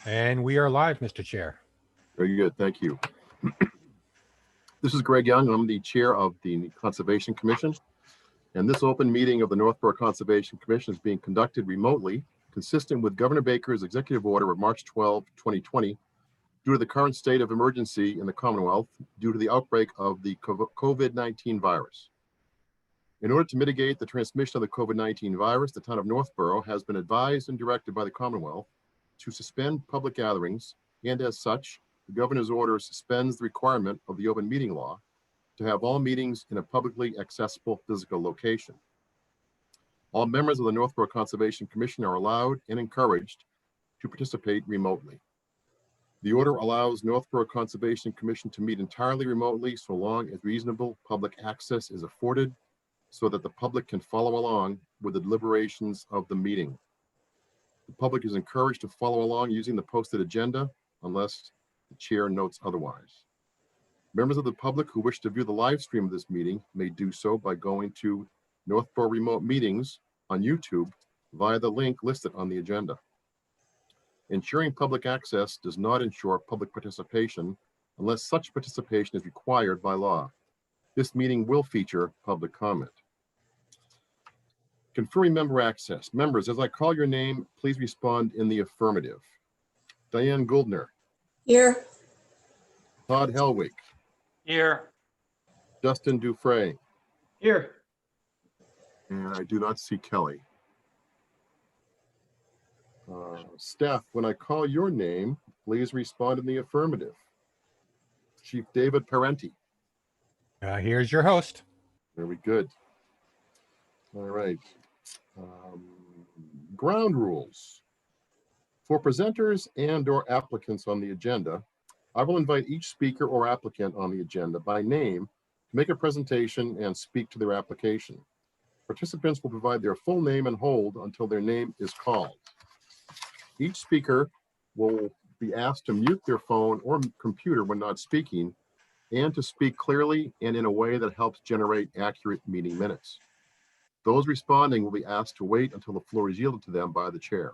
And we are live, Mr. Chair. Very good, thank you. This is Greg Young, and I'm the chair of the Conservation Commission. And this open meeting of the Northborough Conservation Commission is being conducted remotely, consistent with Governor Baker's executive order of March 12, 2020, due to the current state of emergency in the Commonwealth due to the outbreak of the COVID-19 virus. In order to mitigate the transmission of the COVID-19 virus, the town of Northborough has been advised and directed by the Commonwealth to suspend public gatherings, and as such, the governor's order suspends the requirement of the open meeting law to have all meetings in a publicly accessible physical location. All members of the Northborough Conservation Commission are allowed and encouraged to participate remotely. The order allows Northborough Conservation Commission to meet entirely remotely so long as reasonable public access is afforded so that the public can follow along with the deliberations of the meeting. The public is encouraged to follow along using the posted agenda unless the chair notes otherwise. Members of the public who wish to view the live stream of this meeting may do so by going to Northborough Remote Meetings on YouTube via the link listed on the agenda. Ensuring public access does not ensure public participation unless such participation is required by law. This meeting will feature public comment. Conferring member access. Members, as I call your name, please respond in the affirmative. Diane Gouldner. Here. Todd Helwig. Here. Justin Dufresne. Here. And I do not see Kelly. Staff, when I call your name, please respond in the affirmative. Chief David Parenti. Here's your host. Very good. All right. Ground rules. For presenters and/or applicants on the agenda, I will invite each speaker or applicant on the agenda by name to make a presentation and speak to their application. Participants will provide their full name and hold until their name is called. Each speaker will be asked to mute their phone or computer when not speaking and to speak clearly and in a way that helps generate accurate meeting minutes. Those responding will be asked to wait until the floor is yielded to them by the chair.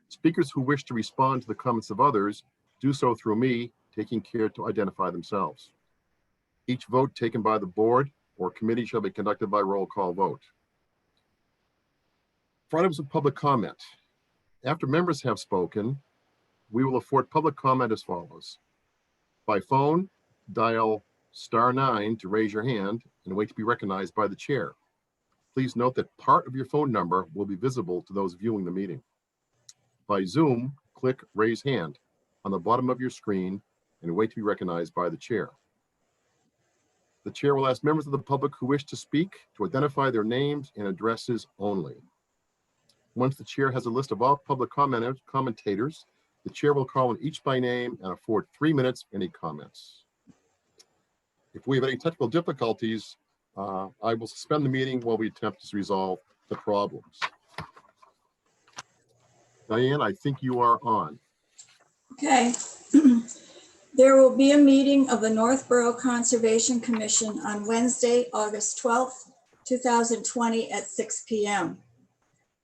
Speakers who wish to respond to the comments of others do so through me, taking care to identify themselves. Each vote taken by the board or committee shall be conducted by roll call vote. For items of public comment, after members have spoken, we will afford public comment as follows. By phone, dial *9 to raise your hand and wait to be recognized by the chair. Please note that part of your phone number will be visible to those viewing the meeting. By Zoom, click Raise Hand on the bottom of your screen and wait to be recognized by the chair. The chair will ask members of the public who wish to speak to identify their names and addresses only. Once the chair has a list of all public commentators, the chair will call on each by name and afford 3 minutes for any comments. If we have any technical difficulties, I will suspend the meeting while we attempt to resolve the problems. Diane, I think you are on. Okay. There will be a meeting of the Northborough Conservation Commission on Wednesday, August 12th, 2020 at 6 p.m.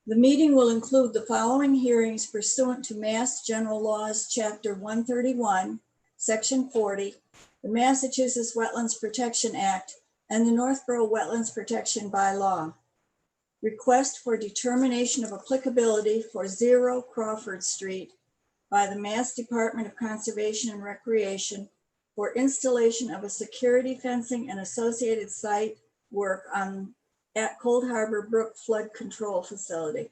The meeting will include the following hearings pursuant to Mass General Laws, Chapter 131, Section 40, the Massachusetts Wetlands Protection Act, and the Northborough Wetlands Protection Bylaw. Request for determination of applicability for 0 Crawford Street by the Mass Department of Conservation and Recreation for installation of a security fencing and associated site work at Cold Harbor Brook Flood Control Facility.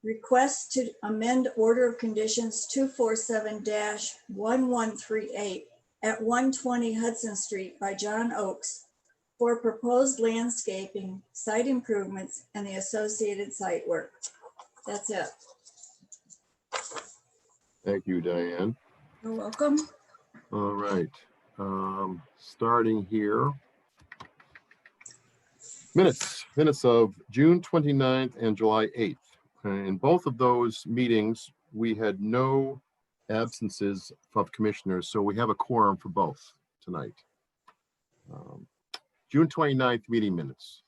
Request to amend Order of Conditions 247-1138 at 120 Hudson Street by John Oakes for proposed landscaping, site improvements, and the associated site work. That's it. Thank you, Diane. You're welcome. All right, starting here. Minutes of June 29th and July 8th. In both of those meetings, we had no absences of commissioners, so we have a quorum for both tonight. June 29th meeting minutes.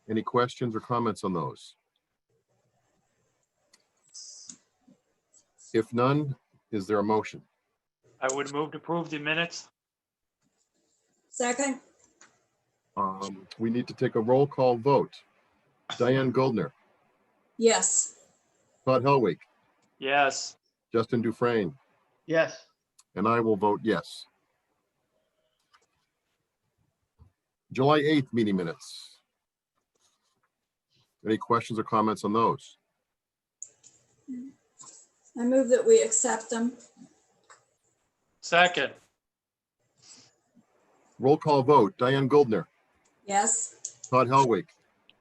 Any questions or comments on those? If none, is there a motion? I would move to approve the minutes. Second, We need to take a roll call vote. Diane Goldner, yes. Todd Helwig, Yes. Justin Dufresne, Yes. and I will vote yes. July 8th meeting minutes. Any questions or comments on those? I move that we accept them. Second. Roll call vote. Diane Goldner, Yes. Todd Helwig,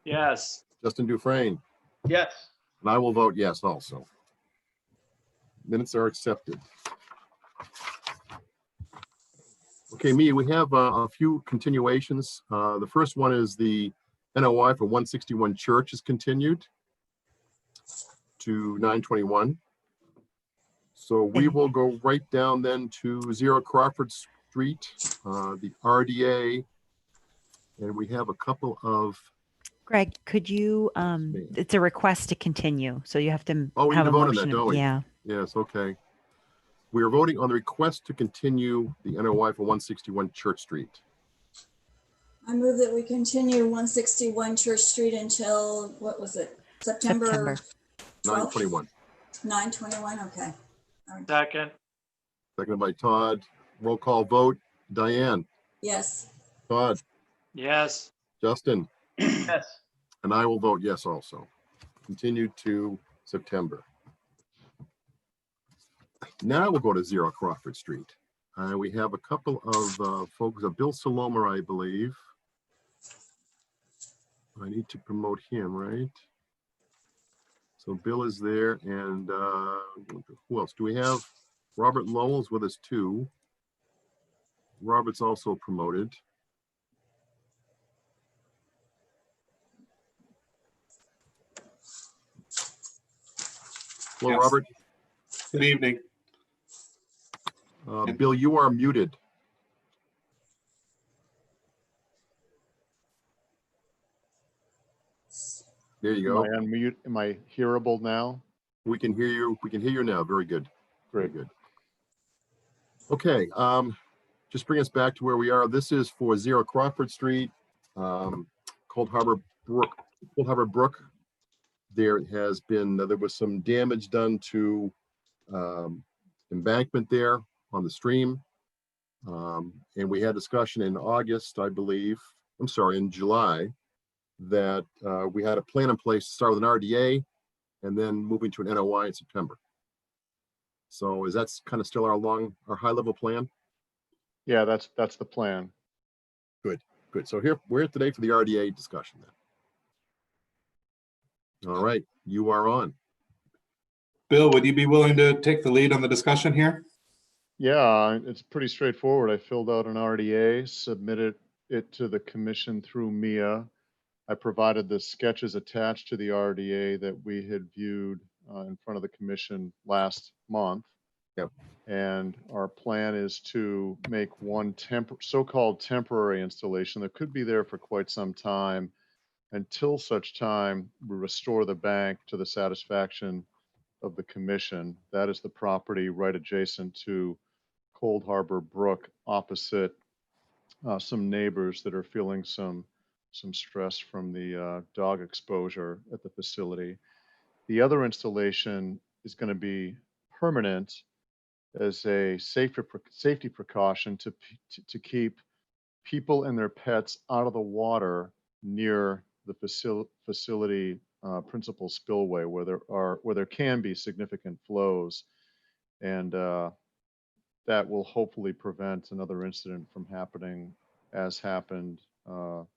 Yes. Justin Dufresne, Yes. and I will vote yes also. Minutes are accepted. Okay, we have a few continuations. The first one is the NOI for 161 Church is continued to 9/21. So we will go right down then to 0 Crawford Street, the RDA, and we have a couple of. Greg, could you, ma'am. it's a request to continue, so you have to Oh, we have need a to vote on that, motion. don't we? Yeah, Yes, okay. We are voting on the request to continue the NOI for 161 Church Street. I move that we continue 161 Church Street until, what was it? September September. 12th? 9/21. 9/21, okay. Second. Seconded by Todd. Roll call vote. Diane, Yes. Todd, Yes. Justin, Yes. and I will vote yes also. Continued to September. Now we'll go to 0 Crawford Street. We have a couple of folks, Bill Saloma, I believe. I need to promote him, right? So Bill is there, and who else? Do we have Robert Lowell's with us too? Robert's also promoted. Hello, Yes. Robert. Good evening. Bill, you are muted. There you Am go. I unmute? Am I hearable now? We can hear you. We can hear you now. Very good. Very Great. good. Okay. Just bring us back to where we are. This is for 0 Crawford Street, Cold Harbor Brook. There was some damage done to embankment there on the stream. And we had discussion in August, I believe, in July, that we had a plan in place to start with an RDA and then moving to an NOI in September. So is that kind of still our high level plan? Yeah, that's the plan. Good. So here we're here today for the RDA discussion then. All right, you are on. Bill, would you be willing to take the lead on the discussion here? Yeah, it's pretty straightforward. I filled out an RDA, submitted it to the commission through MIA. I provided the sketches attached to the RDA that we had viewed in front of the commission last month. Yep. And our plan is to make one so-called temporary installation that could be there for quite some time until such time we restore the bank to the satisfaction of the commission. That is the property right adjacent to Cold Harbor Brook, opposite some neighbors that are feeling some stress from the dog exposure at the facility. The other installation is going to be permanent as a safety precaution to keep people and their pets out of the water near the facility principal spillway where there can be significant flows, and that will hopefully prevent another incident from happening as happened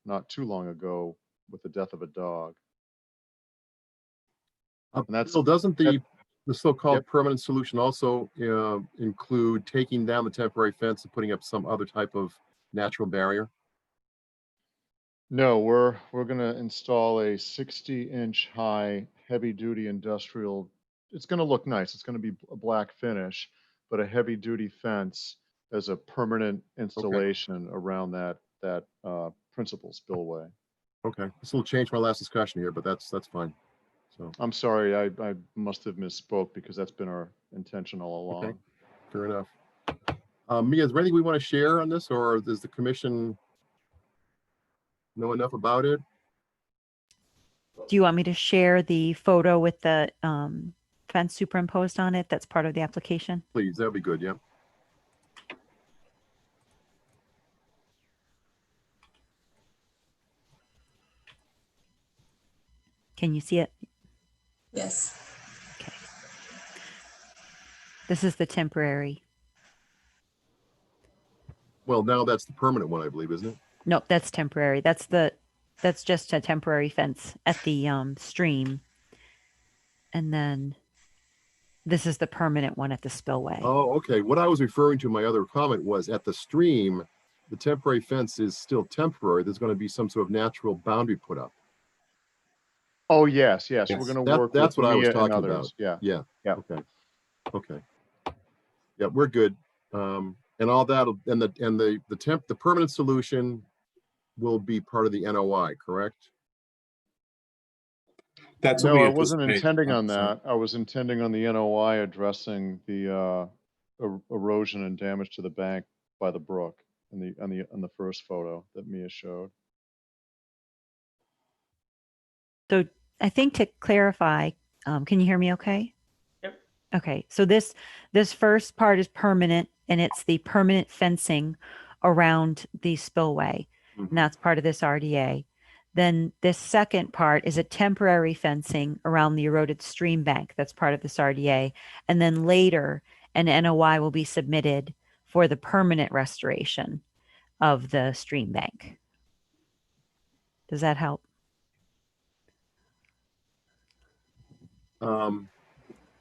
not too long ago with the death of a dog. And that's So doesn't the so-called Yep. permanent solution also include taking down the temporary fence and putting up some other type of natural barrier? No, we're going to install a 60-inch high heavy-duty industrial. It's going to look nice. It's going to be a black finish, but a heavy-duty fence as a permanent installation around that principal spillway. Okay, this will change my last discussion here, but that's fine. So I'm sorry, I must have misspoke because that's been our intention all along. Okay. Fair enough. Mia, is there anything we want to share on this, or does the commission know enough about it? Do you want me to share the photo with the fence superimposed on it? That's part of the application. Please, that'd be good, yeah. Can you see it? Yes. Okay. This is the temporary. Well, now that's the permanent one, I believe, isn't it? Nope, that's temporary. That's just a temporary fence at the stream. And then this is the permanent one at the spillway. Oh, okay. What I was referring to, my other comment was at the stream, the temporary fence is still temporary. There's going to be some sort of natural boundary put up. Oh, yes, yes. Yes. We're going to work That's with what I was Mia and talking others. about. Yeah. Yeah. Yeah. Okay. Okay. Yeah, we're good. And all that, and the permanent solution will be part of the NOI, correct? That's what No, we I wasn't anticipate. intending on So, that. I was intending on the NOI addressing the erosion and damage to the bank by the brook on the first photo that Mia showed. So I think to clarify, can you hear me okay? Yep. Okay, so this first part is permanent, and it's the permanent fencing around the spillway, Mhm. and that's part of this RDA. Then this second part is a temporary fencing around the eroded stream bank. That's part of this RDA. And then later, an NOI will be submitted for the permanent restoration of the stream bank. Does that help?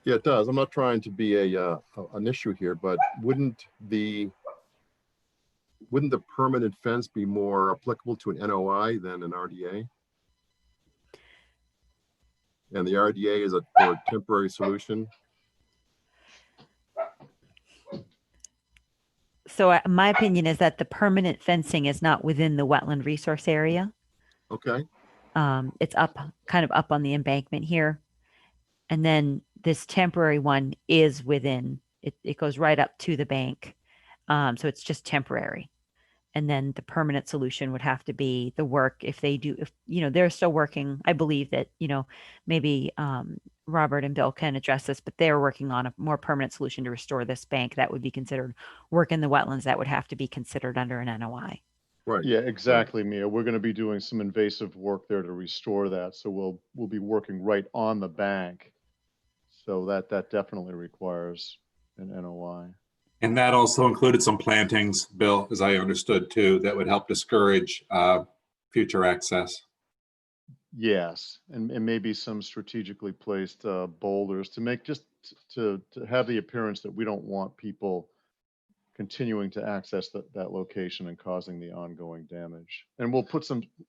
Yeah, it does. I'm not trying to be an issue here, but wouldn't the permanent fence be more applicable to an NOI than an RDA? And the RDA is for a temporary solution. So my opinion is that the permanent fencing is not within the wetland resource area. Okay. It's kind of up on the embankment here. And then this temporary one is within, it goes right up to the bank. So it's just temporary. And then the permanent solution would have to be the work if they're still working. I believe that, maybe Robert and Bill can address this, but they're working on a more permanent solution to restore this bank. That would be considered work in the wetlands. That would have to be considered under an NOI. Right. Yeah, exactly, Mia. We're going to be doing some invasive work there to restore that. So we'll be working right on the bank. So that definitely requires an NOI. and that also included some plantings, Bill, as I understood too, that would help discourage future access. Yes, and maybe some strategically placed boulders to make to have the appearance that we don't want people continuing to access that location and causing the ongoing damage. And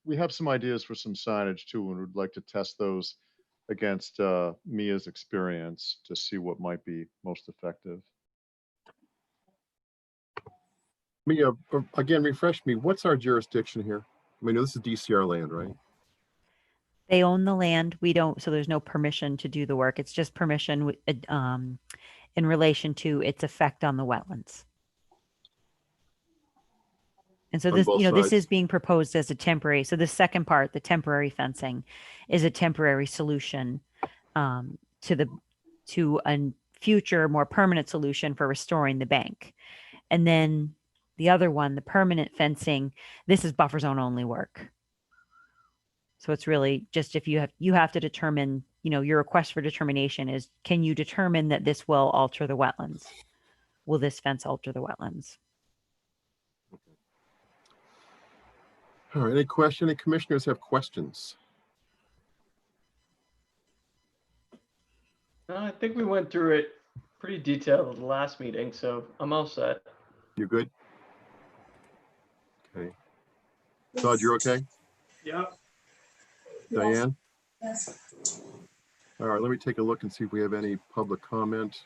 we have some ideas for some signage too, and we'd like to test those against Mia's experience to see what might be most effective. Mia, again, refresh me. What's our jurisdiction here? I mean, this is DCR land, right? They own the land. We don't, so there's no permission to do the work. It's just permission in relation to its effect on the wetlands. And so On this, both this sides. is being proposed as a temporary. So the second part, the temporary fencing, is a temporary solution to a future, more permanent solution for restoring the bank. And then the other one, the permanent fencing, this is buffer zone only work. So it's really just if you have to determine, your request for determination is, can you determine that this will alter the wetlands? Will this fence alter the wetlands? All right. Any commissioners have questions? I think we went through it pretty detailed at the last meeting, so I'm all set. You good? Okay. Todd, you're okay? Yep. Diane? Yes. All right, let me take a look and see if we have any public comment.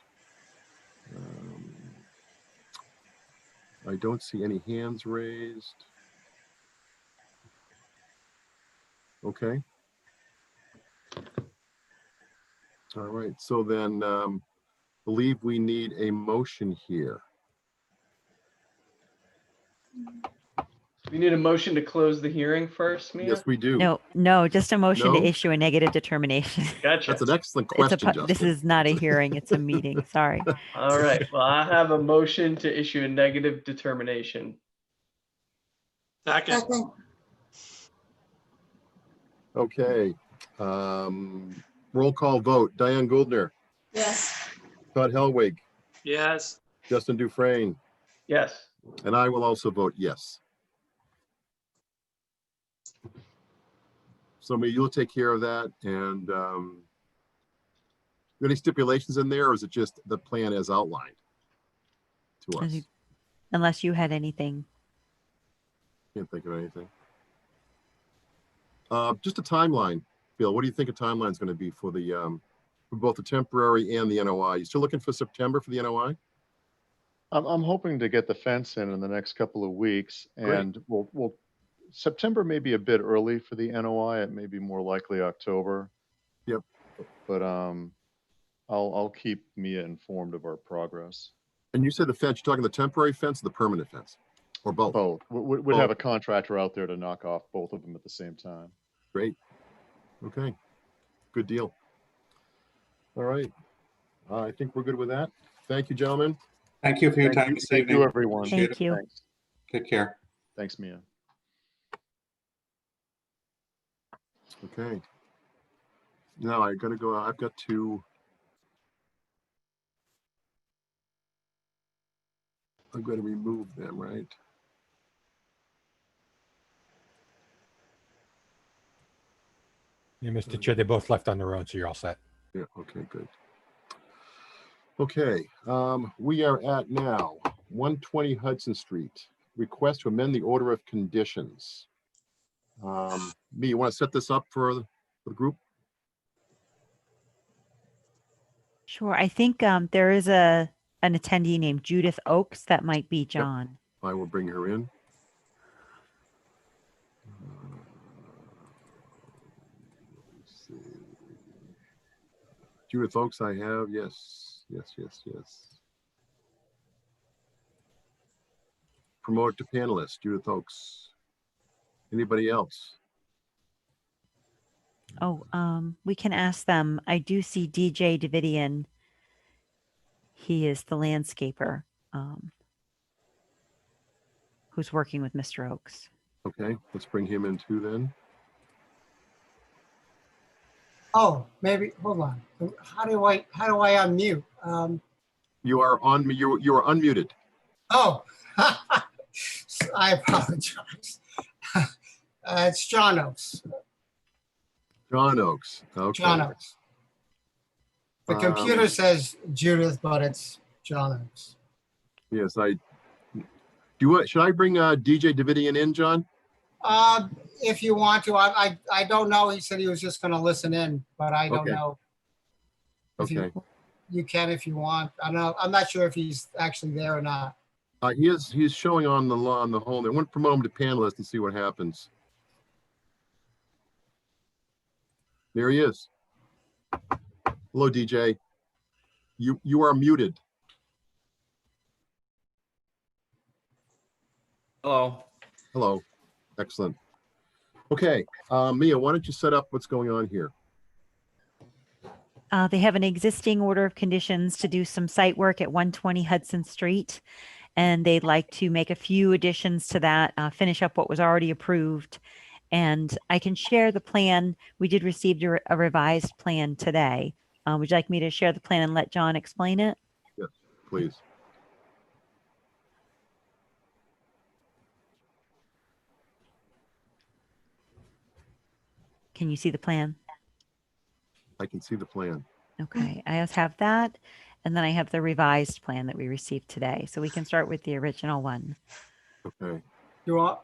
I don't see any hands raised. Okay. All right, so then believe we need a motion here. We need a motion to close the hearing first, Mia? Yes, we do. No, just a motion to No? issue a negative determination. Gotcha. That's an excellent It's a, question, this Justin. is not a hearing, it's a meeting, sorry. All right, well, I have a motion to issue a negative determination. Second, Second, Okay. Roll call vote. Diane Gouldner, yes. Todd Helwig, yes. Justin Dufresne, Yes. and I will also vote yes. So Mia, you'll take care of that. And any stipulations in there, or is it just the plan as outlined to us? Unless you had anything. Can't think of anything. Just a timeline, Bill. What do you think a timeline is going to be for the for both the temporary and the NOI? You still looking for September for the NOI? I'm hoping to get the fence in the next couple of weeks, Great. and we'll September may be a bit early for the NOI. It may be more likely October. Yep. But I'll keep Mia informed of our progress. And you said the fence. You're talking the temporary fence or the permanent fence, or both? Both. We'd have a contractor out there to knock off both of them at the same time. Great. Okay. Good deal. All right. I think we're good with that. Thank you, gentlemen. Thank you for your time this Thank evening. you, everyone. Appreciate Thank it. you. Thanks. Take care. Thanks, Mia. Okay. Now I gotta go. I've got to. I'm going to remove them, right? Yeah, Mr. Chair, they both left on their own, so you're all set. Yeah, okay, good. Okay, we are at now 120 Hudson Street. Request to amend the order of conditions. Me, you want to set this up for the group? Sure, I think there is an attendee named Judith Oakes. That might be John. I will bring her in. Let's see. Judith Oakes, I have, yes, yes, yes, yes. Promote to panelist, Judith Oakes. Anybody else? Oh, we can ask them. I do see DJ Davidian. He is the landscaper who's working with Mr. Oakes. Okay, let's bring him in too then. Oh, maybe, hold on. How do I unmute? You are on. You are unmuted. Oh, I apologize. It's John Oakes. John Oakes. Okay. John Oakes. The computer says Judith, but it's John Oakes. Yes, I. Do you want? Should I bring DJ Davidian in, John? If you want to, I don't know. He said he was just going to listen in, but I don't Okay. know. If Okay. You can if you want. I don't know. I'm not sure if he's actually there or not. He is. He's showing on the whole. I want to promote him to panelist and see what happens. There he is. Hello, DJ. You are muted. Hello. Hello. Excellent. Okay, Mia, why don't you set up what's going on here? They have an existing order of conditions to do some site work at 120 Hudson Street, and they'd like to make a few additions to that, finish up what was already approved. And I can share the plan. We did receive a revised plan today. Would you like me to share the plan and let John explain it? Yes, please. Can you see the plan? I can see the plan. Okay, I just have that. And then I have the revised plan that we received today. So we can start with the original one. Okay. You want?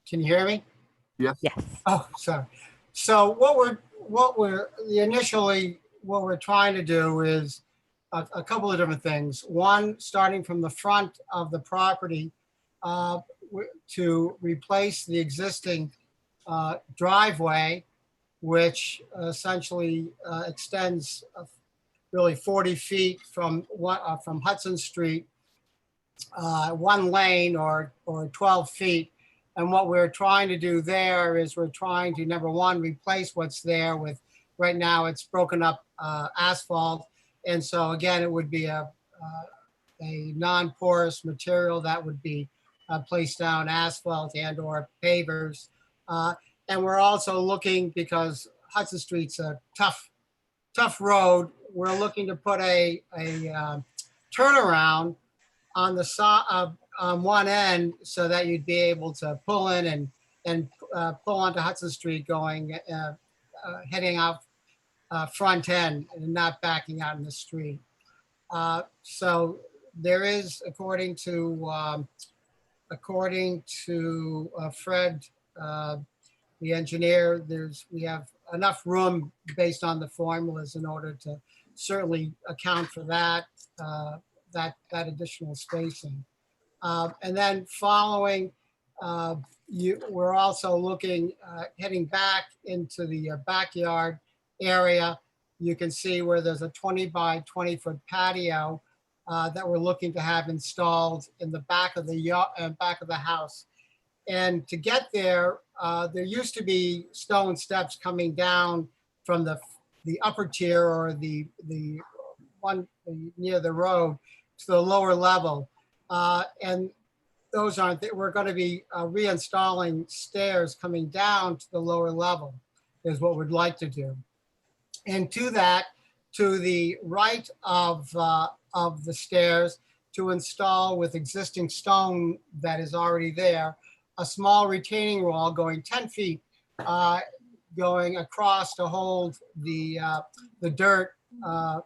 Can you hear me? Yes. Yes. Oh, sorry. So what we're trying to do is a couple of different things. One, starting from the front of the property to replace the existing driveway which essentially extends really 40 feet from Hudson Street, one lane or 12 feet. And what we're trying to do there is we're trying to, number one, replace what's there with, right now it's broken up asphalt. And so again, it would be a non-porous material that would be placed down asphalt and or pavers. And we're also looking, because Hudson Street's a tough road, we're looking to put a turnaround on the side on one end so that you'd be able to pull in and pull onto Hudson Street going, heading out front end and not backing out in the street. So there is, according to Fred, the engineer, we have enough room based on the formulas in order to certainly account for that additional spacing. And then following, we're also looking, heading back into the backyard area. You can see where there's a 20 by 20 foot patio that we're looking to have installed in the back of the house. And to get there, there used to be stone steps coming down from the upper tier or the one near the road to the lower level. And those aren't, we're going to be reinstalling stairs coming down to the lower level is what we'd like to do. And to that, to the right of the stairs, to install with existing stone that is already there, a small retaining wall going 10 feet, going across to hold the dirt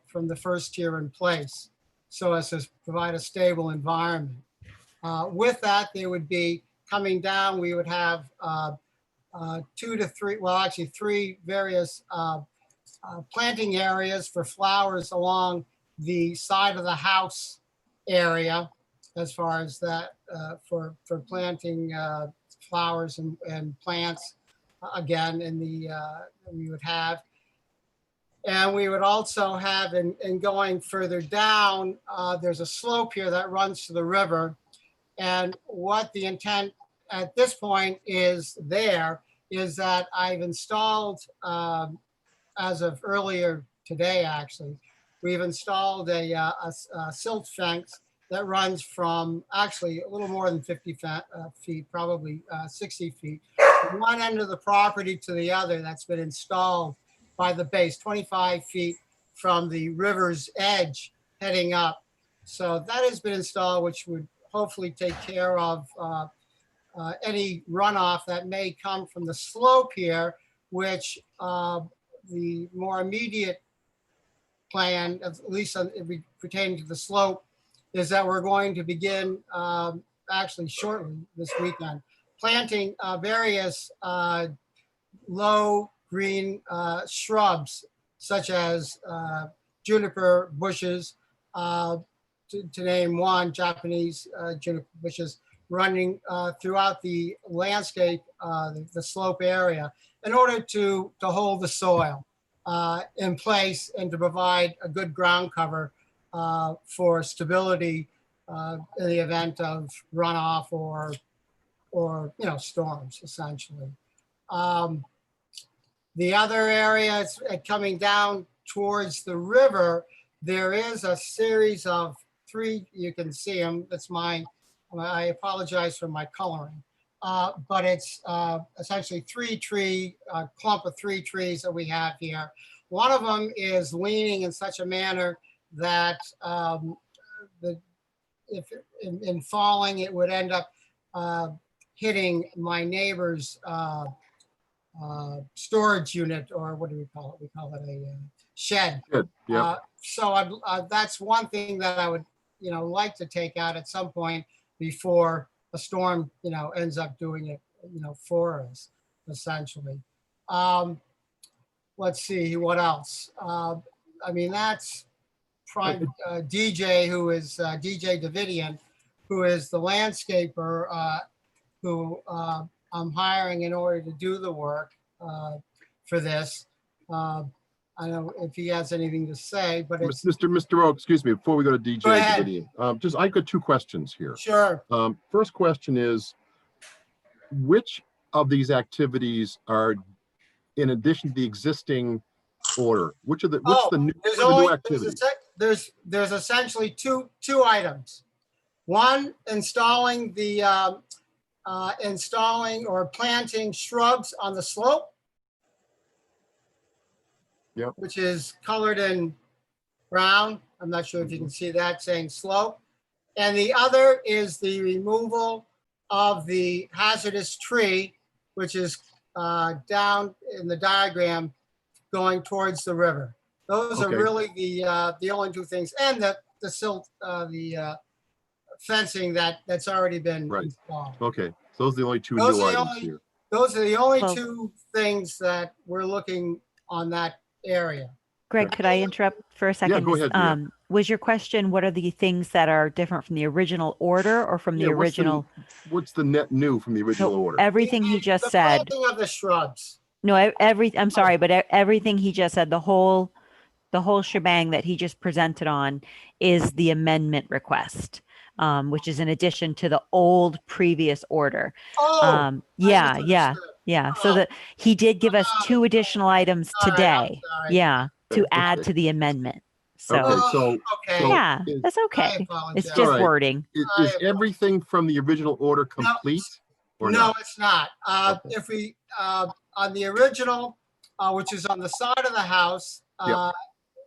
from the first tier in place, so as to provide a stable environment. With that, they would be coming down, we would have 2 to 3, well, actually 3 various planting areas for flowers along the side of the house area, as far as that, for planting flowers and plants, again, in the, we would have. And we would also have, in going further down, there's a slope here that runs to the river. And what the intent at this point is that I've installed, as of earlier today, actually, we've installed a silt fence that runs from actually a little more than 50 feet, probably 60 feet, from one end of the property to the other. That's been installed by the base, 25 feet from the river's edge heading up. So that has been installed, which would hopefully take care of any runoff that may come from the slope here, which the more immediate plan, at least pertaining to the slope, is that we're going to begin actually shortly this weekend, planting various low green shrubs, such as juniper bushes, to name one, Japanese juniper bushes, running throughout the landscape, the slope area, in order to hold the soil in place and to provide a good ground cover for stability in the event of runoff or storms, essentially. The other areas coming down towards the river, there is a series of 3, you can see them, that's I apologize for my coloring, but it's essentially 3 tree, clump of 3 trees that we have here. One of them is leaning in such a manner that if in falling, it would end up hitting my neighbor's storage unit, or what do we call it? We call it a shed. Good. Yeah. So that's one thing that I would, like to take out at some point before a storm, ends up doing it, for us, essentially. Let's see, what else? That's DJ, who is DJ Davidian, who is the landscaper who I'm hiring in order to do the work for this. I don't know if he has anything to say, but it's, Mr. O, excuse me, before we go to DJ Go ahead. Davidian, I've got two questions here. sure. First question is, which of these activities are in addition to the existing order? What's the new, There's what are the only, new activities? there's essentially two items. One, installing or planting shrubs on the slope. Yep. Which is colored in brown. I'm not sure if you can see that, saying slope. And the other is the removal of the hazardous tree, which is down in the diagram going towards the river. Those are Okay. really the only two things, and the silt, the fencing that's already been Right. installed. Okay, so those are the only two Those new are the items only- here. Those are the only Well- two things that we're looking on that area. Greg, could I interrupt for a second? go ahead, Mia. Was your question, what are the things that are different from the original order or from the Yeah, original? What's the net new from the original No, order? everything he just The said. planting of the shrubs. No, I'm sorry, but everything he just said, the whole shebang that he just presented on is the amendment request, which is in addition to the old previous order. Oh, Yeah. misunderstood. So that he did give us two additional items All right, I'm today. sorry. Yeah, to Okay. add to the amendment. So Okay, so Okay. yeah, is- that's I okay. apologize. It's all just right. wording. is everything from the original order complete or No, not? it's not. Okay. If we, on the original, which is on the side of the house, Yep.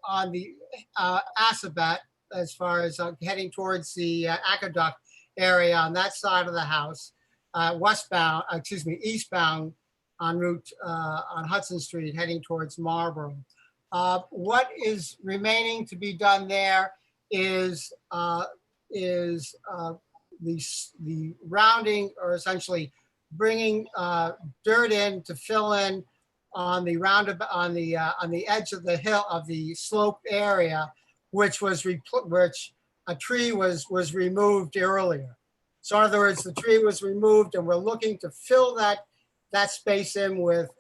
on the Assabet, as far as heading towards the aqueduct area on that side of the house, eastbound on on Hudson Street, heading towards Marlborough. What is remaining to be done there is the rounding, or essentially bringing dirt in to fill in on the roundabout, on the edge of the hill of the slope area, which a tree was removed earlier. So in other words, the tree was removed, and we're looking to fill that space in with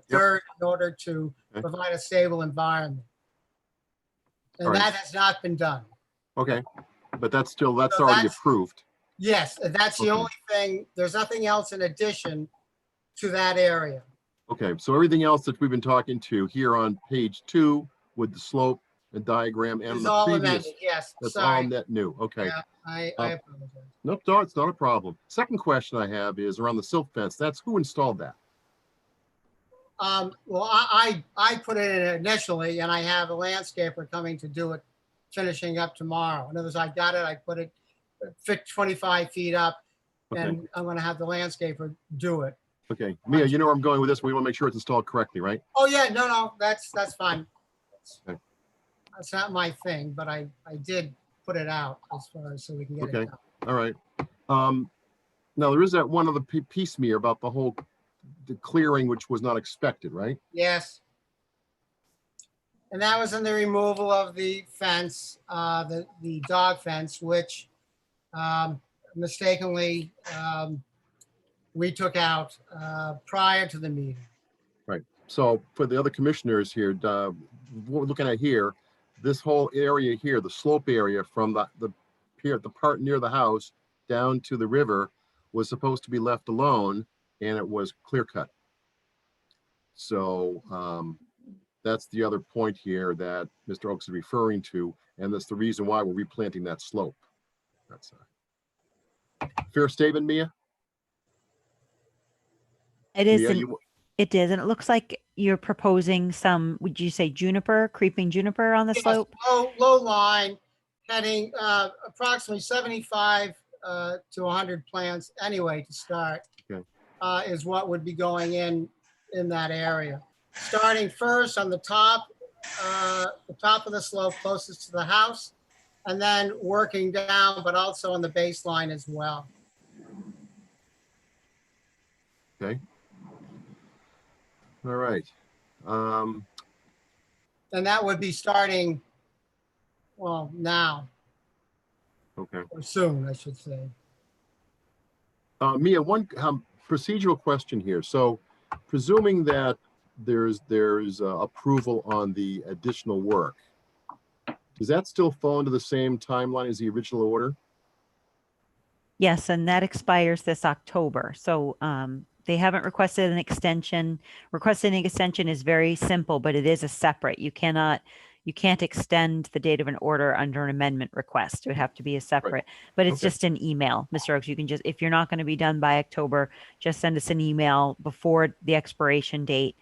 dirt in order to Okay. provide a stable environment. And All right. that has not been done. Okay, but that's So already that's- approved. Yes, and that's the Okay. only thing. There's nothing else in addition to that area. Okay, so everything else that we've been talking to here on page 2 with the slope and diagram and It's the all previous, amended, yes, that's all sorry. net new. Okay. Yeah, I apologize. Nope, no, it's not a problem. Second question I have is around the silt fence. That's who installed that? Well, I put it in initially, and I have a landscaper coming to do it, finishing up tomorrow. In other words, I got it, I put it, fit 25 feet up, Okay, and I'm gonna have the landscaper do it. okay. Mia, you know where I'm going with this. We want to make sure it's installed correctly, right? Oh, yeah, no, that's fine. Okay. That's not my thing, but I did put it out as far as so we can get it Okay. done. All right. Now there is that one other piece, Mia, about the clearing, which was not expected, right? Yes. And that was in the removal of the fence, the dog fence, which mistakenly we took out prior to the meeting. So for the other commissioners here, what we're looking at here, this whole area here, the slope area from the part near the house down to the river was supposed to be left alone, and it was clear cut. So that's the other point here that Mr. Oaks is referring to, and that's the reason why we're replanting that slope. That's fair statement, Mia? It is. Mia, It is, and it looks like you're proposing some. Would you say creeping juniper on the Yes, slope? low line, heading approximately 75 to 100 plants anyway to start. Okay. Is what would be going in that area. Starting first on the top of the slope closest to the house, and then working down, but also on the baseline as well. Okay. All right. And that would be starting, well, now, Okay. or soon, I should say. Mia, one procedural question here. So presuming that there's approval on the additional work. Does that still fall into the same timeline as the original order? Yes, and that expires this October. So they haven't requested an extension. Requesting an extension is very simple, but it is a separate. You can't extend the date of an order under an amendment request. It would have to be a separate, but it's Okay. just an email, Mr. Oakes. You can just, if you're not going to be done by October, just send us an email before the expiration date,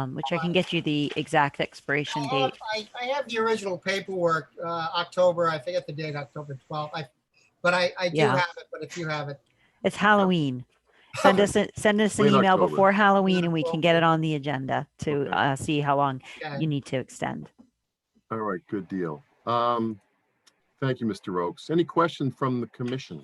which I can get you the exact expiration date. I have the original paperwork, October, I forget the date, October 12th. But I do Yeah. have it, but if you have it. It's Halloween. Send us an Late email October. before Halloween, Yeah, and we well, can get it on the agenda to Okay. see how long Okay. you need to extend. All right, good deal. Thank you, Mr. Oakes. Any questions from the commission?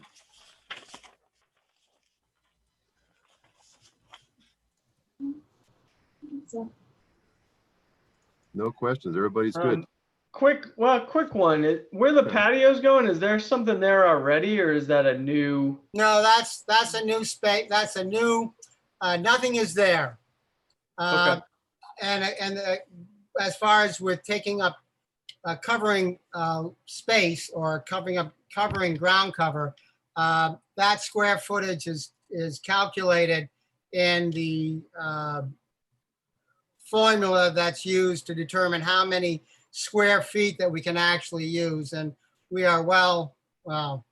No questions. Everybody's good. Quick one. Where the Okay. patio's going, is there something there already, or is that a new? No, that's a new space. That's a new, nothing is there. Okay. And as far as with taking up, covering space or covering ground cover, that square footage is calculated in the formula that's used to determine how many square feet that we can actually use. And we are well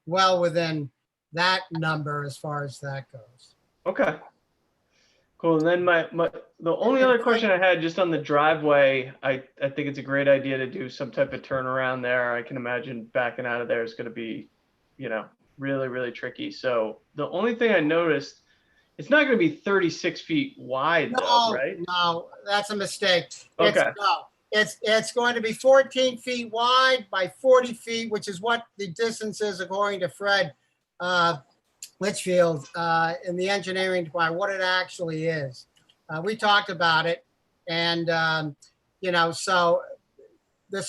within that number as far as that goes. Okay. Cool. And then the only other question I had just on the driveway, I think it's a great idea to do some type of turnaround there. I can imagine backing out of there is going to be, really, really tricky. So the only thing I noticed, it's not going to be 36 feet wide though, right? No, that's a mistake. Okay. It's going to be 14 feet wide by 40 feet, which is what the distance is according to Fred Litchfield in the engineering department, what it actually is. We talked about it, and so the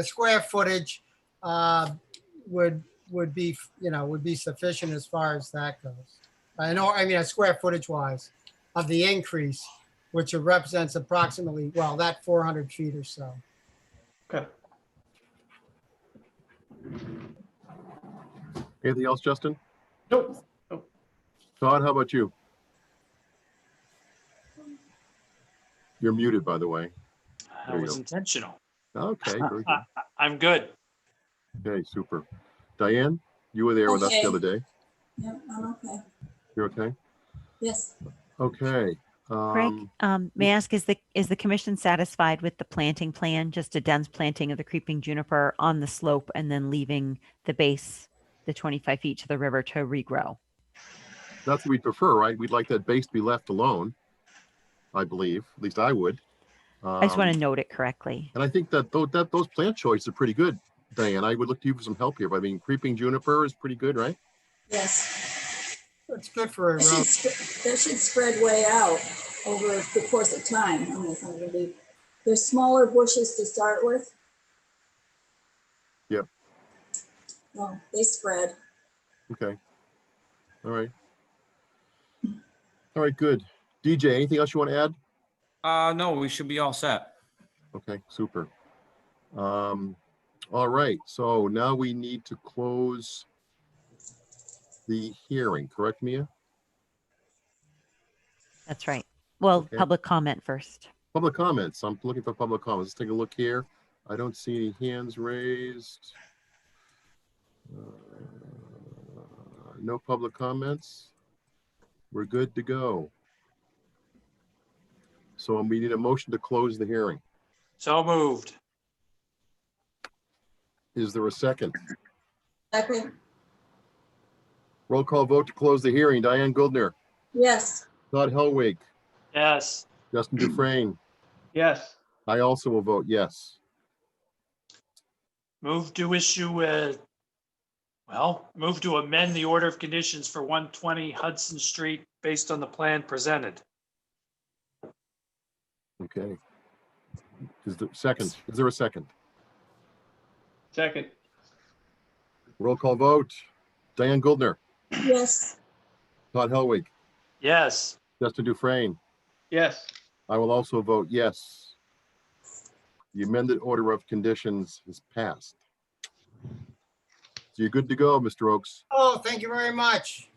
square footage would be sufficient as far as that goes. A square footage wise of the increase, which represents approximately, that 400 feet or so. Okay. Anything else, Justin? Nope. Todd, how about you? You're muted, by the way. That you was go. intentional. Okay, very good. I'm good. Okay, super. Diane, you were there with us the Okay. other day. Yeah, I'm okay. You're okay? Yes. Okay. Greg, may I ask, is the commission satisfied with the planting plan, just a dense planting of the creeping juniper on the slope and then leaving the base, the 25 feet to the river to regrow? That's what we prefer, right? We'd like that base to be left alone, I believe. At least I would. I just want to note it correctly. And I think that those plant choices are pretty good, Diane. I would look to you for some help here. But I mean, creeping juniper is pretty good, right? Yes. It's good for a road. That should spread way out over the course of time. I mean, it's not gonna be, they're smaller bushes to start with. Yep. Well, they spread. Okay. All right. All right, good. DJ, anything else you want to add? No, we should be all set. Okay, super. All right, so now we need to close the hearing, correct, Mia? That's right. Well, Okay. public comment first. Public comments. I'm looking for public comments. Let's take a look here. I don't see any hands raised. No public comments. We're good to go. So we need a motion to close the hearing. So moved. Is there a second? Second, Roll call vote to close the hearing. Diane Goldner, yes. Todd Helwig, Yes. Justin Dufresne. Yes. I also will vote yes. Move to move to amend the order of conditions for 120 Hudson Street based on the plan presented. Okay. Is there second? Is there a second? Second. Roll call vote. Diane Goldner, Yes. Todd Helwig, Yes. Justin Dufresne, Yes. I will also vote yes. The amended order of conditions is passed. So you're good to go, Mr. Oakes. Oh, thank you very much.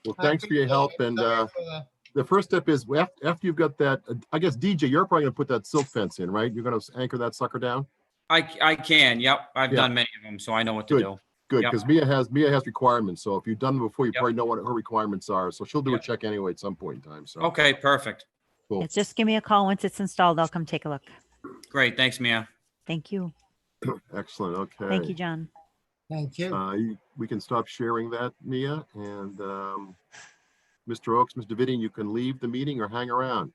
Well, I thanks for your help. appreciate it. And Sorry for the- the first step is after you've got that, I guess, DJ, you're probably gonna put that silk fence in, right? You're gonna anchor that sucker down? I can, yep. I've Yeah. done many of them, so I know what to Good. do. Good, Yep. because Mia has requirements. So if you've done them before, you Yep. probably know what her requirements are. So she'll do a Yep. check anyway at some point in time. So Okay, perfect. cool. It's just give me a call once it's installed. I'll come take a look. Great. Thanks, Mia. Thank you. Excellent. Okay. Thank you, John. Thank you. We can stop sharing that, Mia, and Mr. Oakes, Mr. Vidian, you can leave the meeting or hang around.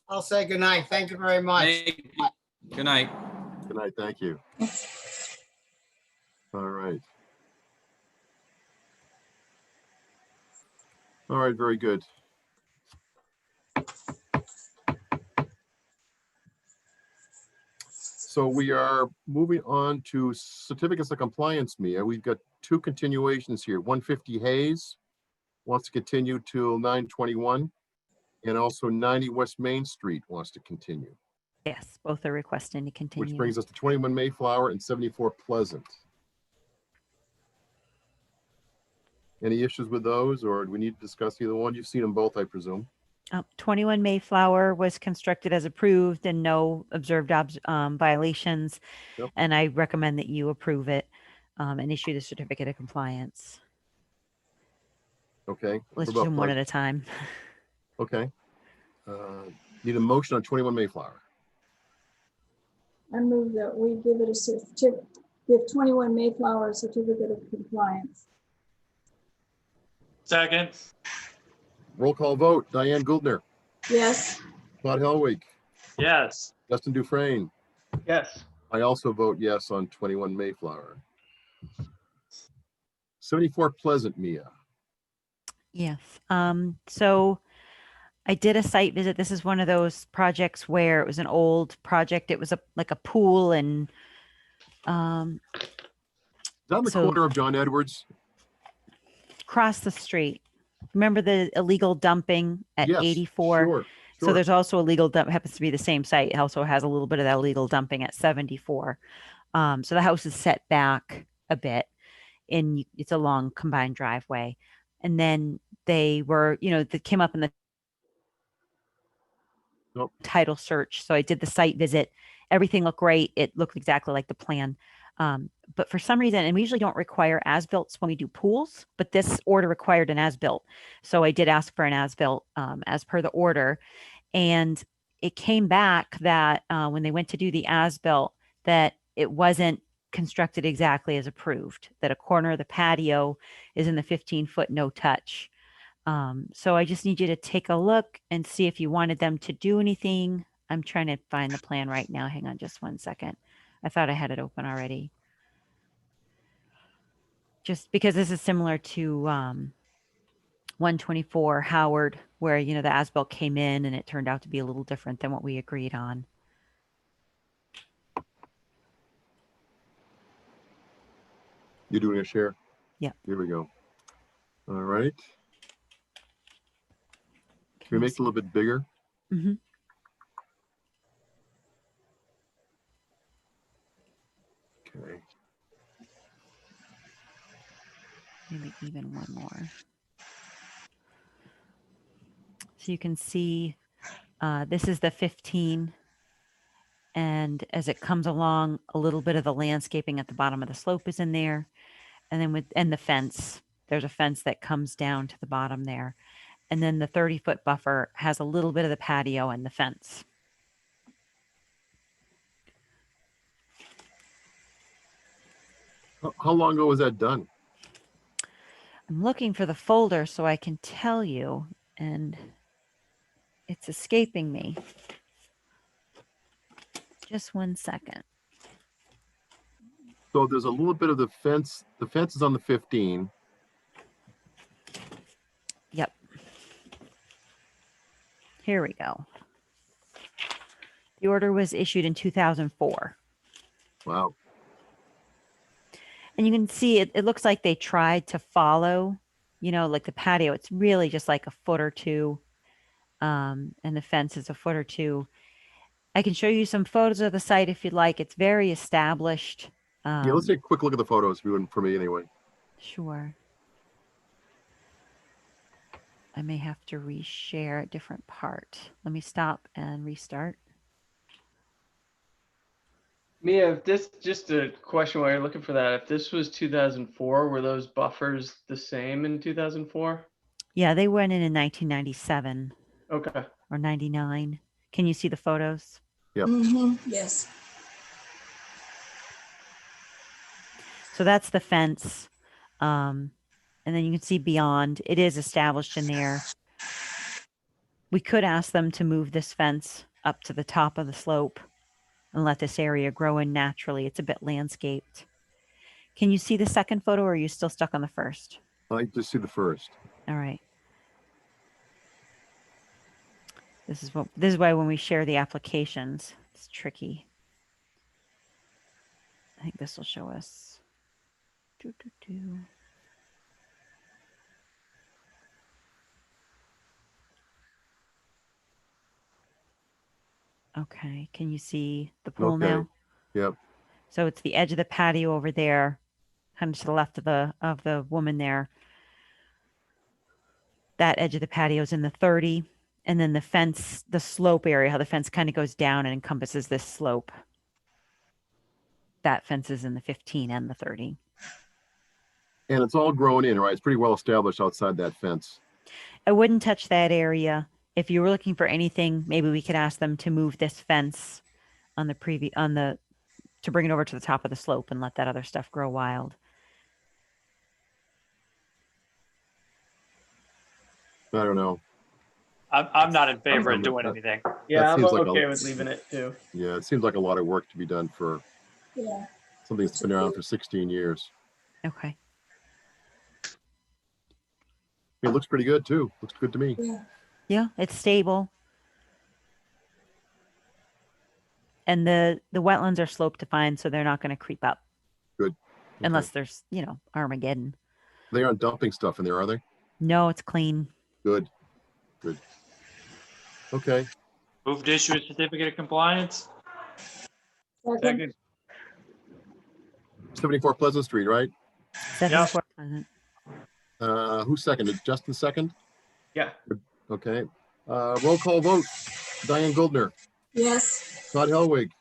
I'll say goodnight. Thank you very much. Hey, good night. Good night. Thank you. All right. All right. Very good. So we are moving on to certificates of compliance, Mia. We've got two continuations here. 150 Hayes wants to continue till 9/21, and also 90 West Main Street wants to continue, Yes, both are requesting to which continue. brings us to 21 Mayflower and 74 Pleasant. Any issues with those, or do we need to discuss either one? You've seen them both, I presume. 21 Mayflower was constructed as approved and no observed violations. Yep. And I recommend that you approve it and issue the certificate of compliance. Okay. Let's What do about them one at Pleasant? a time. Okay. Need a motion on 21 Mayflower. I move that we give it a certificate, give 21 Mayflower a certificate of compliance. Second, Roll call vote. Diane Gouldner, Yes, Todd Helwig, yes. Justin Dufresne. Yes. I also vote yes on 21 Mayflower. 74 Pleasant, Mia. Yes. So I did a site visit. This is one of those projects where it was an old project. It was like a pool and Is that on the So- corner of John Edwards? across the street. Remember the illegal dumping at Yes, 84? Sure. So there's also illegal dump, happens to be the same site. It also has a little bit of that illegal dumping at 74. So the house is set back a bit and it's a long combined driveway. And then they were, that came up in the Nope. title search. So I did the site visit. Everything looked great. It looked exactly like the plan. But for some reason, and we usually don't require as-built when we do pools, but this order required an as-built. So I did ask for an as-built as per the order. And it came back that when they went to do the as-built, that it wasn't constructed exactly as approved, that a corner of the patio is in the 15-foot no touch. So I just need you to take a look and see if you wanted them to do anything. I'm trying to find the plan right now. Hang on just one second. I thought I had it open already. Just because this is similar to 124 Howard, where, the as-built came in and it turned out to be a little different than what we agreed on. You doing a share? Yeah. Here we go. All right. Can we make it a little bit bigger? Mm-hmm. Okay. Maybe even one more. So you can see this is the 15. And as it comes along, a little bit of the landscaping at the bottom of the slope is in there. And then and the fence, there's a fence that comes down to the bottom there. And then the 30-foot buffer has a little bit of the patio and the fence. How long ago was that done? I'm looking for the folder so I can tell you, and it's escaping me. Just one second. So there's a little bit of the fence. The fence is on the 15. Yep. Here we go. The order was issued in 2004. Wow. And you can see it looks like they tried to follow, like the patio. It's really just like a foot or two. And the fence is a foot or two. I can show you some photos of the site if you'd like. It's very established. Yeah, let's take a quick look at the photos, if you wouldn't, for me anyway. Sure. I may have to reshare a different part. Let me stop and restart. Mia, if this, just a question while you're looking for that, if this was 2004, were those buffers the same in 2004? Yeah, they went in 1997 Okay. or 99. Can you see the photos? Yep. Yes. So that's the fence. And then you can see beyond, it is established in there. We could ask them to move this fence up to the top of the slope and let this area grow in naturally. It's a bit landscaped. Can you see the second photo or are you still stuck on the first? I just see the first. All right. This is why when we share the applications, it's tricky. I think this will show us. Okay, can you see the pool Okay. now? Yep. So it's the edge of the patio over there, kind of to the left of the woman there. That edge of the patio is in the 30, and then the fence, the slope area, how the fence kind of goes down and encompasses this slope. That fence is in the 15 and the 30. And it's all grown in, right? It's pretty well established outside that fence. I wouldn't touch that area. If you were looking for anything, maybe we could ask them to move this fence on the to bring it over to the top of the slope and let that other stuff grow wild. I don't know. I'm not in favor of doing anything. Yeah, I'm seems like okay a- with leaving it too. Yeah, it seems like a lot of work to be done for Yeah. something that's been around for 16 years. Okay. It looks pretty good too. Looks good to me. Yeah. Yeah, it's stable. And the wetlands are slope defined, so they're not going to creep up. Good. Okay. Unless there's, Armageddon. They aren't dumping stuff in there, are they? No, it's clean. Good. Good. Okay. Move to issue a certificate of compliance. Second. 74 Pleasant Street, right? 74 Pleasant. Who seconded? Justin second? Yeah. Okay. Roll call vote. Diane Goldner, Yes. Todd Helwig,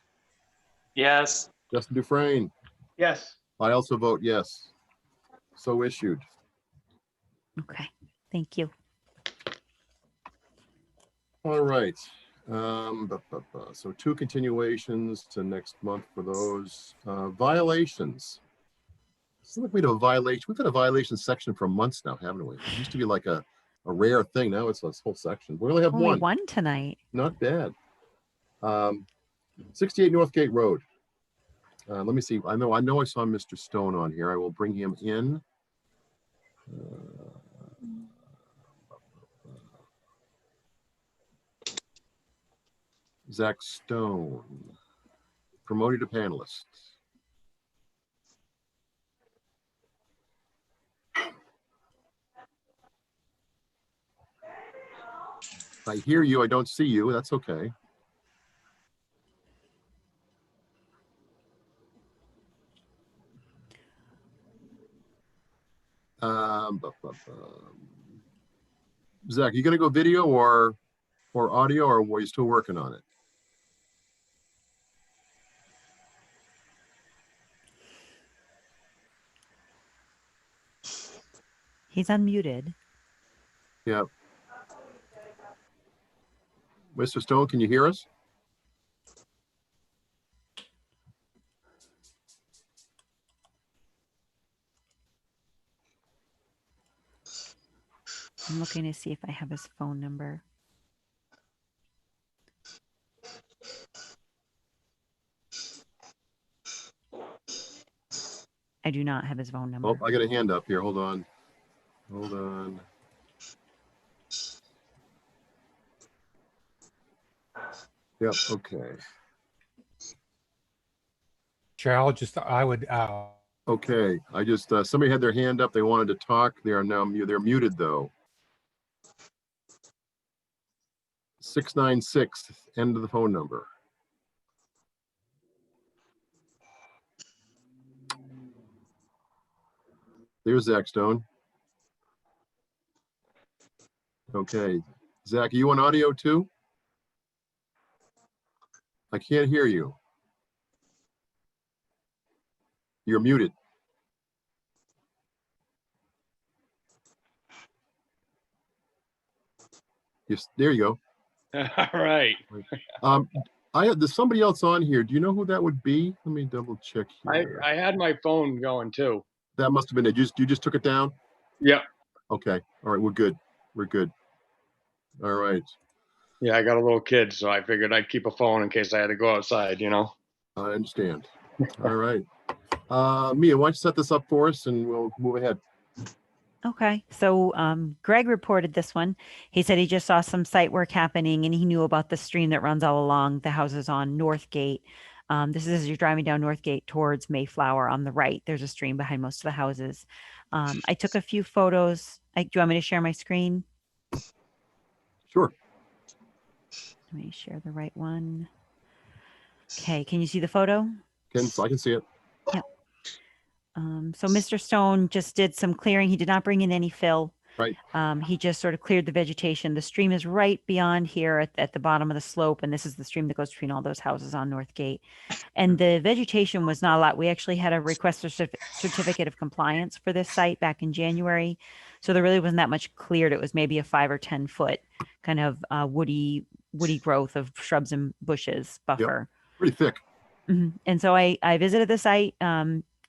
Yes. Justin Dufresne. Yes. I also vote yes. So issued. Okay. Thank you. All right. So 2 continuations to next month for those. Violations. It's like we had a violation. We've had a violation section for months now, haven't we? It used to be like a rare thing. Now it's this whole section. We only have Only one. one tonight. Not bad. 68 Northgate Road. Let me see. I know I saw Mr. Stone on here. I will bring him in. Zach Stone, promoted to panelist. I hear you. I don't see you. That's okay. Zach, you gonna go video or audio, or were you still working on it? He's unmuted. Yeah. Mr. Stone, can you hear us? I'm looking to see if I have his phone number. I do not have his phone number. Oh, I got a hand up here. Hold on. Hold on. Yep. Okay. Cheryl, I would, Okay. I just, somebody had their hand up. They wanted to talk. They are now, they're muted though. 696, end of the phone number. There's Zach Stone. Okay, Zach, are you on audio too? I can't hear you. You're muted. Yes, there you All right. go. There's somebody else on here. Do you know who that would be? Let me double check here. I had my phone going too. That must have been it. You just took it down? Yep. Okay. All right. We're good. We're good. All right. Yeah, I got a little kid, so I figured I'd keep a phone in case I had to go outside, you know? I understand. All right. Mia, why don't you set this up for us and we'll move ahead. Okay, so Greg reported this one. He said he just saw some site work happening and he knew about the stream that runs all along the houses on Northgate. This is as you're driving down Northgate towards Mayflower on the right. There's a stream behind most of the houses. I took a few photos. Do you want me to share my screen? Sure. Let me share the right one. Okay, can you see the photo? I can see it. Yep. So Mr. Stone just did some clearing. He did not bring in any fill. Right. He just sort of cleared the vegetation. The stream is right beyond here at the bottom of the slope. And this is the stream that goes between all those houses on Northgate. And the vegetation was not a lot. We actually had a request for certificate of compliance for this site back in January. So there really wasn't that much cleared. It was maybe a 5 or 10 foot kind of woody growth of shrubs and bushes buffer. Yep. Pretty thick. Mm-hmm. And so I visited the site,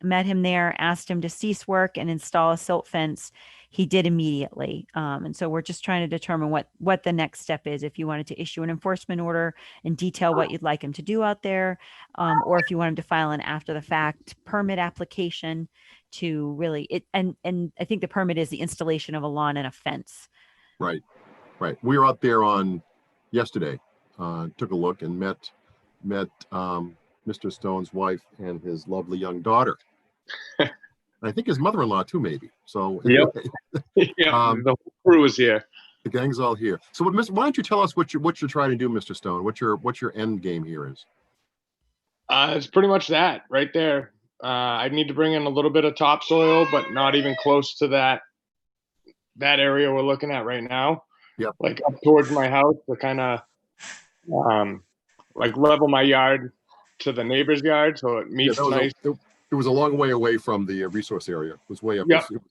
met him there, asked him to cease work and install a silt fence. He did immediately. And so we're just trying to determine what the next step is. If you wanted to issue an enforcement order and detail what you'd like him to do out there, or if you want him to file an after the fact permit application to really and I think the permit is the installation of a lawn and a fence. Right. Right. We were out there on yesterday, took a look and met Mr. Stone's wife and his lovely young daughter. I think his mother-in-law too, maybe. So Yep. Yeah, the whole crew is here. The gang's all here. So, why don't you tell us what you're trying to do, Mr. Stone? What your end game here is? It's pretty much that right there. I need to bring in a little bit of topsoil, but not even close to that area we're looking at right now. Yep. Like up towards my house to kind of like level my yard to the neighbor's yard, so it meets nice. It was a long way away from the resource area. It was way up. Yep. It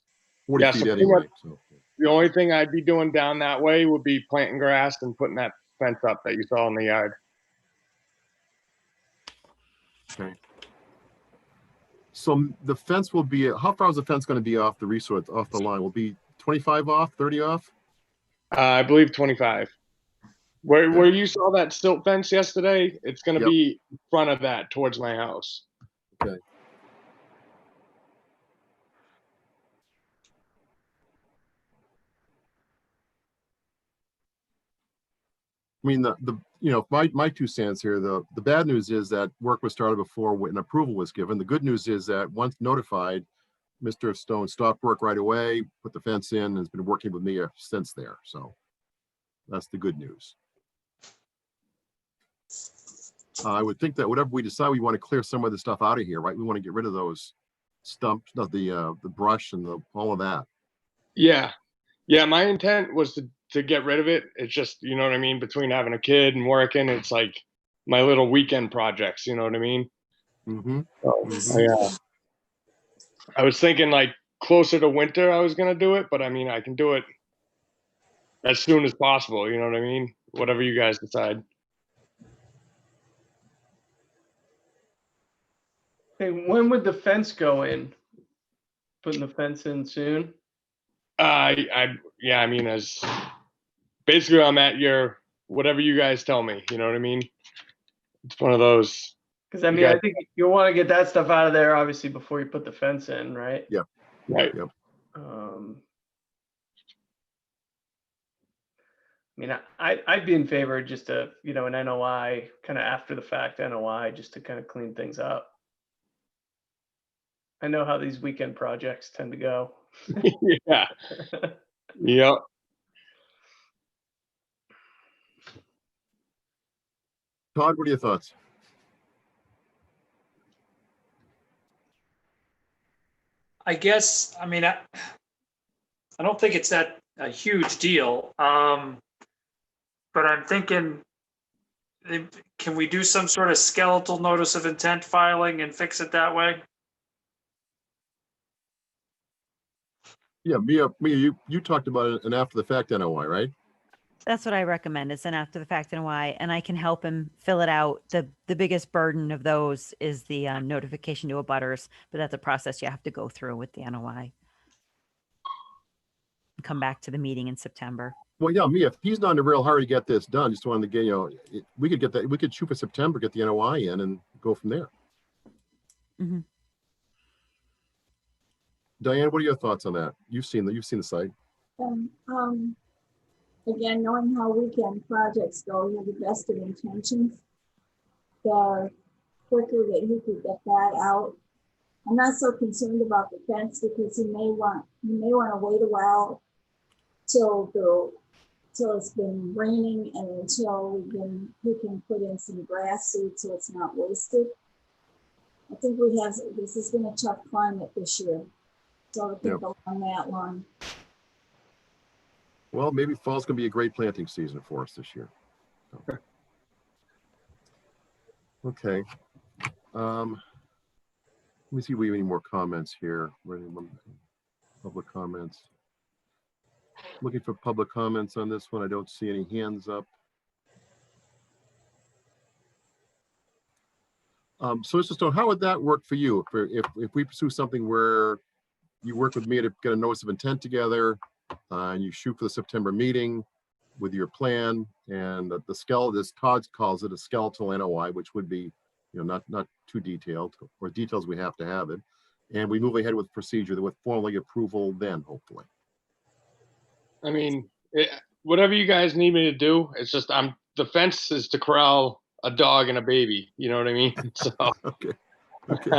was 40 feet anyway. So. The only thing I'd be doing down that way would be planting grass and putting that fence up that you saw in the yard. Okay. So the fence will be, how far is the fence going to be off the resource, off the line? Will be 25 off, 30 off? I believe 25. Where you saw that silt fence yesterday, it's going to be in front of that towards my house. Okay. I mean, my 2 cents here, the bad news is that work was started before an approval was given. The good news is that once notified, Mr. Stone stopped work right away, put the fence in, and has been working with me since there. So that's the good news. I would think that whatever we decide, we want to clear some of the stuff out of here, right? We want to get rid of those stumps, the brush and all of that. Yeah. Yeah, my intent was to get rid of it. It's just, you know what I mean? Between having a kid and working, it's like my little weekend projects, you know what I mean? Mm-hmm. So, I was thinking like closer to winter I was going to do it, but I mean, I can do it as soon as possible, you know what I mean? Whatever you guys decide. Hey, when would the fence go in? Putting the fence in soon? I mean, as basically I'm at your, whatever you guys tell me, you know what I mean? It's one of those. Because I mean, I think you'll want to get that stuff out of there, obviously, before you put the fence in, right? Yeah. Right. Yep. I mean, I'd be in favor of just an NOI, kind of after the fact NOI, just to kind of clean things up. I know how these weekend projects tend to go. Yeah. Yep. Todd, what are your thoughts? I guess, I mean, I don't think it's that a huge deal. But I'm thinking, can we do some sort of skeletal notice of intent filing and fix it that way? Yeah, Mia, you talked about an after the fact NOI, right? That's what I recommend. It's an after the fact NOI, and I can help him fill it out. The biggest burden of those is the notification to abutters, but that's a process you have to go through with the NOI. Come back to the meeting in September. Well, yeah, Mia, if he's not in a real hurry to get this done, just wanted to get, we could get that, we could shoot for September, get the NOI in and go from there. Mhm. Diane, what are your thoughts on that? You've seen the site. Again, knowing how weekend projects go, you have the best of intentions. The quicker that he could get that out. I'm not so concerned about the fence because he may want to wait a while till it's been raining and until we can put in some grass seed so it's not wasted. I think this has been a tough climate this year. So I think along that line. Well, maybe fall's gonna be a great planting season for us this year. Okay. Let me see if we have any more comments here. Public comments. Looking for public comments on this one. I don't see any hands up. So Mr. Stone, how would that work for you? If we pursue something where you work with me to get a notice of intent together, and you shoot for the September meeting with your plan and the skeleton, as Todd calls it, a skeletal NOI, which would be, not too detailed, or details we have to have it. And we move ahead with procedure with formally approval then, hopefully. I mean, whatever you guys need me to do, it's just the fence is to corral a dog and a baby. You know what I mean? So, Okay.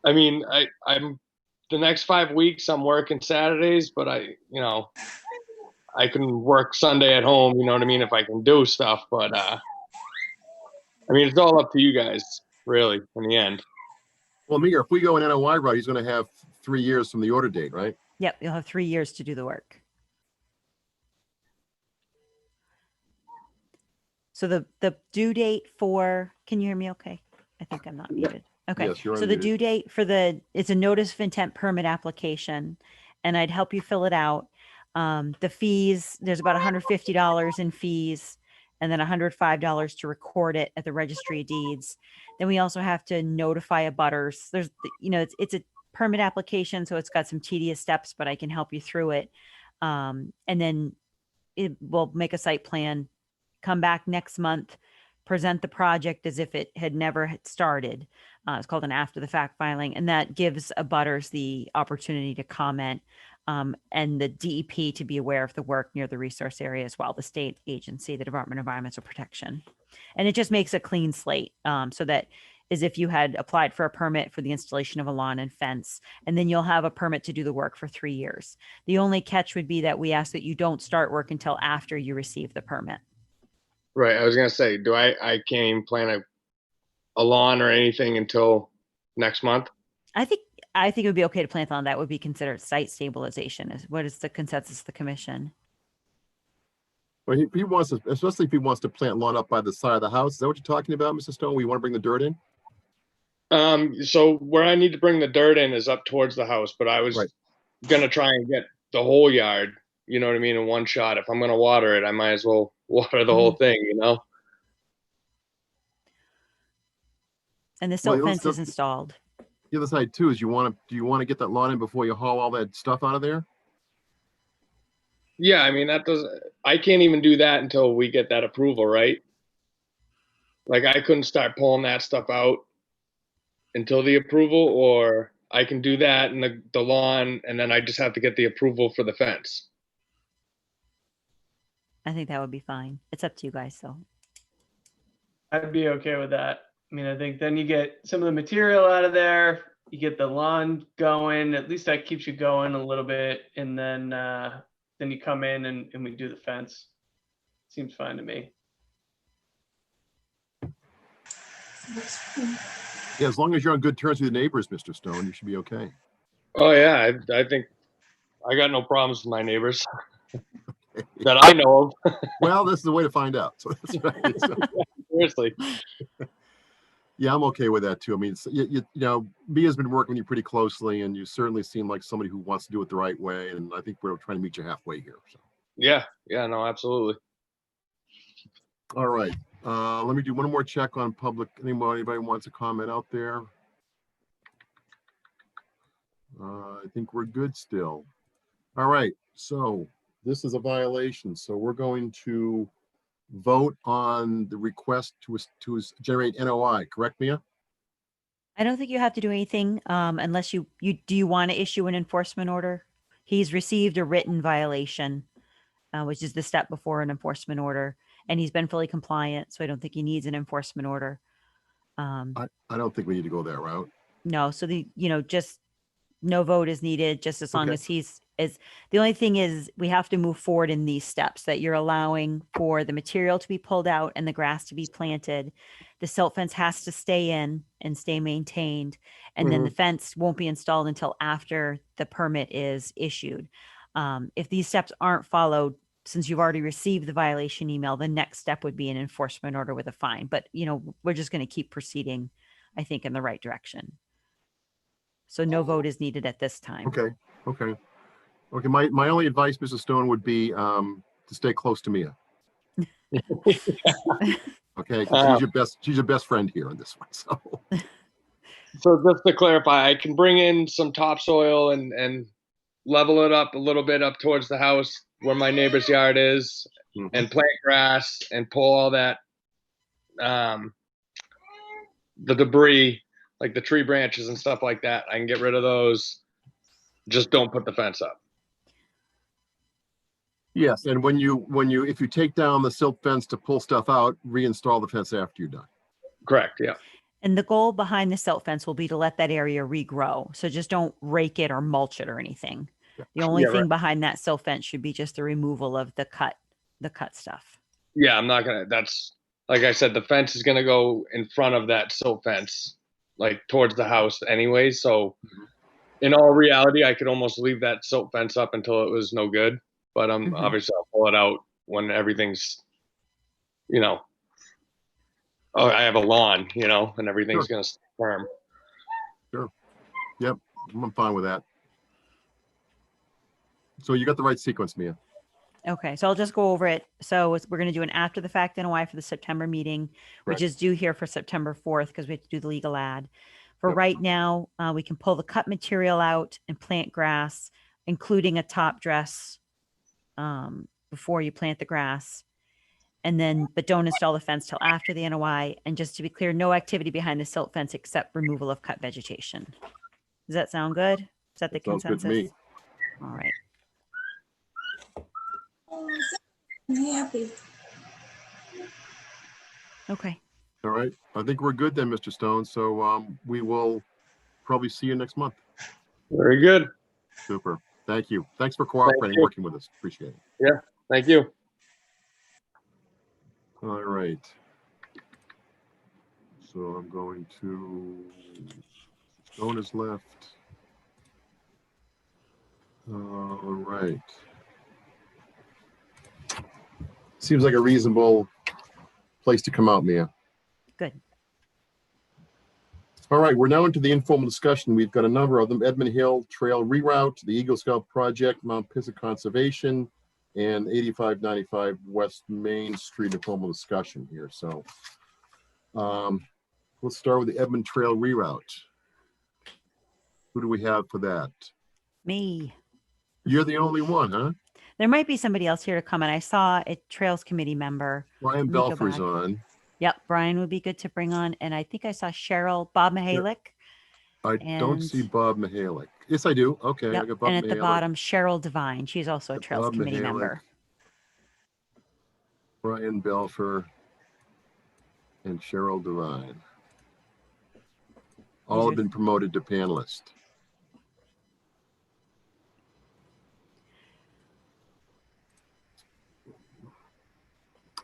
I mean, I'm the next 5 weeks I'm working Saturdays, but I can work Sunday at home. You know what I mean? If I can do stuff, but I mean, it's all up to you guys, really, in the end. Well, Mia, if we go in NOI route, he's going to have 3 years from the order date, right? Yep, you'll have 3 years to do the work. So the due date for, can you hear me okay? I think I'm not muted. Okay, Yes, you're so the unmuted. due date for it's a notice of intent permit application, and I'd help you fill it out. The fees, there's about $150 in fees, and then $105 to record it at the registry of deeds. Then we also have to notify abutters. There's, it's a permit application, so it's got some tedious steps, but I can help you through it. And then it will make a site plan, come back next month, present the project as if it had never started. It's called an after the fact filing, and that gives abutters the opportunity to comment, and the DEP to be aware of the work near the resource area as well, the state agency, the Department of Environmental Protection. And it just makes a clean slate, so that as if you had applied for a permit for the installation of a lawn and fence, and then you'll have a permit to do the work for 3 years. The only catch would be that we ask that you don't start work until after you receive the permit. Right. I was gonna say, I can't even plan a lawn or anything until next month? I think it would be okay to plant on. That would be considered site stabilization. What is the consensus of the commission? Well, he wants to, especially if he wants to plant lawn up by the side of the house. Is that what you're talking about, Mr. Stone? We want to bring the dirt in? So where I need to bring the dirt in is up towards the house, but I was gonna try and get the whole yard, you know what I mean, in one shot. If I'm gonna water it, I might as well water the whole thing, And the silt fence is installed. The other side too is do you want to get that lawn in before you haul all that stuff out of there? Yeah, I mean, I can't even do that until we get that approval, right? Like, I couldn't start pulling that stuff out until the approval, or I can do that in the lawn, and then I just have to get the approval for the fence. I think that would be fine. It's up to you guys, though. I'd be okay with that. I mean, I think then you get some of the material out of there, you get the lawn going, at least that keeps you going a little bit, and then you come in and we do the fence. Seems fine to me. Yeah, as long as you're on good terms with your neighbors, Mr. Stone, you should be okay. Oh yeah, I think I got no problems with my neighbors that I know of. Well, this is the way to find out. So that's right. So, Seriously. yeah, I'm okay with that too. I mean, you know, Mia's been working with you pretty closely, and you certainly seem like somebody who wants to do it the right way. And I think we're trying to meet you halfway here. So, Yeah, no, absolutely. all right. Let me do one more check on public. Anybody wants to comment out there? I think we're good still. All right. So this is a violation. So we're going to vote on the request to generate NOI. Correct, Mia? I don't think you have to do anything unless do you want to issue an enforcement order? He's received a written violation, which is the step before an enforcement order, and he's been fully compliant. So I don't think he needs an enforcement order. I don't think we need to go that route. No, so just no vote is needed, just as long Okay. as the only thing is we have to move forward in these steps that you're allowing for the material to be pulled out and the grass to be planted. The silt fence has to stay in and stay maintained. And then the fence won't be installed until after the permit is issued. If these steps aren't followed, since you've already received the violation email, the next step would be an enforcement order with a fine. But, we're just going to keep proceeding, I think, in the right direction. So no vote is needed at this time. Okay. My only advice, Mrs. Stone, would be to stay close to Mia. Okay, 'cause she's your best friend here on this one. So just to clarify, I can bring in some topsoil and level it up a little bit up towards the house where my neighbor's yard is, and plant grass and pull all that the debris, like the tree branches and stuff like that. I can get rid of those. Just don't put the fence up. Yes, and if you take down the silt fence to pull stuff out, reinstall the fence after you're done. Correct. Yeah. And the goal behind the silt fence will be to let that area regrow. So just don't rake it or mulch it or anything. The only thing behind that silt fence should be just the removal of the cut stuff. Yeah, I'm not gonna. That's like I said, the fence is gonna go in front of that silt fence, like towards the house anyway. So, in all reality, I could almost leave that silt fence up until it was no good. But obviously I'll pull it out when everything's, I have a lawn, and everything's gonna stay firm. Sure. Yep, I'm fine with that. So you got the right sequence, Mia. Okay, so I'll just go over it. So we're going to do an after the fact NOI for the September meeting, which is due here for September 4th because we have to do the legal ad. For right now, we can pull the cut material out and plant grass, including a top dress before you plant the grass. But don't install the fence till after the NOI. And just to be clear, no activity behind the silt fence except removal of cut vegetation. Does that sound good? Is that the consensus? Sounds good to me. All right. I'm happy. Okay. All right. I think we're good then, Mr. Stone. So we will probably see you next month. Very good. Super. Thank you. Thanks for cooperating, working with us. Appreciate it. Yeah. Thank you. All right. So I'm going to, Stone is left. All right. Seems like a reasonable place to come out, Mia. Good. All right, we're now into the informal discussion. We've got a number of them: Edmund Hill Trail Reroute, the Eagle Scout Project, Mount Pisgah Conservation, and 8595 West Main Street informal discussion here. So let's start with the Edmund Trail Reroute. Who do we have for that? Me. You're the only one, huh? There might be somebody else here to comment. I saw a Trails Committee member. Brian Belfer's on. Yep, Brian would be good to bring on. And I think I saw Bob Mihalik. I don't see Bob Mihalik. Yes, I do. Okay. Yep. I got Bob And at the Mihalik. bottom, Cheryl Devine. She's also a Trails Bob Committee Mihalik. member. Brian Belfer and Cheryl Devine. All have been promoted to panelist.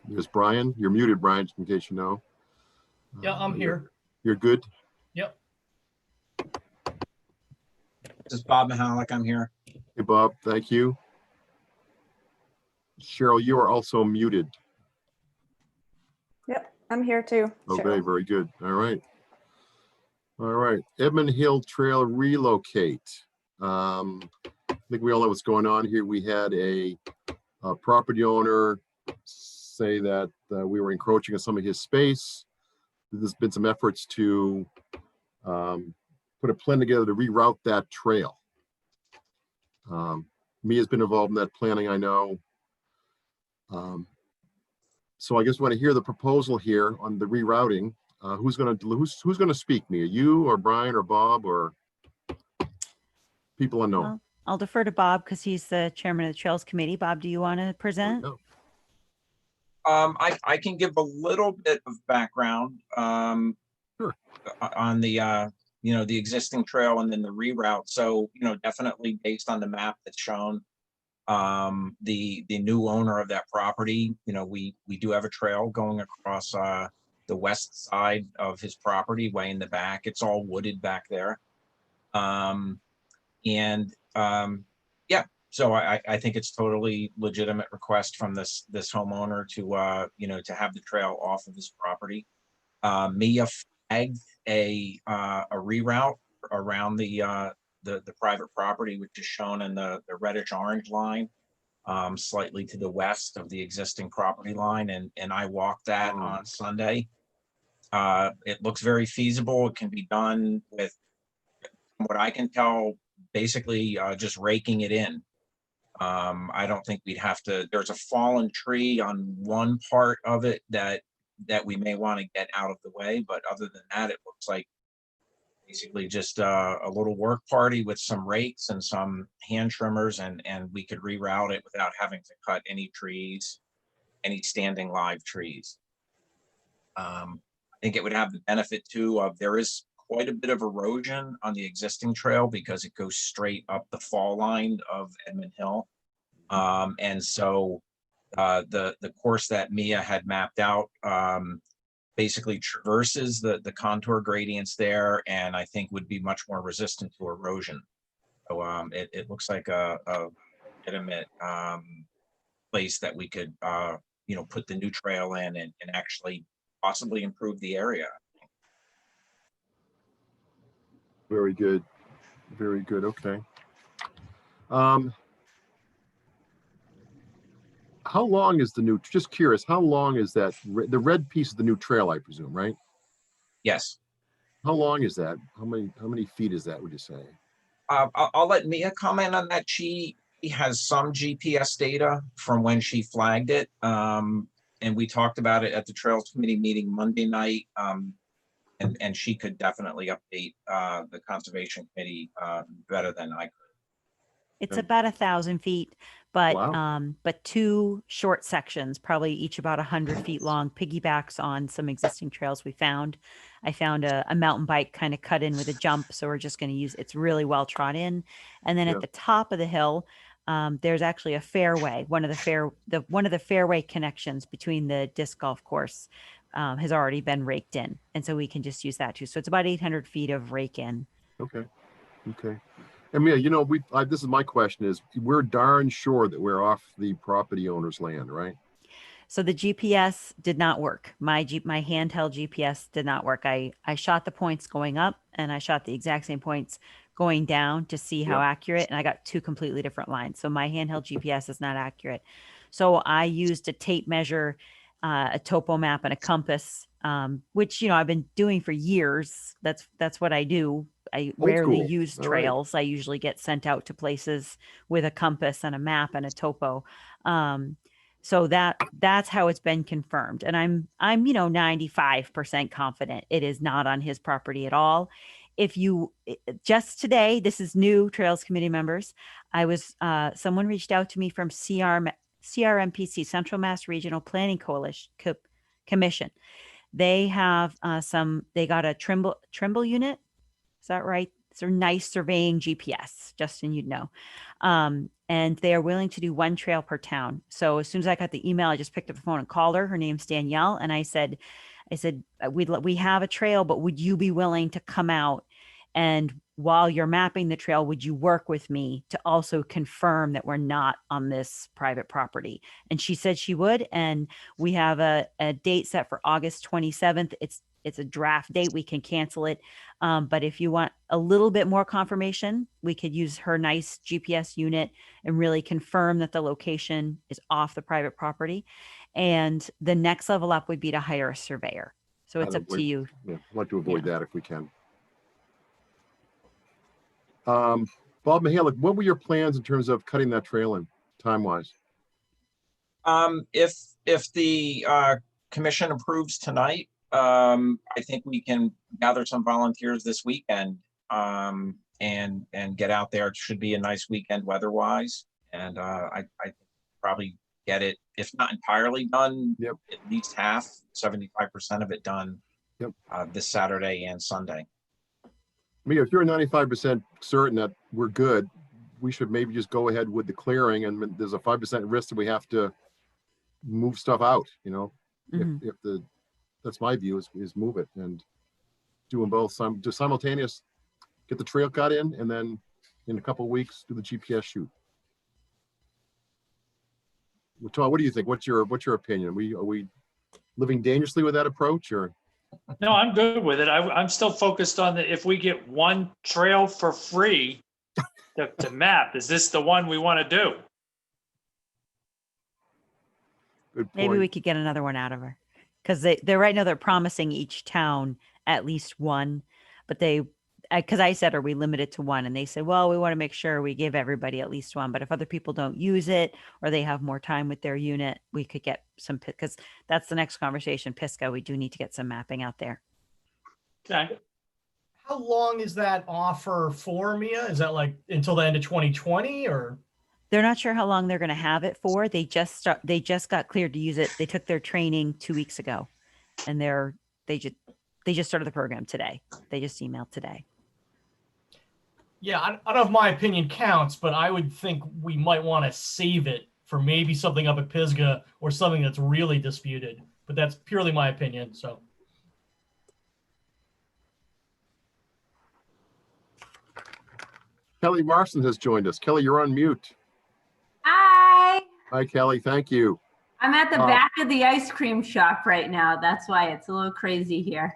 There's Brian. You're muted, Brian, just in case you know. Yeah, I'm here. You're good? Yep. This is Bob Mahalik. I'm here. Hey, Bob, thank you. Cheryl, you are also muted. Yep, I'm here too. Okay, Cheryl. very good. All right. All right. Edmund Hill Trail relocate. I think we all know what's going on here. We had a property owner say that we were encroaching on some of his space. There's been some efforts to put a plan together to reroute that trail. Mia's been involved in that planning, I know. So I guess we want to hear the proposal here on the rerouting. Who's gonna speak, Mia? You or Brian or Bob or people unknown? I'll defer to Bob because he's the chairman of the Trails Committee. Bob, do you want to present? I can give a little bit of background Sure. on the the existing trail and then the reroute. So definitely based on the map that's shown, the new owner of that property, we do have a trail going across the west side of his property, way in the back. It's all wooded back there, yeah. So I think it's totally legitimate request from this homeowner to to have the trail off of his property. Mia flagged a reroute around the private property, which is shown in the reddish orange line, slightly to the west of the existing property line, and I walked that on Sunday. It looks very feasible. It can be done with, from what I can tell, basically just raking it in. I don't think we'd have to. There's a fallen tree on one part of it that we may want to get out of the way, but other than that, it looks like basically just a little work party with some rakes and some hand trimmers, and we could reroute it without having to cut any trees, any standing live trees. I think it would have the benefit too of there is quite a bit of erosion on the existing trail because it goes straight up the fall line of Edmund Hill. And so the course that Mia had mapped out basically traverses the contour gradients there, and I think would be much more resistant to erosion. So it looks like a legitimate place that we could put the new trail in and actually possibly improve the area. Very good. Very good. Okay. How long is the new, just curious, how long is that? The red piece of the new trail, I presume, right? Yes. How long is that? How many feet is that, would you say? I'll let Mia comment on that. She has some GPS data from when she flagged it. And we talked about it at the Trails Committee meeting Monday night. And she could definitely update the Conservation Committee better than I could. It's about 1,000 feet, but Wow. but two short sections, probably each about 100 feet long, piggybacks on some existing trails we found. I found a mountain bike kind of cut in with a jump, so we're just going to use it's really well trod in. And then Yeah. at the top of the hill, there's actually a fairway. One of the fairway connections between the disc golf course has already been raked in, and so we can just use that too. So it's about 800 feet of rake in. Okay. Okay. And Mia, this is my question is, we're darn sure that we're off the property owner's land, right? So the GPS did not work. My handheld GPS did not work. I shot the points going up and I shot the exact same points going down to see how accurate, and I got two completely different lines. So my handheld GPS is not accurate. So I used a tape measure, a topo map, and a compass, which I've been doing for years. That's what I do. I Old rarely school. use All right. trails. I usually get sent out to places with a compass and a map and a topo. So that's how it's been confirmed. And I'm 95% confident it is not on his property at all. If you just today, this is new, Trails Committee members. I was someone reached out to me from CRMPC, Central Mass Regional Planning Coalition Commission. They have they got a Trimble unit. Is that right? It's a nice surveying GPS, Justin, you'd know. And they are willing to do one trail per town. So as soon as I got the email, I just picked up the phone and called her. Her name's Danielle. And I said, I said, we have a trail, but would you be willing to come out? And while you're mapping the trail, would you work with me to also confirm that we're not on this private property? And she said she would. And we have a date set for August 27th. It's a draft date. We can cancel it. But if you want a little bit more confirmation, we could use her nice GPS unit and really confirm that the location is off the private property. And the next level up would be to hire a surveyor. So it's up to you. Yeah, I'd like to avoid that if we can. Bob Mihalik, what were your plans in terms of cutting that trail in time-wise? If the commission approves tonight, I think we can gather some volunteers this weekend and get out there. It should be a nice weekend weather-wise, and I probably get it, if not entirely done, yep, at least half, 75% of it done, yep, this Saturday and Sunday. I mean, if you're 95% certain that we're good, we should maybe just go ahead with the clearing, and there's a 5% risk that we have to move stuff out, you know. Mhm. If that's my view, is move it and do them both. Do simultaneous, get the trail cut in, and then in a couple of weeks do the GPS shoot. Well, Todd, what do you think? What's your opinion? Are we living dangerously with that approach, or? No, I'm good with it. I'm still focused on if we get one trail for free to map, is this the one we want to do? Good point. Maybe we could get another one out of her, because they're right now they're promising each town at least one, but because I said, are we limited to one? And they said, well, we want to make sure we give everybody at least one, but if other people don't use it or they have more time with their unit, we could get some, because that's the next conversation. Pisgah, we do need to get some mapping out there. Okay. How long is that offer for, Mia? Is that like until the end of 2020, or? They're not sure how long they're going to have it for. They just got cleared to use it. They took their training 2 weeks ago, and they just started the program today. They just emailed today. Yeah, I don't know if my opinion counts, but I would think we might want to save it for maybe something up at Pisgah or something that's really disputed. But that's purely my opinion. So. Kelly Marston has joined us. Kelly, you're on mute. Hi. Hi, Kelly. Thank you. I'm at the back of the ice cream shop right now. That's why it's a little crazy here.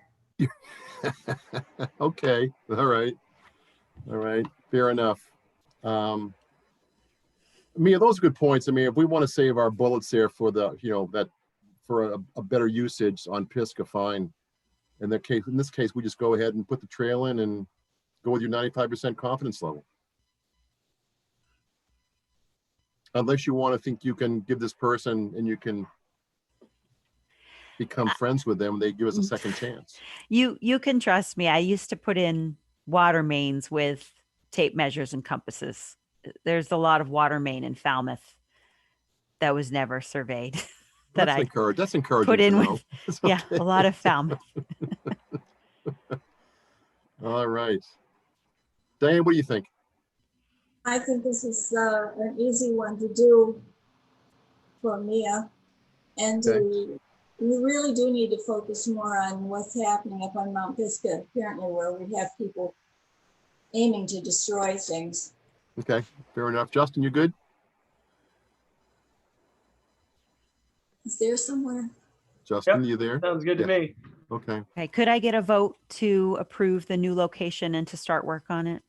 Okay. All right. All right. Fair enough. Mia, those are good points. I mean, if we want to save our bullets there for for a better usage on Pisgah, fine. In this case, we just go ahead and put the trail in and go with your 95% confidence level. Unless you want to think you can give this person and you can become friends with them, they give us a second chance. You can trust me. I used to put in water mains with tape measures and compasses. There's a lot of water main in Falmouth that was never surveyed. That's encouraging. Put in with, yeah, a lot of Falmouth. All right. Diane, what do you think? I think this is an easy one to do for Mia. And we really do need to focus more on what's happening up on Mount Pisgah, apparently, where we have people aiming to destroy things. Okay, fair enough. Justin, you good? Is there somewhere? Justin, you there? Sounds good to me. Okay. Okay. Could I get a vote to approve the new location and to start work on it?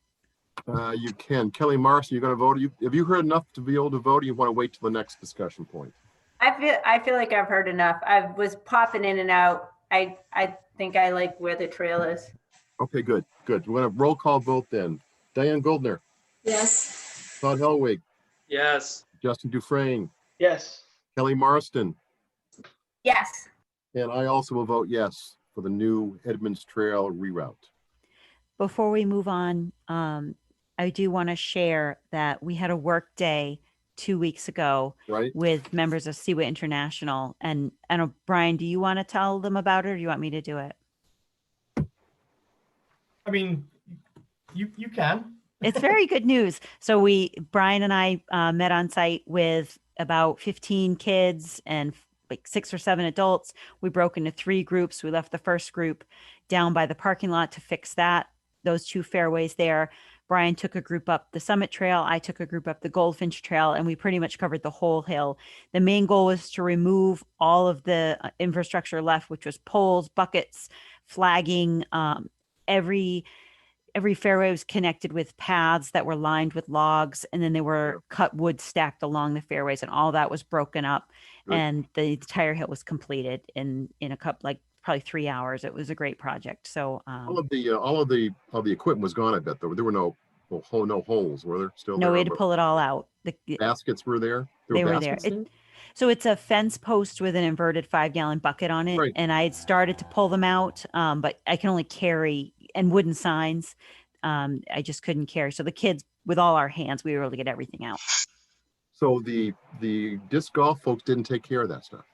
You can. Kelly Marston, you're going to vote. Have you heard enough to be able to vote, or you want to wait till the next discussion point? I feel like I've heard enough. I was popping in and out. I think I like where the trail is. Okay, good. Good. We're going to roll call vote then. Diane Goldner. Yes. Todd Helwig. Yes. Justin Dufresne. Yes. Kelly Marston. Yes. And I also will vote yes for the new Edmonds Trail reroute. Before we move on, I do want to share that we had a work day 2 weeks ago with members of Seaway International. And I know, Brian, do you want to tell them about it, or do you want me to do it? I mean, you can. It's very good news. So Brian and I met on site with about 15 kids and like 6 or 7 adults. We broke into 3 groups. We left the first group down by the parking lot to fix those 2 fairways there. Brian took a group up the Summit Trail. I took a group up the Goldfinch Trail, and we pretty much covered the whole hill. The main goal was to remove all of the infrastructure left, which was poles, buckets, flagging. Every fairway was connected with paths that were lined with logs, and then there were cut wood stacked along the fairways, and all that was broken up. Good. And the entire hill was completed in a couple, like probably 3 hours. It was a great project. So All of the equipment was gone, I bet, though. There were no holes, were there? Still no there? way to pull it all out. Baskets were there? They were there. baskets So it's a fence post with an inverted 5-gallon bucket on it. Right. And I had started to pull them out, but I can only carry, and wooden signs. I just couldn't carry. So the kids, with all our hands, we were able to get everything out. So the disc golf folks didn't take care of that stuff.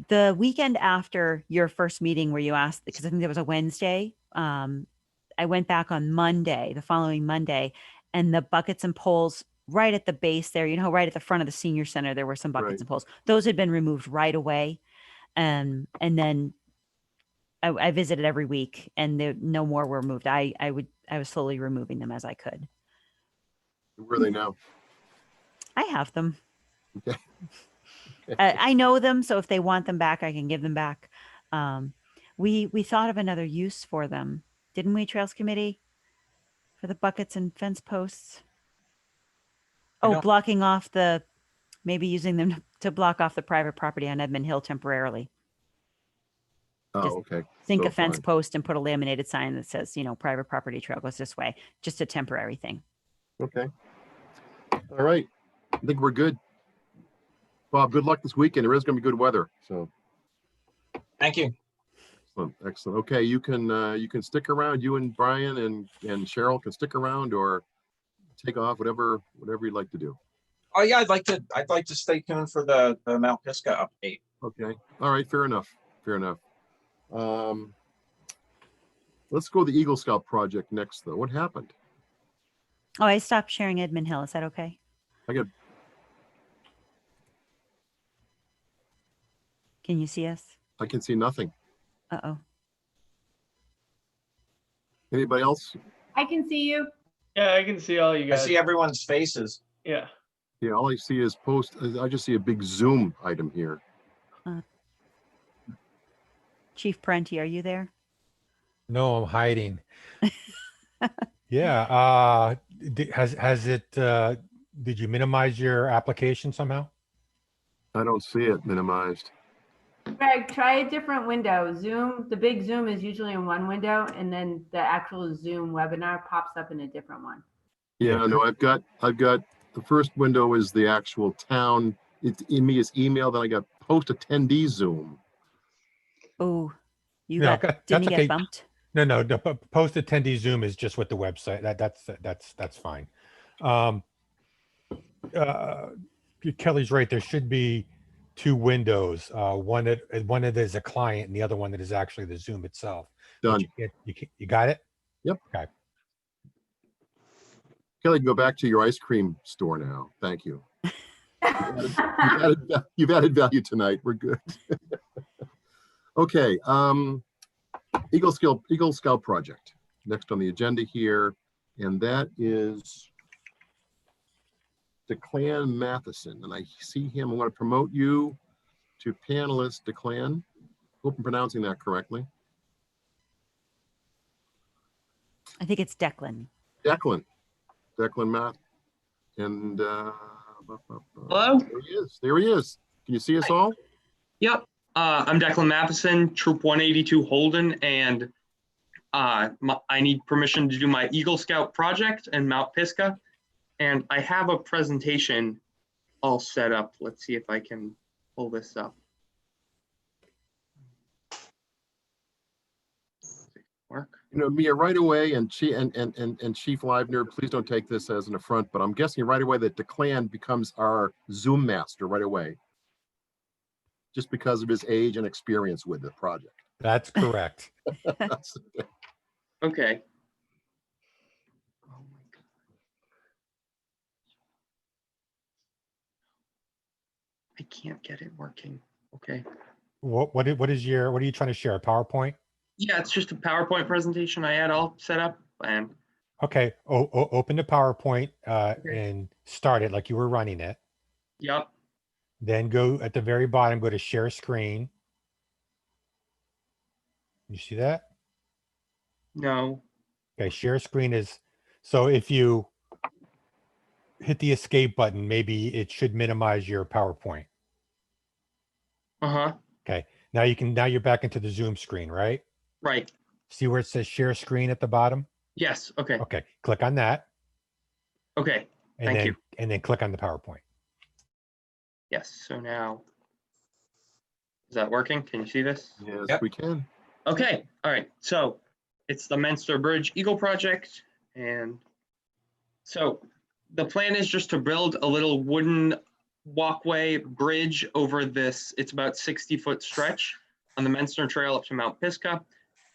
The weekend after your first meeting where you asked, because I think there was a Wednesday, I went back on Monday, the following Monday, and the buckets and poles right at the base there, right at the front of the senior center, there were some buckets Right. and poles. Those had been removed right away. And then I visited every week, and no more were moved. I was slowly removing them as I could. Where are they now? I have them. Okay. I know them, so if they want them back, I can give them back. We thought of another use for them, didn't we, Trails Committee? For the buckets and fence posts. Oh, blocking off maybe using them to block off the private property on Edmund Hill temporarily. Just Okay. Sink So a fence fine. post and put a laminated sign that says, private property trail goes this way. Just a temporary thing. Okay. All right. I think we're good. Bob, good luck this weekend. There is going to be good weather. So Thank you. excellent. Excellent. Okay. You can stick around. You and Brian and Cheryl can stick around or take off, whatever you'd like to do. Oh yeah, I'd like to stay tuned for the Mount Pisgah update. Okay. All right. Fair enough. Let's go to the Eagle Scout project next, though. What happened? Oh, I stopped sharing Edmund Hill. Is that okay? Can you see us? I can see nothing. Uh-oh. Anybody else? I can see you. Yeah, I can see all you I guys. see everyone's faces. Yeah. Yeah, all I see is I just see a big Zoom item here. Chief Parenti, are you there? No, I'm hiding. Yeah. Has it, did you minimize your application somehow? I don't see it minimized. Greg, try a different window. Zoom, the big Zoom is usually in one window, and then the actual Zoom webinar pops up in a different one. Yeah, no, I've got the first window is the actual town. It's in me is email. Then I got post attendee Zoom. Oh, No, didn't that's you okay. get bumped? No. Post attendee Zoom is just with the website. That's fine. Kelly's right. There should be 2 windows. One that is a client, and the other one that is actually the Zoom itself. But Done. You got it? Yep. Okay. Kelly, go back to your ice cream store now. Thank you. You've added value tonight. We're good. Okay. Eagle Scout project next on the agenda here, and that is Declan Matheson, and I see him. I want to promote you to panelist, Declan. Hope I'm pronouncing that correctly. I think it's Declan. Declan Math, and Hello? There he is. Can you see us all? Yep. I'm Declan Matheson, Troop 182 Holden, and I need permission to do my Eagle Scout project in Mount Pisgah. And I have a presentation all set up. Let's see if I can pull this up. Work. Mia, right away, and Chief Leibner, please don't take this as an affront, but I'm guessing right away that Declan becomes our Zoom master right away, just because of his age and experience with the project. That's correct. Okay. I can't get it working. Okay. What are you trying to share? A PowerPoint? Yeah, it's just a PowerPoint presentation I had all set up and Okay. Open the PowerPoint and start it like you were running it. yep. Then go at the very bottom, go to share screen. You see that? No. Okay, share screen is, so if you hit the escape button, maybe it should minimize your PowerPoint. Uh-huh. Okay, now you're back into the Zoom screen, right? Right. See where it says share screen at the bottom? Yes. Okay. Okay, click on that. Okay. And Thank then, you. And then click on the PowerPoint. Yes. So now, is that working? Can you see this? Yes, Yep. we can. Okay. All right. So it's the Menstrual Bridge Eagle project. And so the plan is just to build a little wooden walkway bridge over this. It's about 60-foot stretch on the Menstrual Trail up to Mount Pisgah.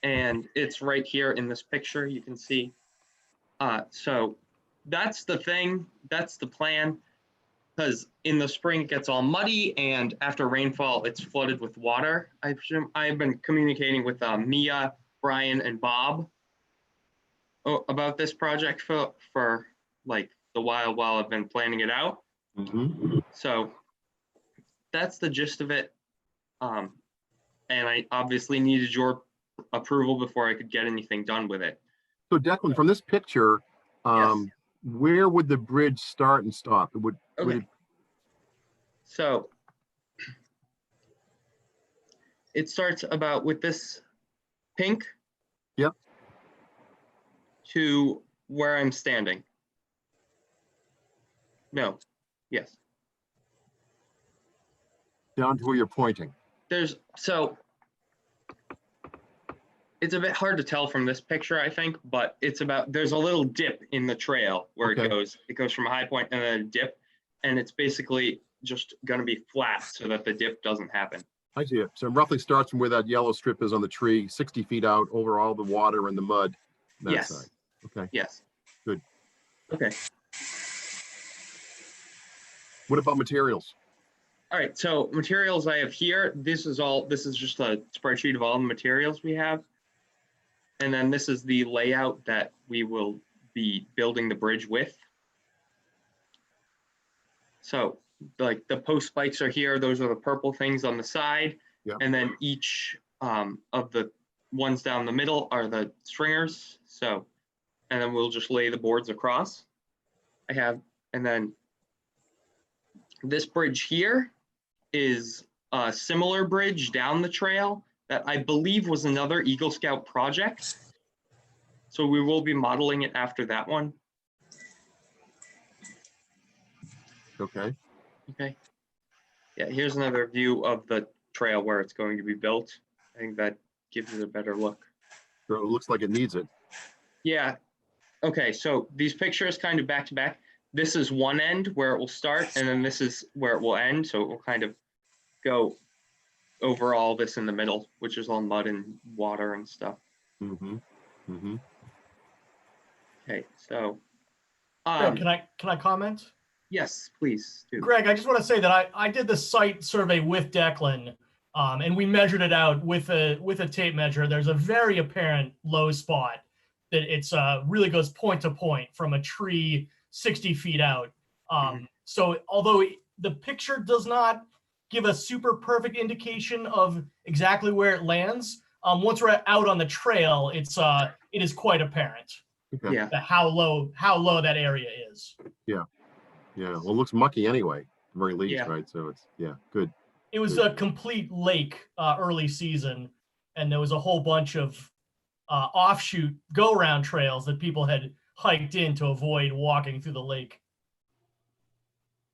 And it's right here in this picture, you can see. So that's the thing, that's the plan. Because in the spring it gets all muddy and after rainfall it's flooded with water. I presume I've been communicating with Mia, Brian, and Bob about this project for like the while I've been planning it out. So that's the gist of it. And I obviously needed your approval before I could get anything done with it. So Declan, from this picture, where would the bridge start and stop? Would it, So it starts about with this pink. Yep. To where I'm standing. No. Yes. down to where you're pointing? It's a bit hard to tell from this picture, I think, but there's a little dip in the trail where it goes from a high point and then a dip, and it's basically just going to be flat so that the dip doesn't happen. I see it. So it roughly starts from where that yellow strip is on the tree, 60 feet out over all the water and the mud. That side. Okay. Yes. Good. Okay. What about materials? All right. So materials I have here. This is just a spreadsheet of all the materials we have. And then this is the layout that we will be building the bridge with. So like the post spikes are here. Those are the purple things on the side. Yeah. And then each of the ones down the middle are the stringers. So, and then we'll just lay the boards across. And then this bridge here is a similar bridge down the trail that I believe was another Eagle Scout project. So we will be modeling it after that one. Okay. Okay. Yeah, here's another view of the trail where it's going to be built. I think that gives it a better look. So it looks like it needs it. Yeah. Okay, so these pictures kind of back to back. This is one end where it will start, and then this is where it will end. So it will kind of go over all this in the middle, which is all mud and water and stuff. Okay, so Greg, can I comment? Yes, please do. Greg, I just want to say that I did the site survey with Declan, and we measured it out with a tape measure. There's a very apparent low spot that it's really goes point to point from a tree 60 feet out. So although the picture does not give a super perfect indication of exactly where it lands, once we're out on the trail, it is quite apparent. Okay. Yeah. How low that area is. Yeah. Yeah. Well, it looks mucky anyway, at the very least, right? So it's, good. It was a complete lake early season, and there was a whole bunch of offshoot go-around trails that people had hiked in to avoid walking through the lake.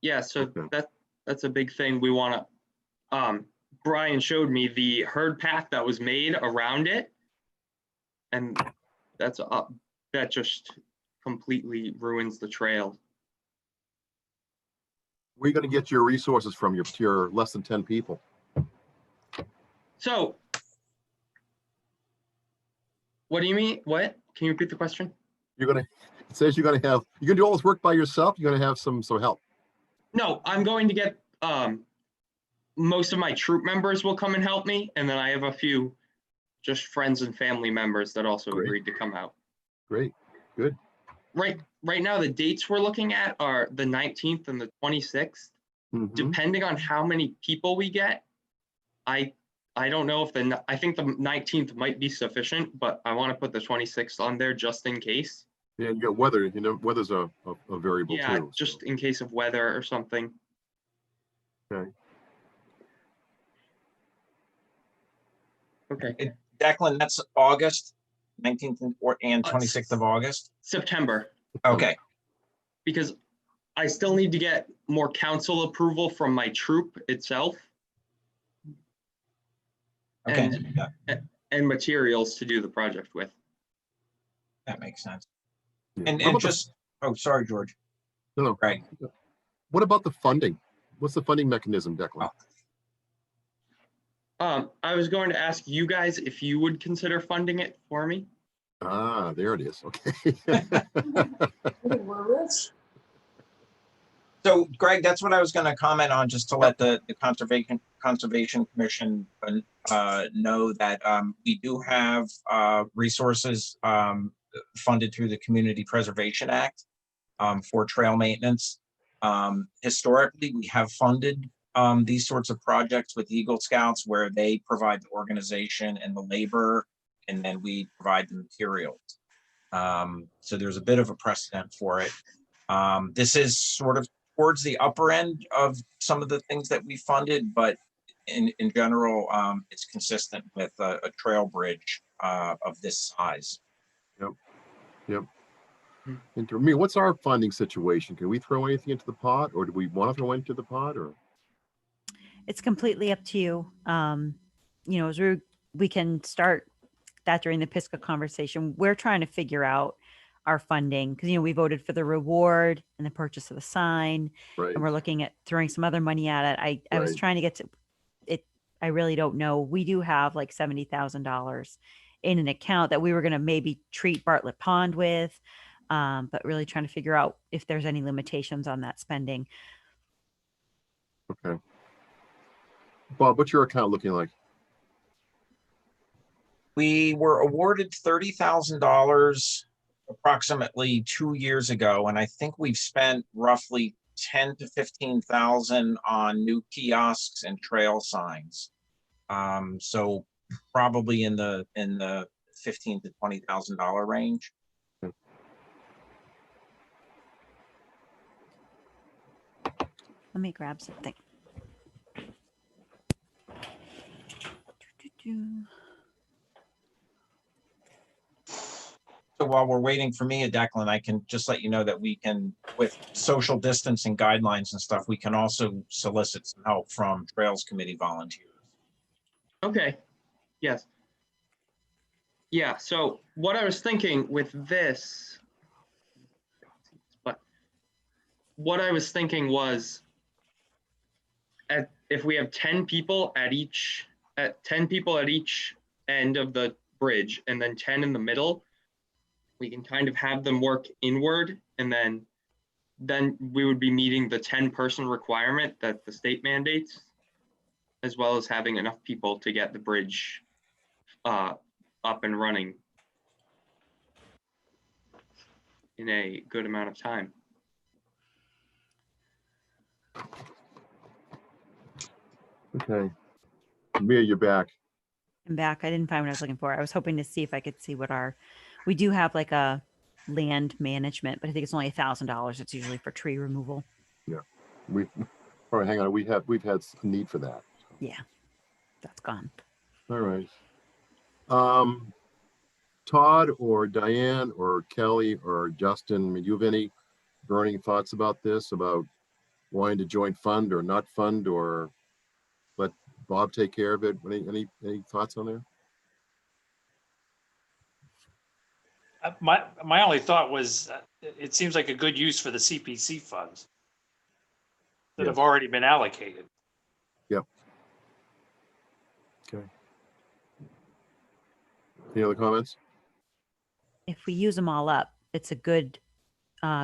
Yeah, so that's a big thing we want to. Brian showed me the herd path that was made around it, and that just completely ruins the trail. Where are you going to get your resources from? Your less than 10 people. So, what do you mean? What? Can you repeat the question? It says you're going to do all this work by yourself. You're going to have some help. No, I'm going to get most of my troop members will come and help me, and then I have a few just friends and family members that also Great. agreed to come out. Great, good. Right now, the dates we're looking at are the 19th and the 26th. Mhm. Depending on how many people we get, I don't know if I think the 19th might be sufficient, but I want to put the 26th on there just in case. Yeah, you got weather, weather's a variable Yeah, too. just in case of weather or something. Okay. Okay. Declan, that's August 19th and 26th of August? September. Okay, Because I still need to get more council approval from my troop itself okay, and yeah, and materials to do the project with. that makes sense. Yeah. And What about just, oh, sorry, George. No. Right. What about the funding? What's the funding mechanism, Declan? I was going to ask you guys if you would consider funding it for me. Ah, there it is. Okay. We're rich. So Greg, that's what I was going to comment on, just to let the Conservation Commission know that we do have resources funded through the Community Preservation Act for trail maintenance. Historically, we have funded these sorts of projects with Eagle Scouts where they provide the organization and the labor, and then we provide the materials. So there's a bit of a precedent for it. This is sort of towards the upper end of some of the things that we funded, but in general, it's consistent with a trail bridge of this size. Yep. And to me, what's our funding situation? Can we throw anything into the pot, or do we want to throw into the pot, or? It's completely up to you. As we can start that during the Pisgah conversation. We're trying to figure out our funding because, we voted for the reward and the purchase of the sign, Right. and we're looking at throwing some other money at it. I was Right. trying to get to it. I really don't know. We do have like $70,000 in an account that we were going to maybe treat Bartlett Pond with, but really trying to figure out if there's any limitations on that spending. Okay. Bob, what's your account looking like? We were awarded $30,000 approximately 2 years ago, and I think we've spent roughly 10 to 15,000 on new kiosks and trail signs. So probably in the $15,000 to $20,000 range. Let me grab something. So while we're waiting for me, Declan, I can just let you know that we can, with social distancing guidelines and stuff, we can also solicit some help from Trails Committee volunteers. Okay. Yes. Yeah. So what I was thinking with this, but what I was thinking was, if we have 10 people at each end of the bridge, and then 10 in the middle, we can kind of have them work inward, and then we would be meeting the 10-person requirement that the state mandates, as well as having enough people to get the bridge up and running in a good amount of time. Okay. Mia, you're back. I'm back. I didn't find what I was looking for. I was hoping to see if I could see we do have like a land management, but I think it's only $1,000. It's usually for tree removal. Yeah. All right, hang on. We've had a need for that. Yeah, that's gone. All right. Todd or Diane or Kelly or Justin, do you have any burning thoughts about this, about wanting to join fund or not fund, or let Bob take care of it? Any thoughts on there? My only thought was, it seems like a good use for the CPC funds that have already been allocated. Yep. Okay. Any other comments? If we use them all up, it's a good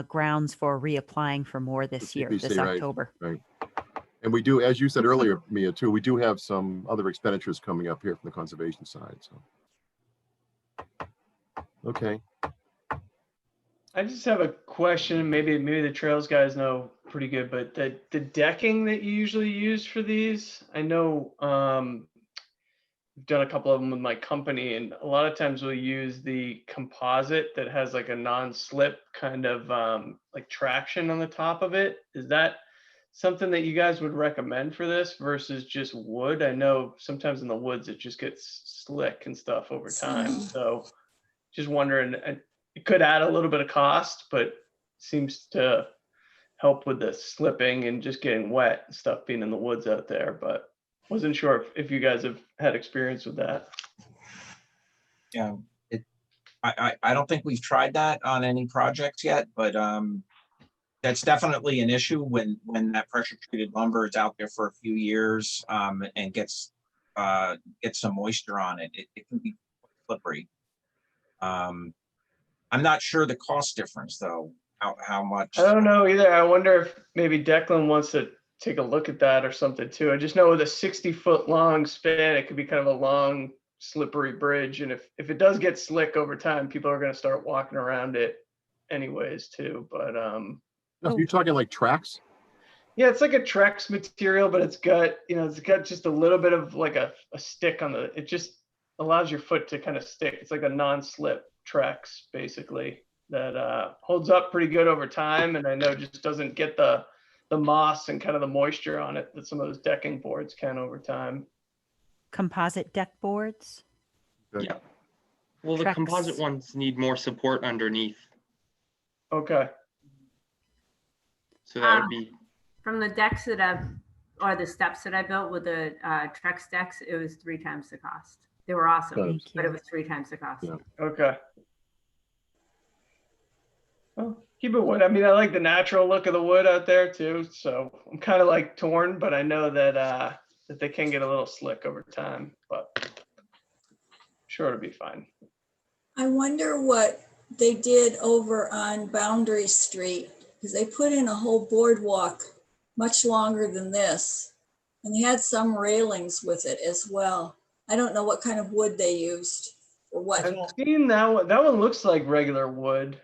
grounds for reapplying for more this year, CPC, this right, October. Right. And we do, as you said earlier, Mia, too, we do have some other expenditures coming up here from the conservation side, so. Okay, I just have a question. Maybe the trails guys know pretty good, but the decking that you usually use for these, I know I've done a couple of them with my company, and a lot of times we'll use the composite that has like a non-slip kind of like traction on the top of it. Is that something that you guys would recommend for this versus just wood? I know sometimes in the woods it just gets slick and stuff over time. So just wondering, it could add a little bit of cost, but seems to help with the slipping and just getting wet and stuff being in the woods out there. But wasn't sure if you guys have had experience with that. Yeah, I don't think we've tried that on any projects yet, but that's definitely an issue when that pressure treated lumber is out there for a few years and gets some moisture on it. It can be slippery. I'm not sure the cost difference though. How much? I don't know either. I wonder if maybe Declan wants to take a look at that or something too. I just know with a 60-foot long span, it could be kind of a long, slippery bridge. And if it does get slick over time, people are going to start walking around it anyways too. But now, you're talking like tracks? yeah, it's like a Trex material, but it's got just a little bit of like a stick on it just allows your foot to kind of stick. It's like a non-slip Trex basically that holds up pretty good over time. And I know just doesn't get the moss and kind of the moisture on it that some of those decking boards can over time. Composite deck boards? Yeah. Well, the Trex. composite ones need more support underneath. Okay. So that would be. From the decks or the steps that I built with the Trex decks, it was 3 times the cost. They were awesome, but it was 3 times the cost. Yeah. Okay. Well, keep it wood. I mean, I like the natural look of the wood out there too. So I'm kind of like torn, but I know that they can get a little slick over time, but sure it'll be fine. I wonder what they did over on Boundary Street, because they put in a whole boardwalk much longer than this. And they had some railings with it as well. I don't know what kind of wood they used or what. I've seen that one. That one looks like regular wood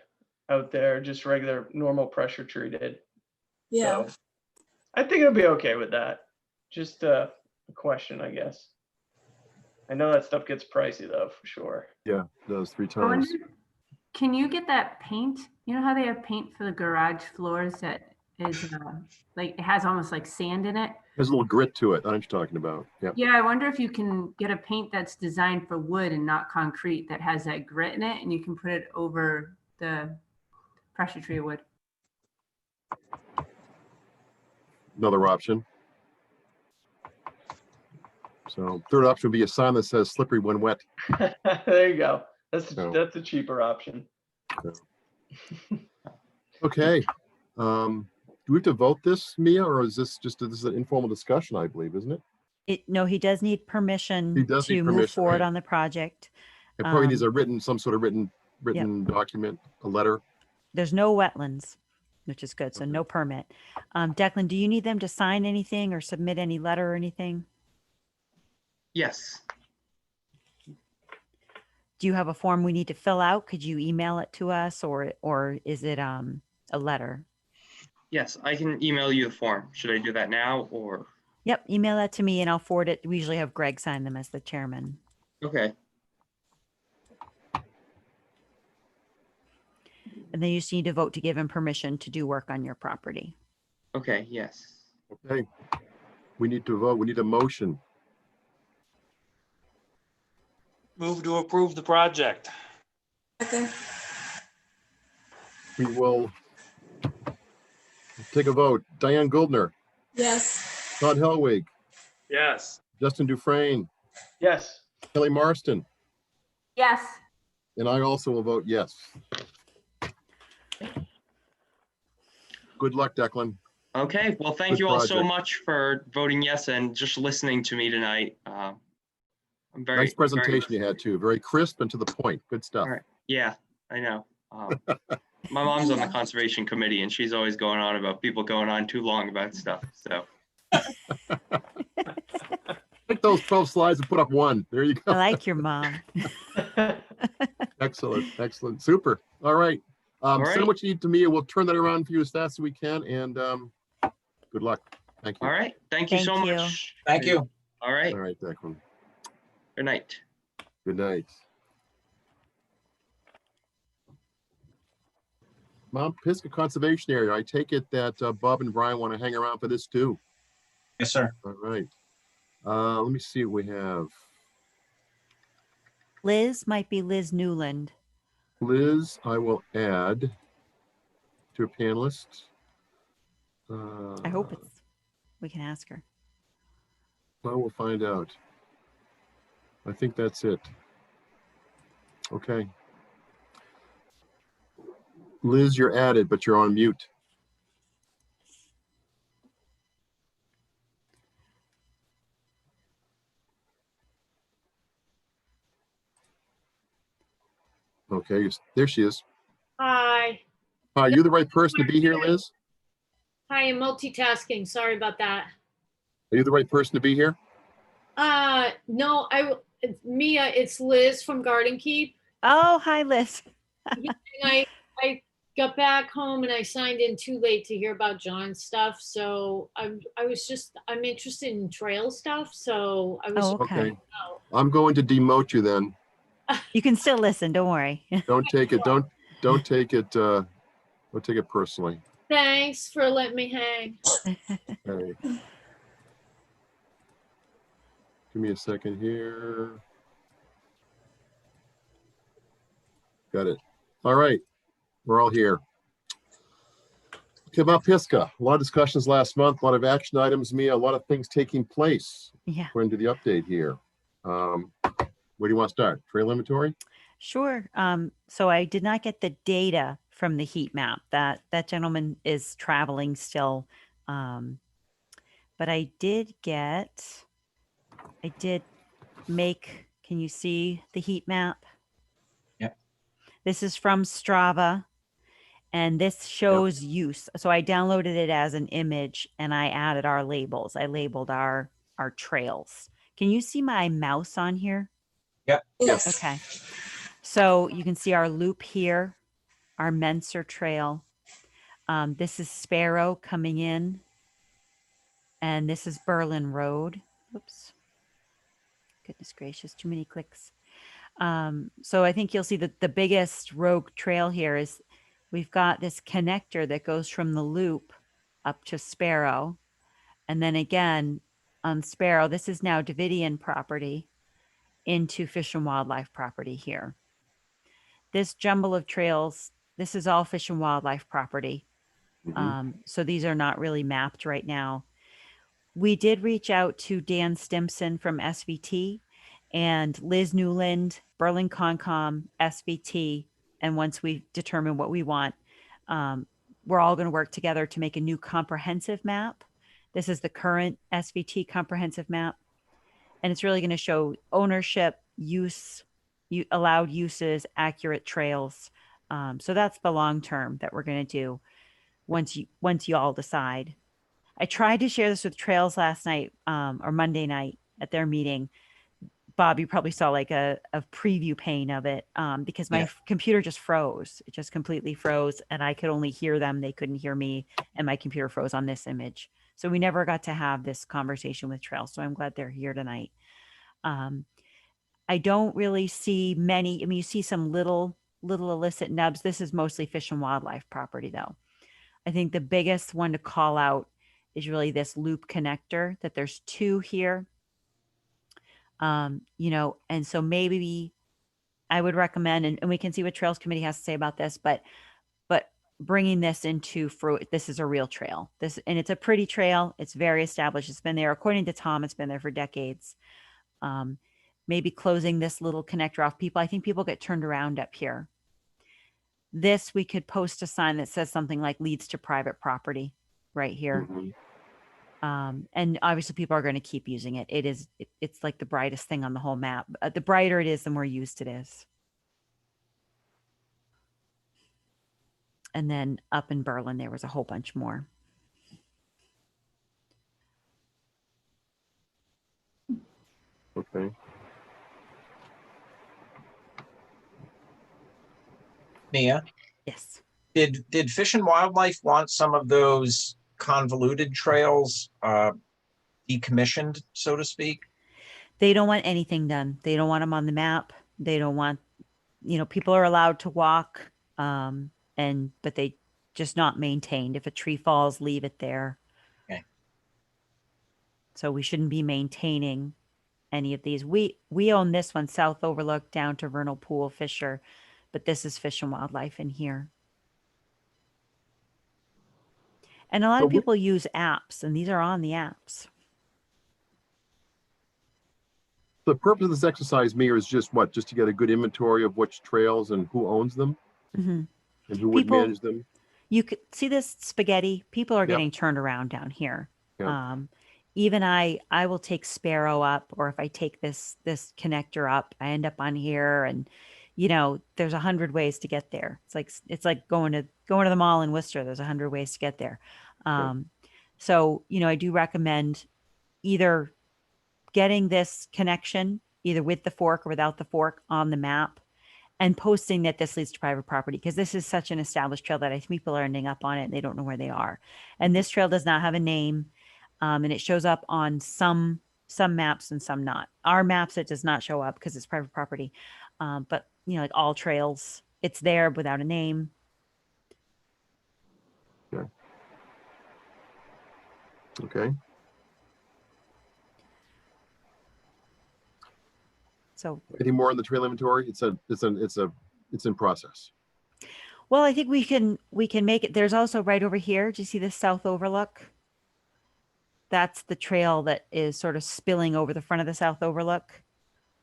out there, just regular normal pressure treated. Yeah. So I think it'll be okay with that. Just a question, I guess. I know that stuff gets pricey though, for sure. Yeah, those 3 I wonder, times. can you get that paint? You know how they have paint for the garage floors that is like it has almost like sand in it? There's a little grit to it. I know what you're talking about. Yeah. Yeah, I wonder if you can get a paint that's designed for wood and not concrete that has that grit in it, and you can put it over the pressure treated wood. Another option. So third option would be a sign that says slippery when wet. There you go. That's a cheaper option. Okay. Do we have to vote this, Mia, or is this an informal discussion, I believe, isn't it? No, he does need permission He does to need move permission, forward right. on the project. It probably needs some sort of written document, a letter. There's no wetlands, which is good. So no permit. Declan, do you need them to sign anything or submit any letter or anything? Yes. Do you have a form we need to fill out? Could you email it to us or is it a letter? Yes, I can email you the form. Should I do that now or? Yep, email that to me and I'll forward it. We usually have Greg sign them as the chairman. Okay. And then you just need to vote to give him permission to do work on your property. Okay, yes. Okay. We need to vote. We need a motion. Move to approve the project. Okay. We will take a vote. Diane Goldner, Yes. Todd Helwig, Yes. Justin Dufresne, Yes. Kelly Marston, Yes. and I also will vote yes. Good luck, Declan. Okay, well, thank Good you all so project. much for voting yes and just listening to me tonight. I'm very Nice presentation you had too. Very crisp and to the point. Good stuff. All right. Yeah, I know. My mom's on the conservation committee and she's always going on about people going on too long about stuff. So Take those 12 slides and put up one. There you I go. like your mom. Excellent, excellent, super. All right. All Send right. what you need to me, and we'll turn that around for you as fast as we can. And good luck. Thank you. All right. Thank you so Thank you. much. Thank you. All right. All right, Declan. Good night. Good night. Mount Pisgah Conservation Area. I take it that Bob and Brian want to hang around for this too. Yes, sir. All right. Let me see what we have. Liz might be Liz Newland. Liz, I will add to a panelist. I hope we can ask her. Well, we'll find out. I think that's it. Okay. Liz, you're added, but you're on mute. Okay, there she is. Hi. Are you the right person to be here, Liz? Hi, I'm multitasking. Sorry about that. Are you the right person to be here? No, Mia, it's Liz from Garden Keep. Oh, hi, Liz. Yeah, and I got back home and I signed in too late to hear about John's stuff. So I'm interested in trail stuff. So I was. Oh, okay. I'm going to demote you then. You can still listen. Don't worry. Don't take it. Don't take it. Don't take it personally. Thanks for letting me hang. Okay. Give me a second here. Got it. All right. We're all here. Okay, about Pisgah. A lot of discussions last month, a lot of action items, Mia, a lot of things taking place. Yeah. According to the update here. Where do you want to start? Trail inventory? Sure. So I did not get the data from the heat map. That gentleman is traveling still. But I did make, can you see the heat map? Yep. This is from Strava, and this shows use. So I downloaded it as an image and I added our labels. I labeled our trails. Can you see my mouse on here? Yep. Yes. Okay. So you can see our loop here, our Menstrual trail. This is Sparrow coming in. And this is Berlin Road. Oops. Goodness gracious, too many clicks. So I think you'll see that the biggest rogue trail here is we've got this connector that goes from the loop up to Sparrow. And then again, on Sparrow, this is now Davidian property into Fish and Wildlife property here. This jumble of trails, this is all Fish and Wildlife property. So these are not really mapped right now. We did reach out to Dan Stimson from SVT and Liz Newland, Berlin Concom, SVT. And once we determine what we want, we're all going to work together to make a new comprehensive map. This is the current SVT comprehensive map. And it's really going to show ownership, use, allowed uses, accurate trails. So that's the long term that we're going to do once you all decide. I tried to share this with Trails last night or Monday night at their meeting. Bob, you probably saw like a preview pane of it because my computer just froze. It just completely froze and I could only hear them. They couldn't hear me and my computer froze on this image. So we never got to have this conversation with Trails. So I'm glad they're here tonight. I don't really see many. I mean, you see some little illicit nubs. This is mostly Fish and Wildlife property though. I think the biggest one to call out is really this loop connector, that there's two here. And so maybe I would recommend, and we can see what Trails Committee has to say about this, but bringing this into fruit, this is a real trail. And it's a pretty trail. It's very established. It's been there, according to Tom, it's been there for decades. Maybe closing this little connector off. I think people get turned around up here. This, we could post a sign that says something like leads to private property right here. And obviously people are going to keep using it. It's like the brightest thing on the whole map. The brighter it is, the more used it is. And then up in Berlin, there was a whole bunch more. Okay. Mia, Yes. did Fish and Wildlife want some of those convoluted trails decommissioned, so to speak? They don't want anything done. They don't want them on the map. They don't want, people are allowed to walk, but they just not maintained. If a tree falls, leave it there. Okay. So we shouldn't be maintaining any of these. We own this one, South Overlook down to Vernal Pool, Fisher, but this is Fish and Wildlife in here. And a lot of people use apps, and these are on the apps. The purpose of this exercise, Mia, is just what? Just to get a good inventory of which trails and who owns them Mm-hmm. and who would manage them. You could see this spaghetti. People are Yep. getting turned around down here. Yep. Even I will take Sparrow up, or if I take this connector up, I end up on here, and there's 100 ways to get there. It's like going to the mall in Worcester. There's 100 ways to get there. So I do recommend either getting this connection either with the fork or without the fork on the map, and posting that this leads to private property, because this is such an established trail that I think people are ending up on it and they don't know where they are. And this trail does not have a name, and it shows up on some maps and some not. Our maps, it does not show up because it's private property. But like all trails, it's there without a name. Okay. Okay. So anything more on the trail inventory? It's in process. Well, I think we can make it. There's also right over here. Do you see the South Overlook? That's the trail that is sort of spilling over the front of the South Overlook.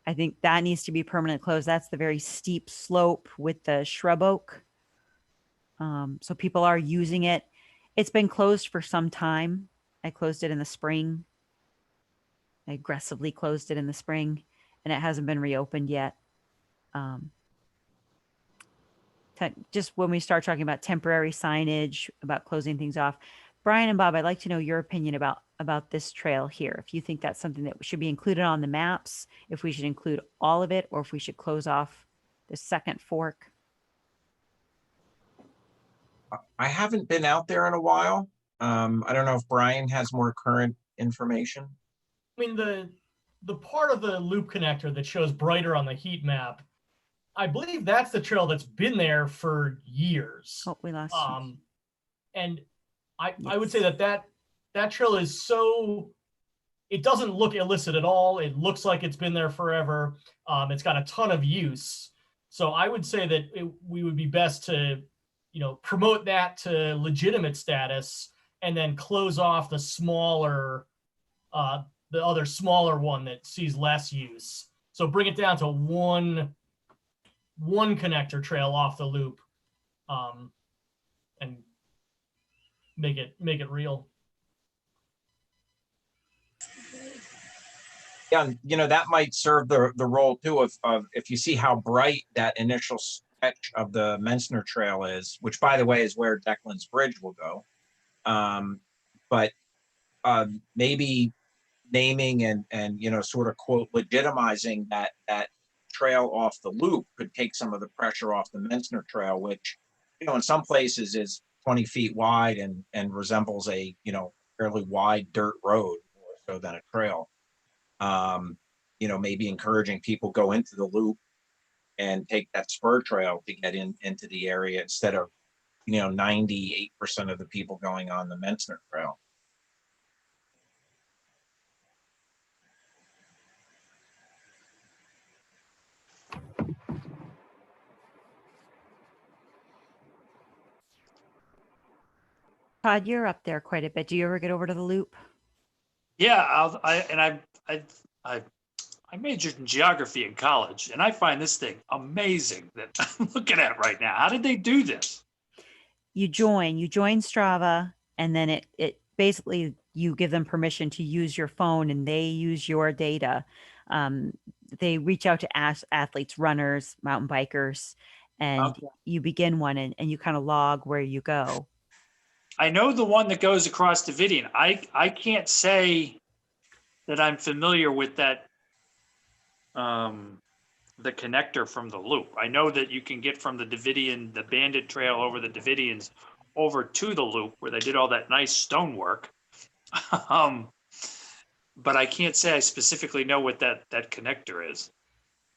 I think that needs to be permanent closed. That's the very steep slope with the shrub oak. So people are using it. It's been closed for some time. I closed it in the spring. I aggressively closed it in the spring, and it hasn't been reopened yet. Just when we start talking about temporary signage, about closing things off, Brian and Bob, I'd like to know your opinion about this trail here. If you think that's something that should be included on the maps, if we should include all of it, or if we should close off the second fork. I haven't been out there in a while. I don't know if Brian has more current information. I mean, the part of the loop connector that shows brighter on the heat map, I believe that's the trail that's been there for years. Oh, we lost. And I would say that trail is so, it doesn't look illicit at all. It looks like it's been there forever. It's got a ton of use. So I would say that we would be best to, promote that to legitimate status, and then close off the smaller, the other smaller one that sees less use. So bring it down to one connector trail off the loop, and make it real. Yeah, that might serve the role too of if you see how bright that initial stretch of the Menstrual trail is, which by the way is where Declan's Bridge will go. But maybe naming and sort of quote legitimizing that trail off the loop could take some of the pressure off the Menstrual trail, which in some places is 20 feet wide and resembles a fairly wide dirt road more so than a trail. Maybe encouraging people go into the loop and take that spur trail to get into the area instead of 98% of the people going on the Menstrual trail. Todd, you're up there quite a bit. Do you ever get over to the loop? Yeah, I majored in geography in college, and I find this thing amazing that I'm looking at right now. How did they do this? You join Strava, and then it basically, you give them permission to use your phone, and they use your data. They reach out to athletes, runners, mountain bikers, and you begin one, and you kind of log where you go. I know the one that goes across Davidian. I can't say that I'm familiar with that the connector from the loop. I know that you can get from the Davidian, the Bandit Trail over the Davidians over to the loop where they did all that nice stonework. But I can't say I specifically know what that connector is.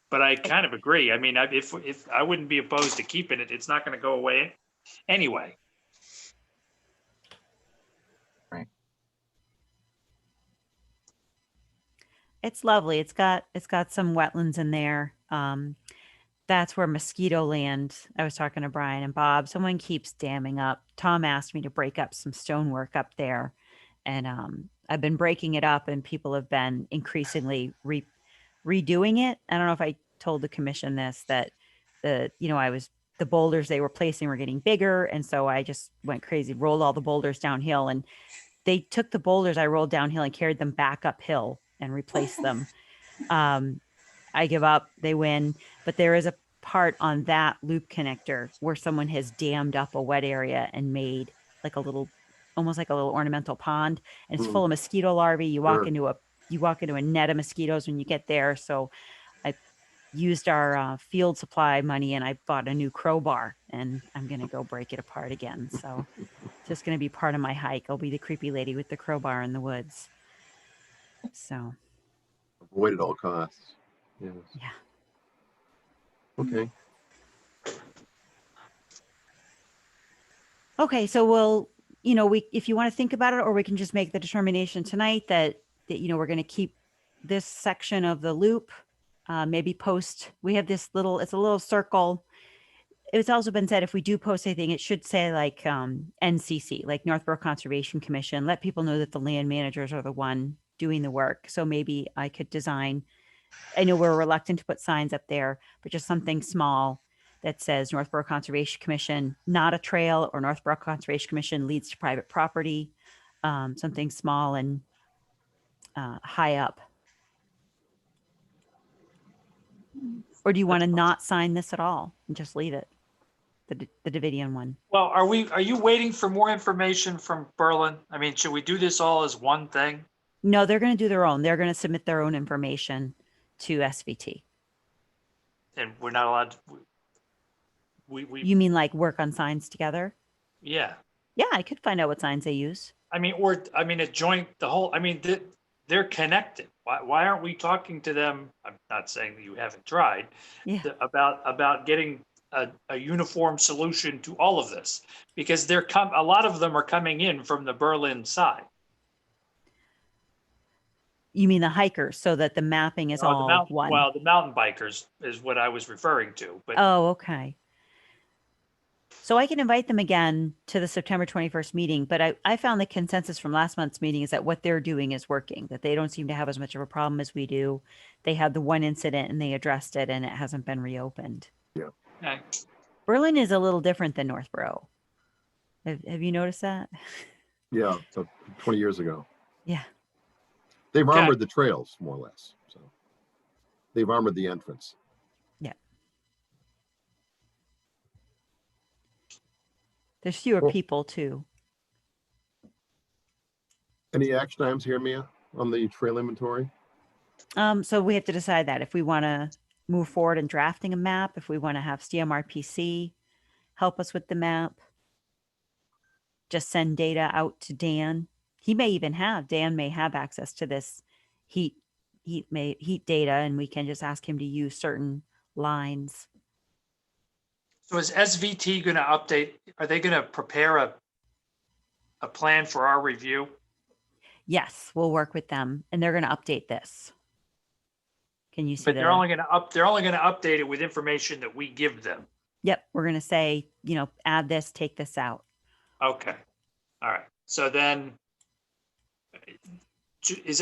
But I kind of agree. I mean, if I wouldn't be opposed to keeping it, it's not going to go away anyway. It's lovely. It's got some wetlands in there. That's where mosquito land. I was talking to Brian and Bob. Someone keeps damming up. Tom asked me to break up some stonework up there, and I've been breaking it up, and people have been increasingly redoing it. I don't know if I told the commission this, that the boulders they were placing were getting bigger, and so I just went crazy, rolled all the boulders downhill, and they took the boulders I rolled downhill and carried them back uphill and replaced them. I give up, they win. But there is a part on that loop connector where someone has dammed up a wet area and made like almost like a little ornamental pond. And it's full of mosquito larvae. You walk into a net of mosquitoes when you get there. So I used our field supply money and I bought a new crowbar, and I'm going to go break it apart again. So it's just going to be part of my hike. I'll be the creepy lady with the crowbar in the woods. So Avoid at all costs. Yes. yeah. Okay. Okay, so we'll, if you want to think about it, or we can just make the determination tonight that we're going to keep this section of the loop, maybe post. We have this it's a little circle. It's also been said if we do post anything, it should say like NCC, like Northborough Conservation Commission. Let people know that the land managers are the one doing the work. So maybe I could design. I know we're reluctant to put signs up there, but just something small that says Northborough Conservation Commission, not a trail, or Northborough Conservation Commission leads to private property, something small and high up. Or do you want to not sign this at all and just leave it, the Davidian one? Well, are you waiting for more information from Berlin? I mean, should we do this all as one thing? No, they're going to do their own. They're going to submit their own information to SVT. And we're not allowed to, You mean like work on signs together? yeah. Yeah, I could find out what signs they use. I mean, a joint, they're connected. Why aren't we talking to them? I'm not saying that you haven't tried. Yeah. About getting a uniform solution to all of this, because a lot of them are coming in from the Berlin side. You mean the hikers, so that the mapping is all one? Well, the mountain bikers is what I was referring to. But oh, okay. So I can invite them again to the September 21st meeting, but I found the consensus from last month's meeting is that what they're doing is working, that they don't seem to have as much of a problem as we do. They had the one incident and they addressed it, and it hasn't been reopened. Yeah. Okay. Berlin is a little different than Northborough. Have you noticed that? Yeah, so 20 years ago. Yeah. They've armored the trails, more or less. So they've armored the entrance. Yeah. There's fewer people too. Any action items here, Mia, on the trail inventory? So we have to decide that if we want to move forward in drafting a map, if we want to have CMRPC help us with the map, just send data out to Dan. Dan may have access to this heat data, and we can just ask him to use certain lines. So is SVT going to update? Are they going to prepare a plan for our review? Yes, we'll work with them, and they're going to update this. Can you see? But they're only going to update it with information that we give them. Yep, we're going to say, add this, take this out. Okay, all right. So then,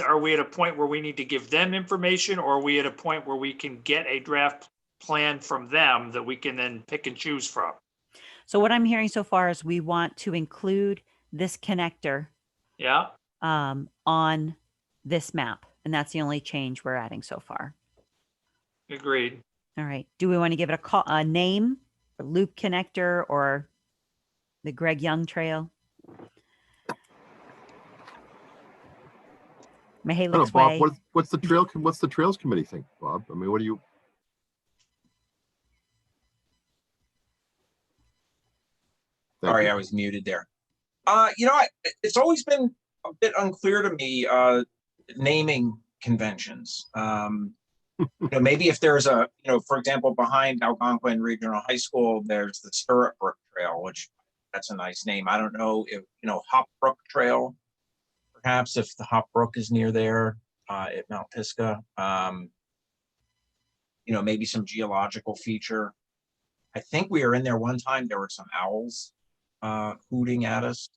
are we at a point where we need to give them information, or are we at a point where we can get a draft plan from them that we can then pick and choose from? So what I'm hearing so far is we want to include this connector, yeah, on this map, and that's the only change we're adding so far. Agreed. All right. Do we want to give it a name, a loop connector, or the Greg Young Trail? I don't know, Mihalik's Bob, Way. what's the Trails Committee think, Bob? I mean, what do you? Thank Sorry, you. I was muted there. It's always been a bit unclear to me, naming conventions. Maybe if there's for example, behind Algonquin Regional High School, there's the Stirrup Brook Trail, which that's a nice name. I don't know if, Hop Brook Trail, perhaps if the Hop Brook is near there, at Mount Pisgah, maybe some geological feature. I think we were in there one time, there were some owls hooting at us.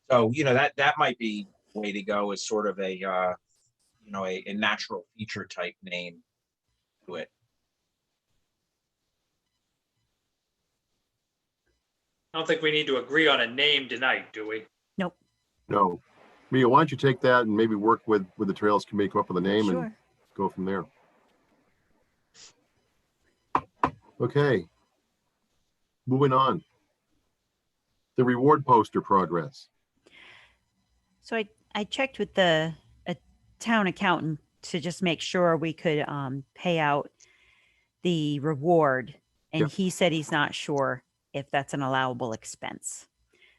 So, that might be the way to go, as sort of a natural feature type name to it. I don't think we need to agree on a name tonight, do we? Nope. No. Mia, why don't you take that and maybe work with the Trails Committee, come up with a name and Sure. go from there. Okay. Moving on. The reward poster progress. So I checked with a town accountant to just make sure we could pay out the reward. And Yep. he said he's not sure if that's an allowable expense.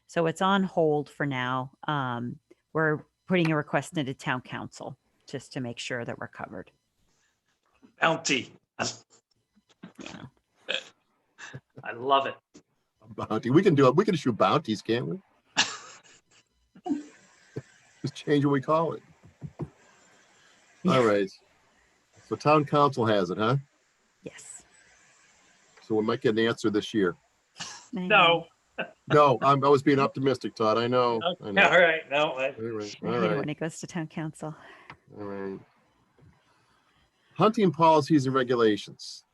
So it's on hold for now. We're putting a request into town council just to make sure that we're covered. Bounty. Yeah. I love it. Bounty. We can do it. We can issue bounties, can't we? Just change what we call it. All right. So town council has it, huh? Yes. So we might get an answer this year. No. No, I was being optimistic, Todd. I know. I know. All right. No. All right. I All hate it right. when it goes to town council. All right. Hunting policies and regulations.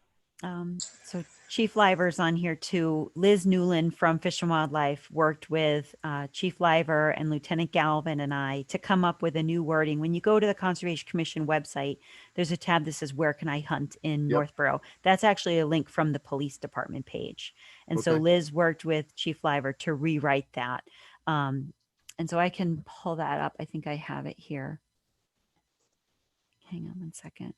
So Chief Liver's on here too. Liz Newland from Fish and Wildlife worked with Chief Liver and Lieutenant Galvin and I to come up with a new wording. When you go to the Conservation Commission website, there's a tab that says, "Where can I hunt in Northborough?" That's actually a link from the police department page. And so Okay. Liz worked with Chief Liver to rewrite that. And so I can pull that up. I think I have it here. Hang on one second.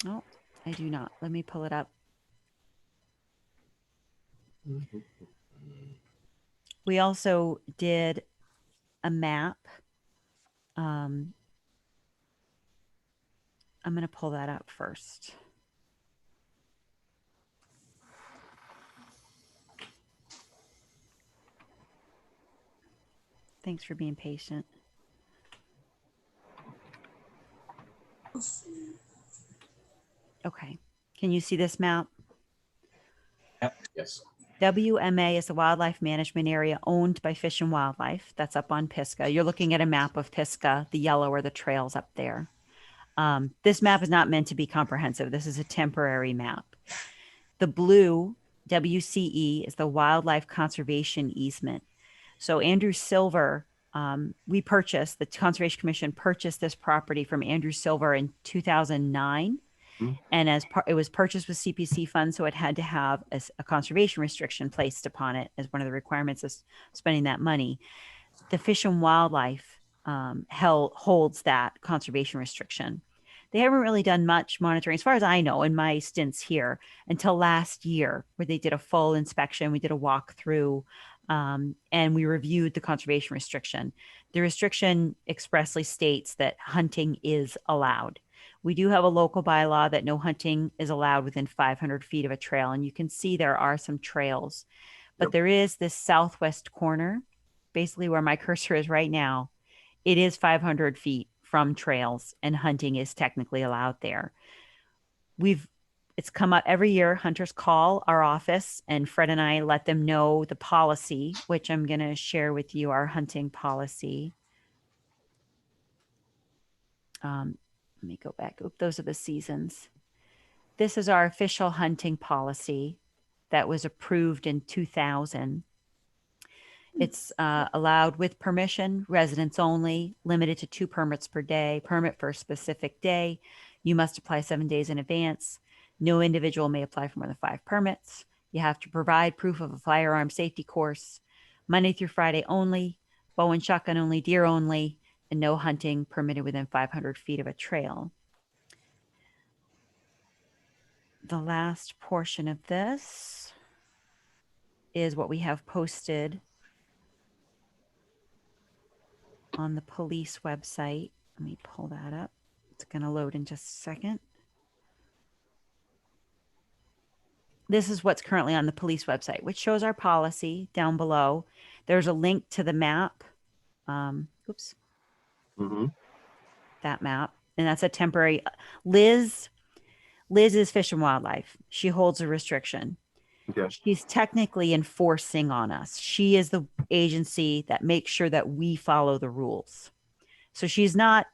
Oh, I do not. Let me pull it up. We also did a map. I'm going to pull that up first. Thanks for being patient. Okay. Can you see this map? Yes. WMA is the wildlife management area owned by Fish and Wildlife. That's up on Pisgah. You're looking at a map of Pisgah. The yellow are the trails up there. This map is not meant to be comprehensive. This is a temporary map. The blue, WCE, is the wildlife conservation easement. So Andrew Silver, the Conservation Commission purchased this property from Andrew Silver in 2009. And it was purchased with CPC funds, so it had to have a conservation restriction placed upon it as one of the requirements of spending that money. The Fish and Wildlife holds that conservation restriction. They haven't really done much monitoring, as far as I know, in my stints here until last year, where they did a full inspection. We did a walkthrough, and we reviewed the conservation restriction. The restriction expressly states that hunting is allowed. We do have a local bylaw that no hunting is allowed within 500 feet of a trail. And you can see there are some trails, but there is this southwest corner, basically where my cursor is right now. It is 500 feet from trails and hunting is technically allowed there. It's come up every year. Hunters call our office and Fred and I let them know the policy, which I'm going to share with you, our hunting policy. Let me go back. Those are the seasons. This is our official hunting policy that was approved in 2000. It's allowed with permission, residents only, limited to 2 permits per day, permit for a specific day. You must apply 7 days in advance. No individual may apply for more than 5 permits. You have to provide proof of a firearm safety course, Monday through Friday only, bow and shotgun only, deer only, and no hunting permitted within 500 feet of a trail. The last portion of this is what we have posted on the police website. Let me pull that up. It's going to load in just a second. This is what's currently on the police website, which shows our policy down below. There's a link to the map. Oops. Mm-hmm. That map. And that's a temporary. Liz is Fish and Wildlife. She holds a restriction. Okay. She's technically enforcing on us. She is the agency that makes sure that we follow the rules. So she's not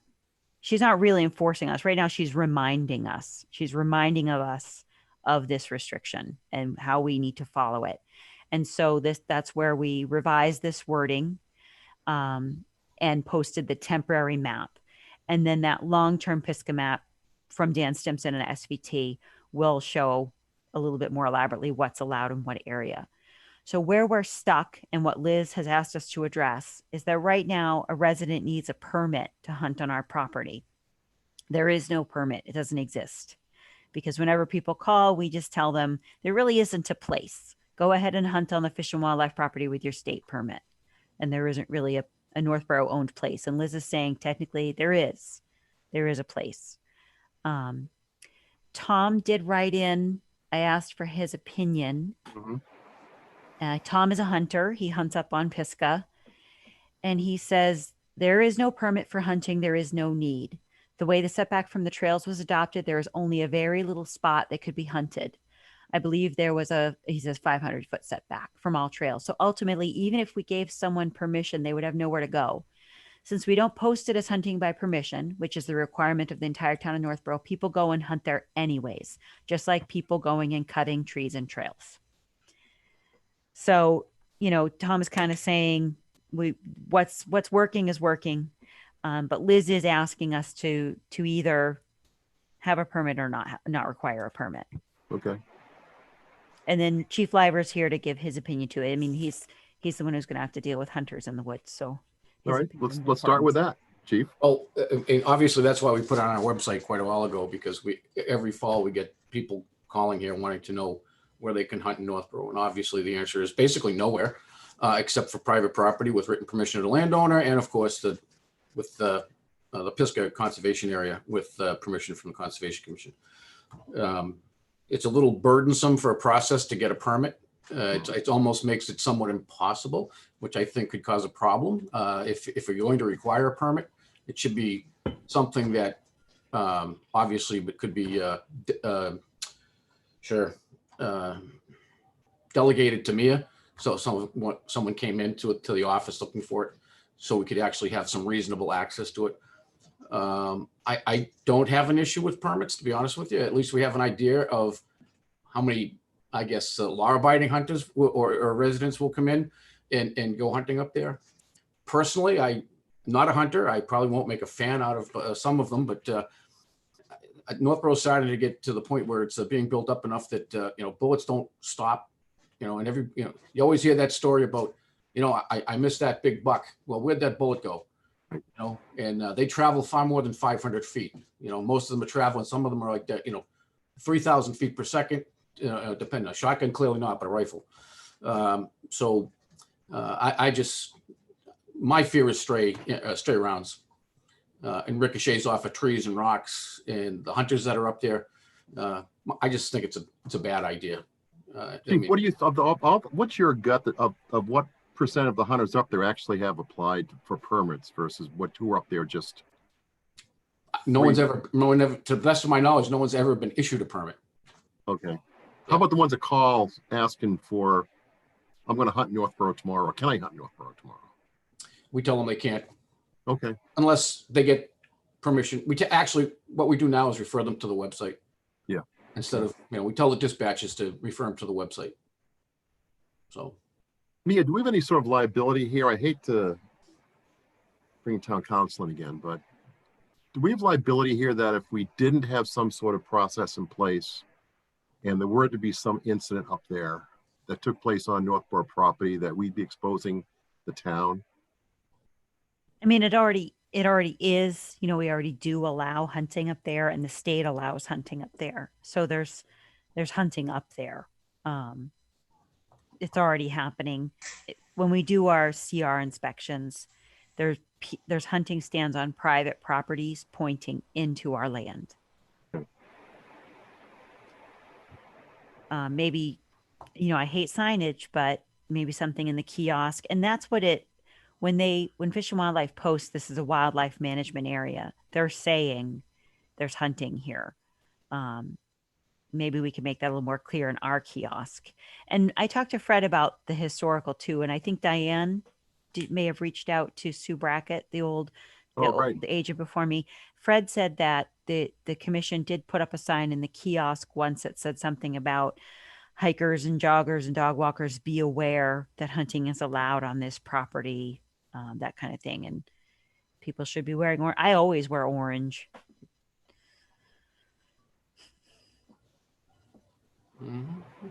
really enforcing us. Right now, she's reminding us. She's reminding of us of this restriction and how we need to follow it. And so that's where we revised this wording and posted the temporary map. And then that long-term Pisgah map from Dan Stimson and SVT will show a little bit more elaborately what's allowed in what area. So where we're stuck and what Liz has asked us to address is that right now a resident needs a permit to hunt on our property. There is no permit. It doesn't exist. Because whenever people call, we just tell them there really isn't a place. Go ahead and hunt on the Fish and Wildlife property with your state permit. And there isn't really a Northborough owned place. And Liz is saying technically there is a place. Tom did write in. I asked for his opinion. Mm-hmm. Tom is a hunter. He hunts up on Pisgah. And he says, there is no permit for hunting. There is no need. The way the setback from the trails was adopted, there is only a very little spot that could be hunted. I believe there was he says 500-foot setback from all trails. So ultimately, even if we gave someone permission, they would have nowhere to go. Since we don't post it as hunting by permission, which is the requirement of the entire town of Northborough, people go and hunt there anyways, just like people going and cutting trees and trails. So, Tom is kind of saying what's working is working. But Liz is asking us to either have a permit or not require a permit. Okay. And then Chief Liver's here to give his opinion to it. I mean, he's the one who's going to have to deal with hunters in the woods. So, all right, let's start with that, Chief. Well, and obviously that's why we put it on our website quite a while ago, because every fall we get people calling here wanting to know where they can hunt in Northborough, and obviously the answer is basically nowhere, except for private property with written permission of the landowner, and of course with the Pisgah Conservation Area with permission from the Conservation Commission. It's a little burdensome for a process to get a permit. It almost makes it somewhat impossible, which I think could cause a problem. If you're going to require a permit, it should be something that obviously could be delegated to Mia. So someone came into the office looking for it, so we could actually have some reasonable access to it. I don't have an issue with permits, to be honest with you. At least we have an idea of how many, I guess, law-abiding hunters or residents will come in and go hunting up there. Personally, I'm not a hunter. I probably won't make a fan out of some of them, but Northborough's starting to get to the point where it's being built up enough that bullets don't stop. And you always hear that story about, I missed that big buck. Well, where'd that bullet go? And they travel far more than 500 feet. Most of them are traveling. Some of them are like that, 3,000 feet per second, depending on shotgun, clearly not, but a rifle. My fear is stray rounds and ricochets off of trees and rocks, and the hunters that are up there. I just think it's a bad idea. Chief, what do you what's your gut of what percent of the hunters up there actually have applied for permits versus who are up there just? No one's ever, to the best of my knowledge, no one's ever been issued a permit. Okay. How about the ones that call asking for, I'm going to hunt Northborough tomorrow, or can I hunt Northborough tomorrow? We tell them they can't. Okay. Unless they get permission. Actually, what we do now is refer them to the website. Yeah. Instead of, we tell the dispatchers to refer them to the website. So. Mia, do we have any sort of liability here? I hate to bring town council in again, but do we have liability here that if we didn't have some sort of process in place and there were to be some incident up there, that took place on Northborough property that we'd be exposing the town? I mean, it already is, we already do allow hunting up there, and the state allows hunting up there. So there's hunting up there. It's already happening. When we do our CR inspections, there's hunting stands on private properties pointing into our land. Maybe, I hate signage, but maybe something in the kiosk. And that's what when Fish and Wildlife posts, this is a wildlife management area, they're saying there's hunting here. Maybe we can make that a little more clear in our kiosk. And I talked to Fred about the historical too. And I think Diane may have reached out to Sue Brackett, the agent before me. Fred said that the commission did put up a sign in the kiosk once that said something about hikers and joggers and dog walkers, be aware that hunting is allowed on this property, that kind of thing. And people should be wearing orange. I always wear orange.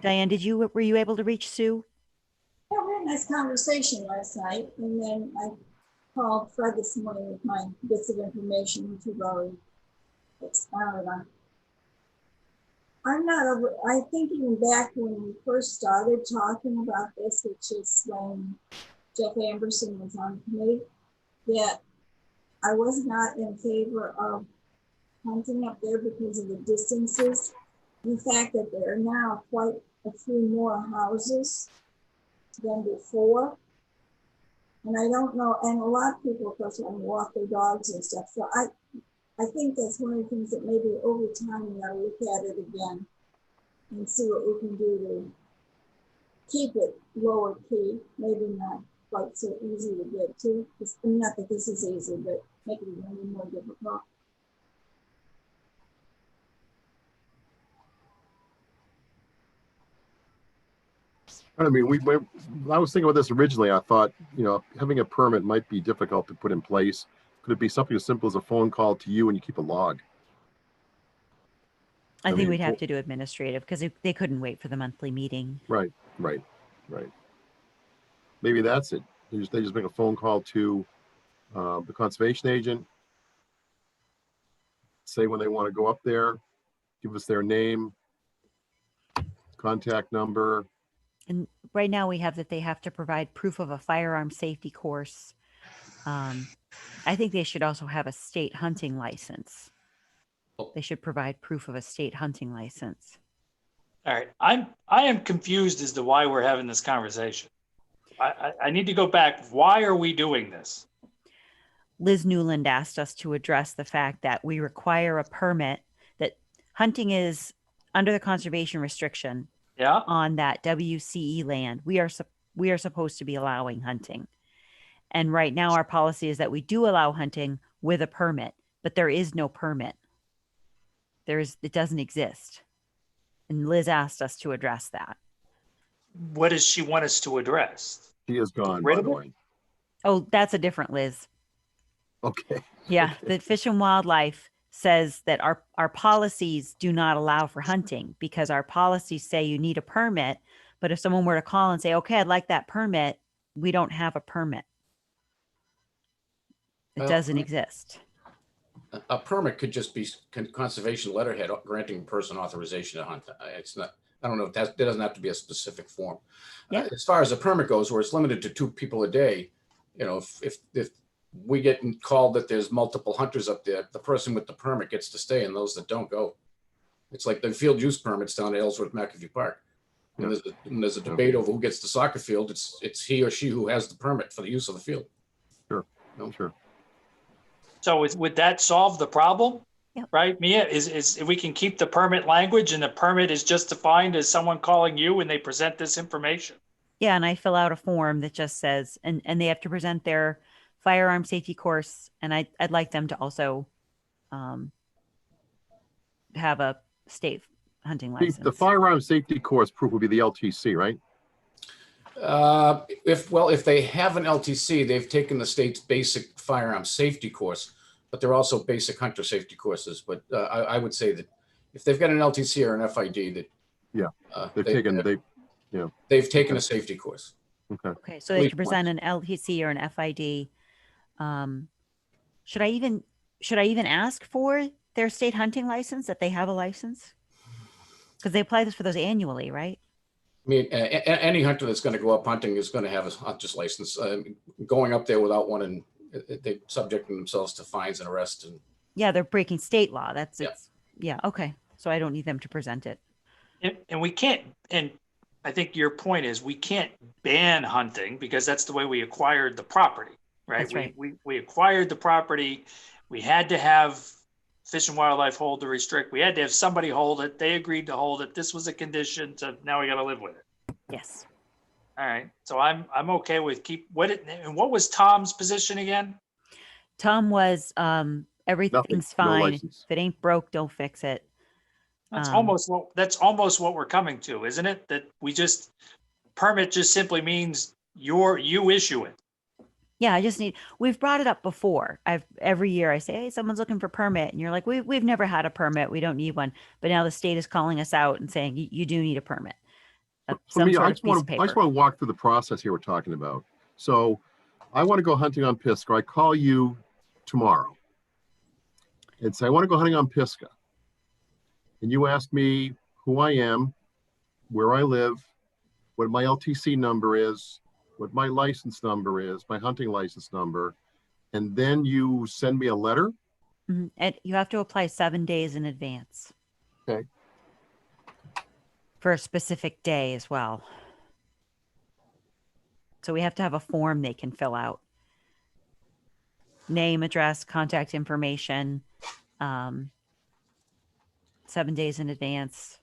Diane, were you able to reach Sue? Yeah, we had a nice conversation last night, and then I called Fred this morning with my bits of information, which we've already expounded on. I think even back when we first started talking about this, which is when Jeff Amberson was on the committee, that I was not in favor of hunting up there because of the distances. The fact that there are now quite a few more houses than before. And I don't know, and a lot of people, of course, want to walk their dogs and stuff. So I think that's one of the things that maybe over time we gotta look at it again and see what we can do to keep it lower key, maybe not quite so easy to get to. Not that this is easy, but make it a little more difficult. I mean, when I was thinking about this originally, I thought, having a permit might be difficult to put in place. Could it be something as simple as a phone call to you and you keep a log? I think we'd have to do administrative because they couldn't wait for the monthly meeting. Right. Maybe that's it. They just make a phone call to the conservation agent, say when they want to go up there, give us their name, contact number. And right now we have that they have to provide proof of a firearm safety course. I think they should also have a state hunting license. They should provide proof of a state hunting license. All right, I am confused as to why we're having this conversation. I need to go back. Why are we doing this? Liz Newland asked us to address the fact that we require a permit, that hunting is under the conservation restriction on that WCE land. We are supposed to be allowing hunting. And right now our policy is that we do allow hunting with a permit, but there is no permit. It doesn't exist. And Liz asked us to address that. What does she want us to address? She is gone, by the way. Oh, that's a different Liz. Okay. Yeah, the Fish and Wildlife says that our policies do not allow for hunting because our policies say you need a permit. But if someone were to call and say, okay, I'd like that permit, we don't have a permit. It doesn't exist. A permit could just be conservation letterhead granting a person authorization to hunt. It's not, I don't know if that doesn't have to be a specific form. Yeah. As far as a permit goes, where it's limited to 2 people a day, if we get called that there's multiple hunters up there, the person with the permit gets to stay and those that don't go. It's like the field use permits down at Ellsworth McAfee Park. When there's a debate over who gets the soccer field, it's he or she who has the permit for the use of the field. Sure. Sure. So would that solve the problem? Yep. Right, Mia, is if we can keep the permit language and the permit is just defined as someone calling you when they present this information. Yeah, and I fill out a form that just says, and they have to present their firearm safety course, and I'd like them to also have a state hunting license. The firearm safety course proof would be the LTC, right? If they have an LTC, they've taken the state's basic firearm safety course, but they're also basic hunter safety courses. But I would say that if they've got an LTC or an FID, that Yeah. They've taken a safety course. Okay. Okay, so they Police can present an LTC or an FID. Should I even ask for their state hunting license, that they have a license? Because they apply this for those annually, right? I mean, any hunter that's going to go up hunting is going to have a hunter's license. Going up there without one, and they subjecting themselves to fines and arrests. And Yeah, they're breaking state law. That's Yeah. it's yeah, okay. So I don't need them to present it. And we can't, and I think your point is we can't ban hunting because that's the way we acquired the property, right? That's right. We acquired the property. We had to have Fish and Wildlife hold to restrict. We had to have somebody hold it. They agreed to hold it. This was a condition, so now we got to live with it. Yes. All right. So I'm okay with and what was Tom's position again? Tom was everything's no fine. license. If it ain't broke, don't fix it. That's almost what we're coming to, isn't it? That permit just simply means you issue it. Yeah, we've brought it up before. Every year I say, hey, someone's looking for permit. And you're like, we've never had a permit. We don't need one. But now the state is calling us out and saying, you do need a permit. For me, I just want to walk through the process here we're talking about. So I want to go hunting on Pisgah. I call you tomorrow and say, I want to go hunting on Pisgah. And you ask me who I am, where I live, what my LTC number is, what my license number is, my hunting license number, and then you send me a letter. Mm-hmm. And you have to apply 7 days in advance. Okay. For a specific day as well. So we have to have a form they can fill out. Name, address, contact information, 7 days in advance,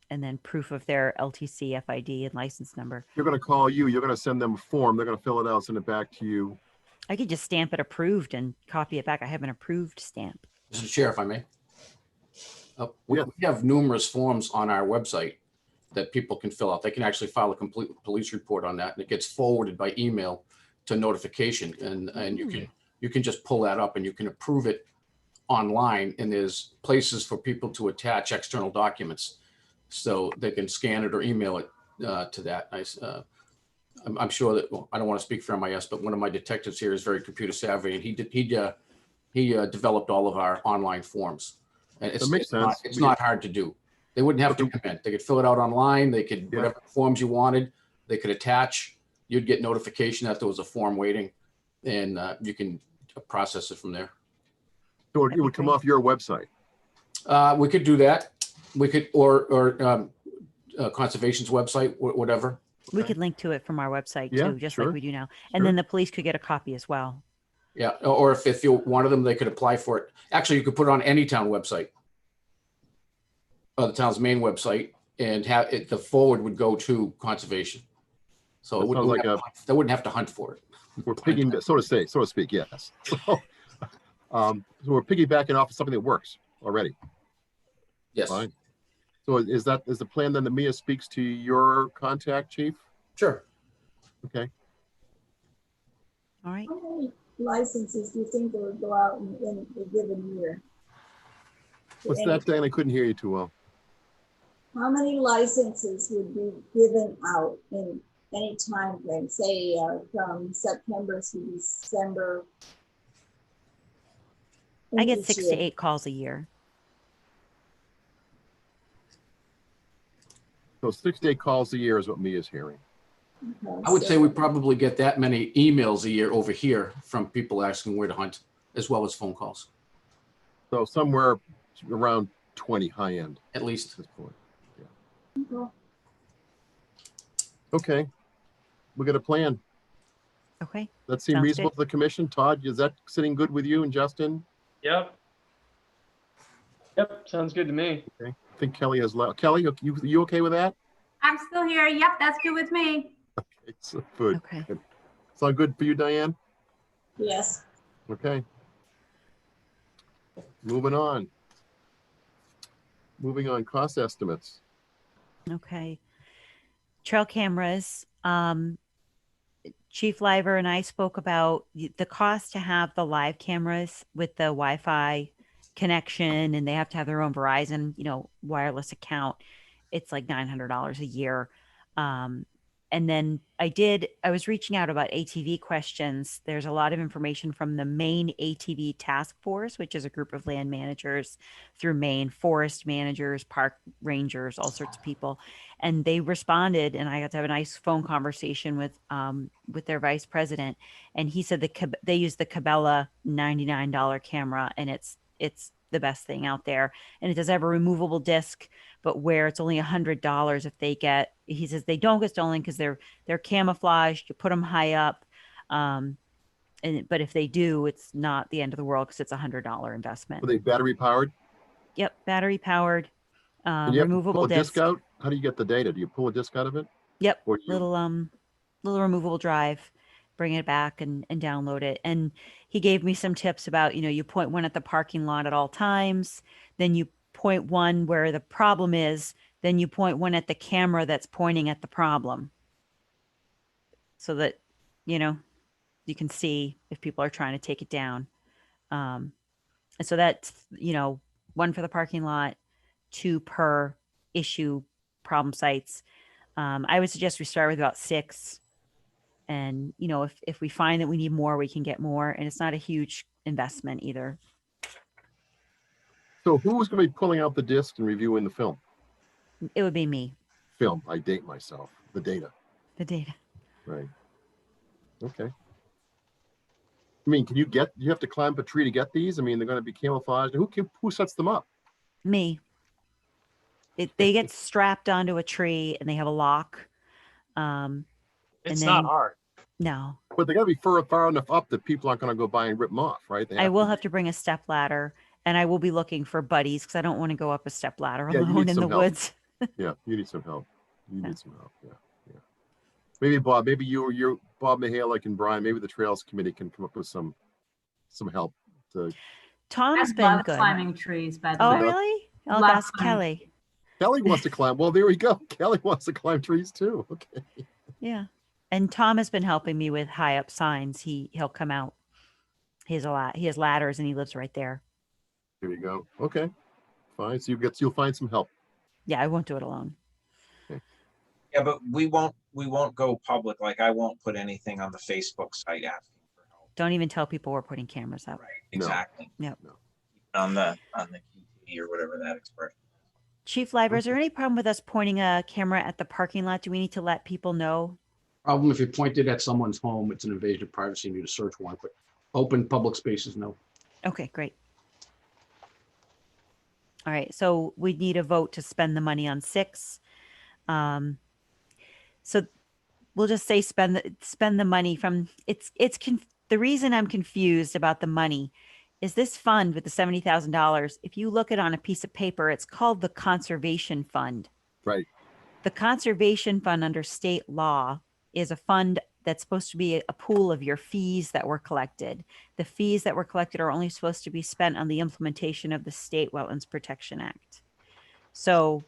and then proof of their LTC, FID, and license number. You're going to call you, you're going to send them a form, they're going to fill it out, send it back to you. I could just stamp it approved and copy it back. I have an approved stamp. Mr. Chair, if I may. We have numerous forms on our website that people can fill out. They can actually file a complete police report on that, and it gets forwarded by email to notification. And you can just pull that up and you can approve it online. And there's places for people to attach external documents, so they can scan it or email it to that. I'm sure that, well, I don't want to speak for MIS, but one of my detectives here is very computer savvy, and he developed all of our online forms. And it's not hard to do. They wouldn't have to come in. They could fill it out online. They could, whatever forms you wanted, they could attach. You'd get notification that there was a form waiting, and you can process it from there. So it would come off your website. We could do that. We could, or conservation's website, whatever. We could link to it from our website too, just like we do now. And then the police could get a copy as well. Yeah, or if you wanted them, they could apply for it. Actually, you could put it on any town website, the town's main website, and have it. The forward would go to conservation, so it they wouldn't have to hunt for it. We're picking, so to speak, yes. So we're piggybacking off of something that works already. Yes. Fine. So is the plan then that Mia speaks to your contact, Chief? Sure. Okay. All right. How many licenses do you think they would go out in a given year? What's that, Dan? I couldn't hear you too well. How many licenses would be given out in any time frame, say from September to December? I get 6 to 8 calls a year. So 6 to 8 calls a year is what Mia's hearing. Okay, I would say we probably get that many emails a year over here from people asking where to hunt, as well as phone calls. So somewhere around 20 high end. At least. At this point. Okay. Okay. We got a plan. Okay. That seem Sounds reasonable good. to the commission. Todd, is that sitting good with you and Justin? Yep. Sounds good to me. Okay. I think Kelly has left. Kelly, you okay with that? I'm still here. Yep, that's good with me. Okay, so good. Okay. Good. Sound good for you, Diane? Yes. Okay. Moving on. Moving on, cost estimates. Okay. Trail cameras. Chief Liver and I spoke about the cost to have the live cameras with the Wi-Fi connection, and they have to have their own Verizon, wireless account. It's like $900 a year. And then I was reaching out about ATV questions. There's a lot of information from the Maine ATV Task Force, which is a group of land managers through Maine, forest managers, park rangers, all sorts of people. And they responded, and I got to have a nice phone conversation with their vice president. And he said they use the Cabela $99 camera, and it's the best thing out there. And it does have a removable disc, but where it's only $100 if he says they don't get stolen because they're camouflaged. You put them high up. But if they do, it's not the end of the world because it's $100 investment. Are they battery powered? Yep. Battery powered, And you have to removable pull a disc. disc out? How do you get the data? Do you pull a disc out of it? Yep. Or do you- Little removable drive, bring it back and download it. And he gave me some tips about, you point one at the parking lot at all times, then you point one where the problem is, then you point one at the camera that's pointing at the problem. So that, you can see if people are trying to take it down. And so that's, one for the parking lot, 2 per issue problem sites. I would suggest we start with about 6. And, if we find that we need more, we can get more. And it's not a huge investment either. So who's going to be pulling out the disc and reviewing the film? It would be me. Film. I date myself. The data. The data. Right. Okay. I mean, you have to climb up a tree to get these? I mean, they're going to be camouflaged. Who sets them up? Me. They get strapped onto a tree and they have a lock. It's not hard. No. But they got to be far enough up that people aren't going to go by and rip them off, right? I will have to bring a step ladder, and I will be looking for buddies because I don't want to go up a step ladder alone in the woods. Yeah, you need some help. Need some help. Yeah. Maybe Bob, you're Bob Mihalik and Brian, maybe the Trails Committee can come up with some help. Tom's I been love good. climbing trees, by the Oh, way. really? I'll Love ask climbing. Kelly. Kelly wants to climb. Well, there we go. Kelly wants to climb trees too. Okay. Yeah. And Tom has been helping me with high up signs. He'll come out. He has ladders and he lives right there. Here you go. Okay. Fine. So you'll find some help. Yeah, I won't do it alone. Okay. Yeah, but we won't go public. Like I won't put anything on the Facebook site asking for help. Don't even tell people we're putting cameras up. Right. Exactly. Yep. On the QT or whatever that expression. Chief Liber, is there any problem with us pointing a camera at the parking lot? Do we need to let people know? Problem if you point it at someone's home, it's an invasion of privacy, you need a search warrant, but open public spaces, no. Okay, great. All right, so we need a vote to spend the money on 6. So we'll just say spend the money from the reason I'm confused about the money is this fund with the $70,000. If you look at it on a piece of paper, it's called the Conservation Fund. Right. The Conservation Fund under state law is a fund that's supposed to be a pool of your fees that were collected. The fees that were collected are only supposed to be spent on the implementation of the State Wetlands Protection Act. So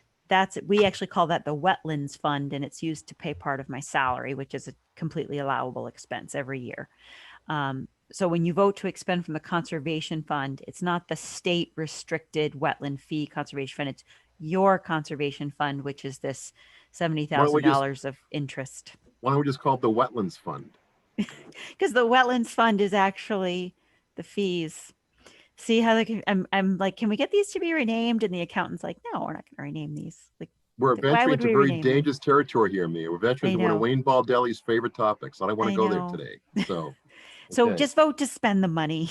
we actually call that the Wetlands Fund, and it's used to pay part of my salary, which is a completely allowable expense every year. So when you vote to expend from the Conservation Fund, it's not the state restricted wetland fee conservation fund. It's your conservation fund, which is this $70,000 of interest. Why don't we just call it the Wetlands Fund? Because the Wetlands Fund is actually the fees. See how I'm like, can we get these to be renamed? And the accountant's like, no, we're not going to rename these. Like, We're why venturing would into we very rename them? dangerous territory here, Mia. We're venturing I into one of know. Wayne Baldelli's favorite topics. I don't want I to go know. there today. So, So okay. just vote to spend the money.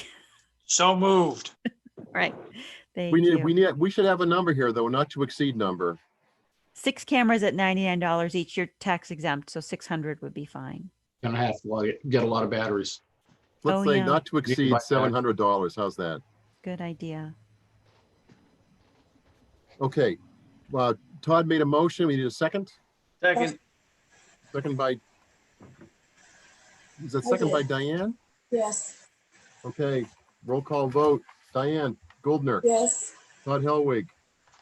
So moved. Right. Thank we you. we should have a number here though, not to exceed number. 6 cameras at $99 each. You're tax exempt, so 600 would be fine. Gonna have to get a lot of batteries. Let's Oh, say yeah. not to exceed buy that. $700. How's that? Good idea. Okay. Todd made a motion. We need a second. Second. Second by. Is that I second by did. Diane? Yes, Okay. Roll call vote. Diane Goldner. yes, Todd Helwig.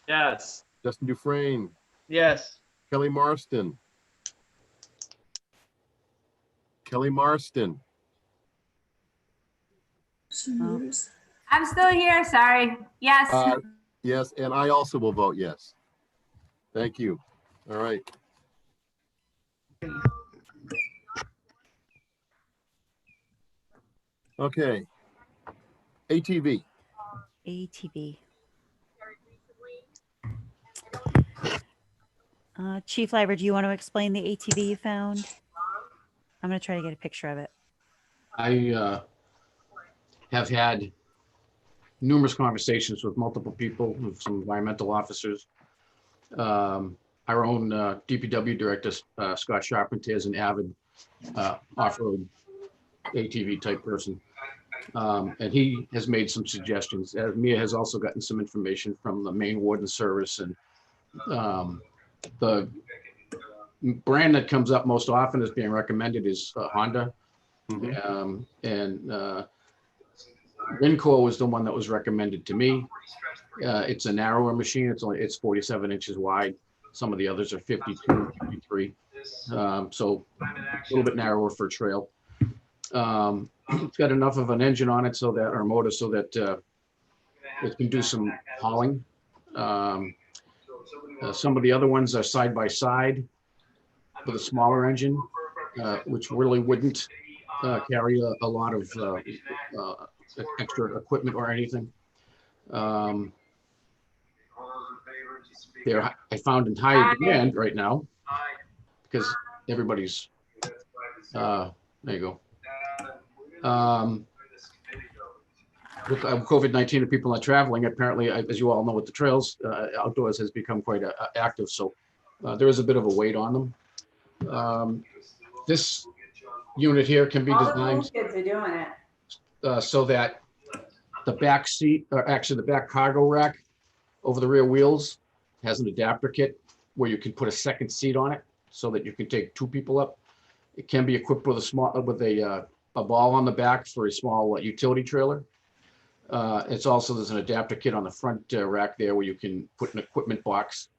Yes. Justin Dufresne. Yes. Kelly Marston. Kelly Marston. I'm still here. Sorry. Yes. Yes, and I also will vote yes. Thank you. All right. Okay. ATV. ATV. Chief Liber, do you want to explain the ATV you found? I'm going to try to get a picture of it. I have had numerous conversations with multiple people, with some environmental officers. Our own DPW director, Scott Sharpenter, is an avid off-road ATV type person. And he has made some suggestions. Mia has also gotten some information from the Maine Warden Service, and the brand that comes up most often as being recommended is Honda. And Winco was the one that was recommended to me. It's a narrower machine. It's 47 inches wide. Some of the others are 52, 53. So a little bit narrower for trail. It's got enough of an engine on it so that, or motor, so that it can do some hauling. Some of the other ones are side by side with a smaller engine, which really wouldn't carry a lot of extra equipment or anything. I found in higher demand right now because everybody's, there you go. With COVID-19 and people not traveling, apparently, as you all know, with the trails, outdoors has become quite active. So there is a bit of a weight on them. This unit here can be designed Kids are doing it. so that the back seat, or actually the back cargo rack over the rear wheels, has an adapter kit where you can put a second seat on it so that you can take 2 people up. It can be equipped with a ball on the back for a small utility trailer. It's also, there's an adapter kit on the front rack there where you can put an equipment box.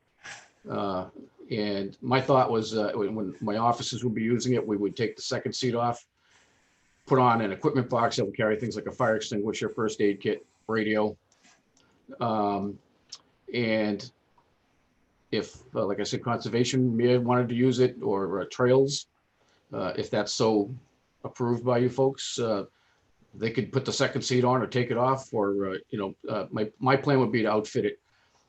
And my thought was when my officers would be using it, we would take the second seat off, put on an equipment box that would carry things like a fire extinguisher, first aid kit, radio. And if, like I said, conservation may have wanted to use it, or trails, if that's so approved by you folks, they could put the second seat on or take it off, or my plan would be to outfit it.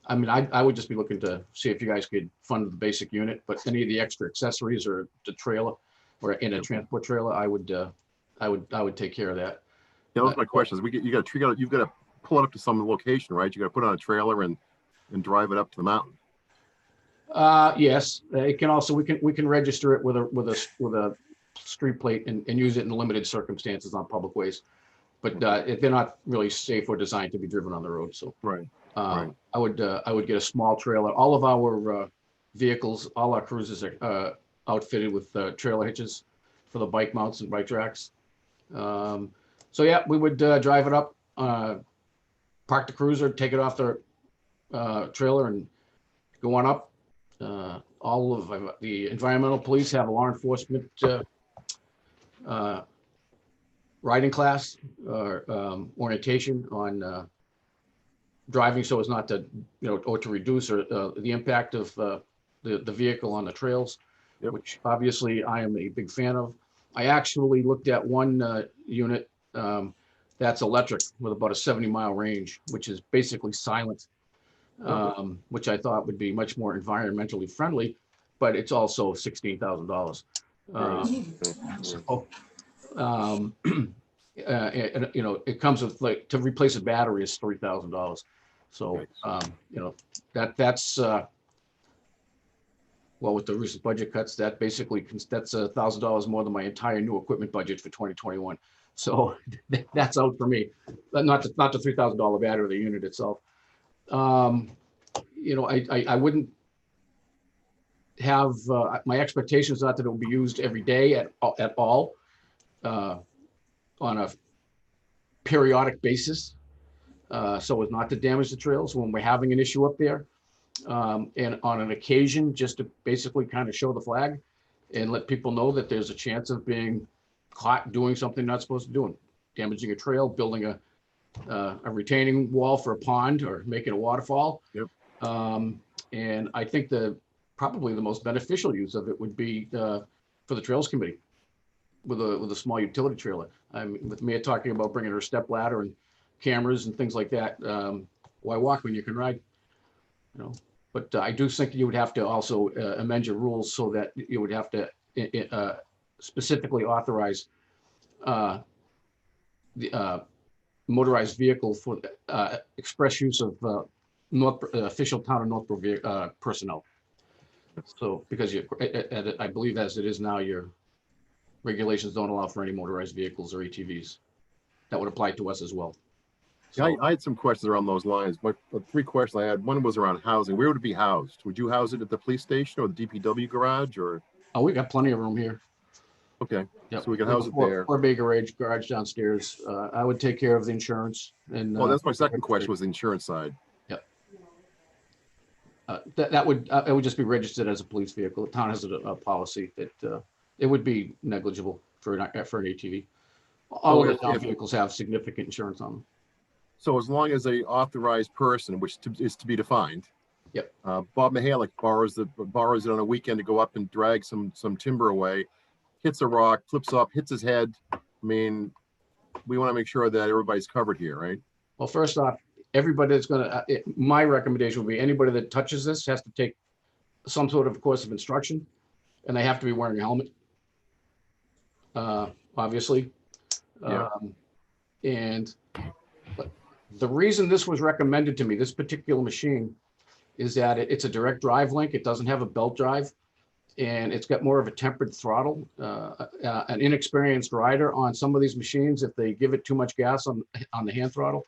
I mean, I would just be looking to see if you guys could fund the basic unit, but any of the extra accessories or the trailer or in a transport trailer, I would take care of that. That was my question. You've got to pull it up to some location, right? You got to put it on a trailer and drive it up to the mountain. Yes, it can also, we can register it with a street plate and use it in limited circumstances on public ways, but they're not really safe or designed to be driven on the road. So right. I would get a small trailer. All of our vehicles, all our cruisers are outfitted with trailer hitches for the bike mounts and bike racks. So yeah, we would drive it up, park the cruiser, take it off the trailer, and go on up. All of the environmental police have a law enforcement riding class or orientation on driving so as not to, or to reduce the impact of the vehicle on the trails, which obviously I am a big fan of. I actually looked at one unit that's electric with about a 70-mile range, which is basically silent. Which I thought would be much more environmentally friendly, but it's also $16,000. And it comes with, like, to replace a battery is $3,000. So that's well, with the recent budget cuts, that basically that's $1,000 more than my entire new equipment budget for 2021. So that's out for me, but not the $3,000 battery of the unit itself. I wouldn't have my expectations not that it will be used every day at all on a periodic basis, so as not to damage the trails when we're having an issue up there, and on an occasion just to basically kind of show the flag and let people know that there's a chance of being caught doing something not supposed to do, damaging a trail, building a retaining wall for a pond, or making a waterfall. And I think probably the most beneficial use of it would be for the Trails Committee with a small utility trailer. I mean, with Mia talking about bringing her step ladder and cameras and things like that. Why walk when you can ride? You know, but I do think you would have to also amend your rules so that you would have to specifically authorize the motorized vehicle for express use of official town of Northborough personnel. So because I believe as it is now, your regulations don't allow for any motorized vehicles or ATVs. That would apply to us as well. Yeah, I had some questions around those lines, but the 3 questions I had, one was around housing. Where would it be housed? Would you house it at the police station or the DPW garage, or? Oh, we got plenty of room here. Okay, Yep. so we can house it there. Or bay garage downstairs. I would take care of the insurance and. Well, that's my second question, was the insurance side. Yep. That would, it would just be registered as a police vehicle. The town has a policy that it would be negligible for an ATV. All of the town vehicles have significant insurance on them. So as long as a authorized person, which is to be defined. Yep. Bob Mihalik borrows it on a weekend to go up and drag some timber away, hits a rock, flips up, hits his head. I mean, we want to make sure that everybody's covered here, right? Well, first off, everybody that's going to, my recommendation would be anybody that touches this has to take some sort of course of instruction, and they have to be wearing a helmet, obviously. Yeah. And the reason this was recommended to me, this particular machine, is that it's a direct drive link. It doesn't have a belt drive, and it's got more of a tempered throttle. An inexperienced rider on some of these machines, if they give it too much gas on the hand throttle,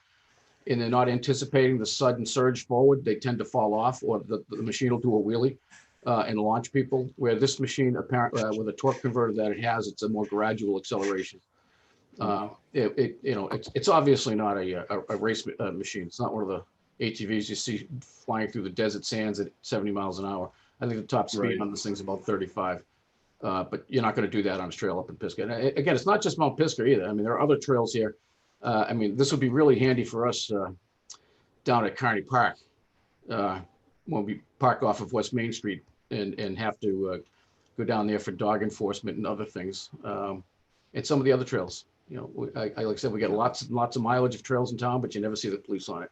and they're not anticipating the sudden surge forward, they tend to fall off, or the machine will do a wheelie and launch people. Where this machine, apparently, with a torque converter that it has, it's a more gradual acceleration. It's obviously not a race machine. It's not one of the ATVs you see flying through the desert sands at 70 miles an hour. I think the top speed on this thing's about 35. But you're not going to do that on a trail up in Pisgah. And again, it's not just Mount Pisgah either. I mean, there are other trails here. I mean, this would be really handy for us down at Kearney Park when we park off of West Main Street and have to go down there for dog enforcement and other things. And some of the other trails. You know, like I said, we get lots and lots of mileage of trails in town, but you never see the police on it.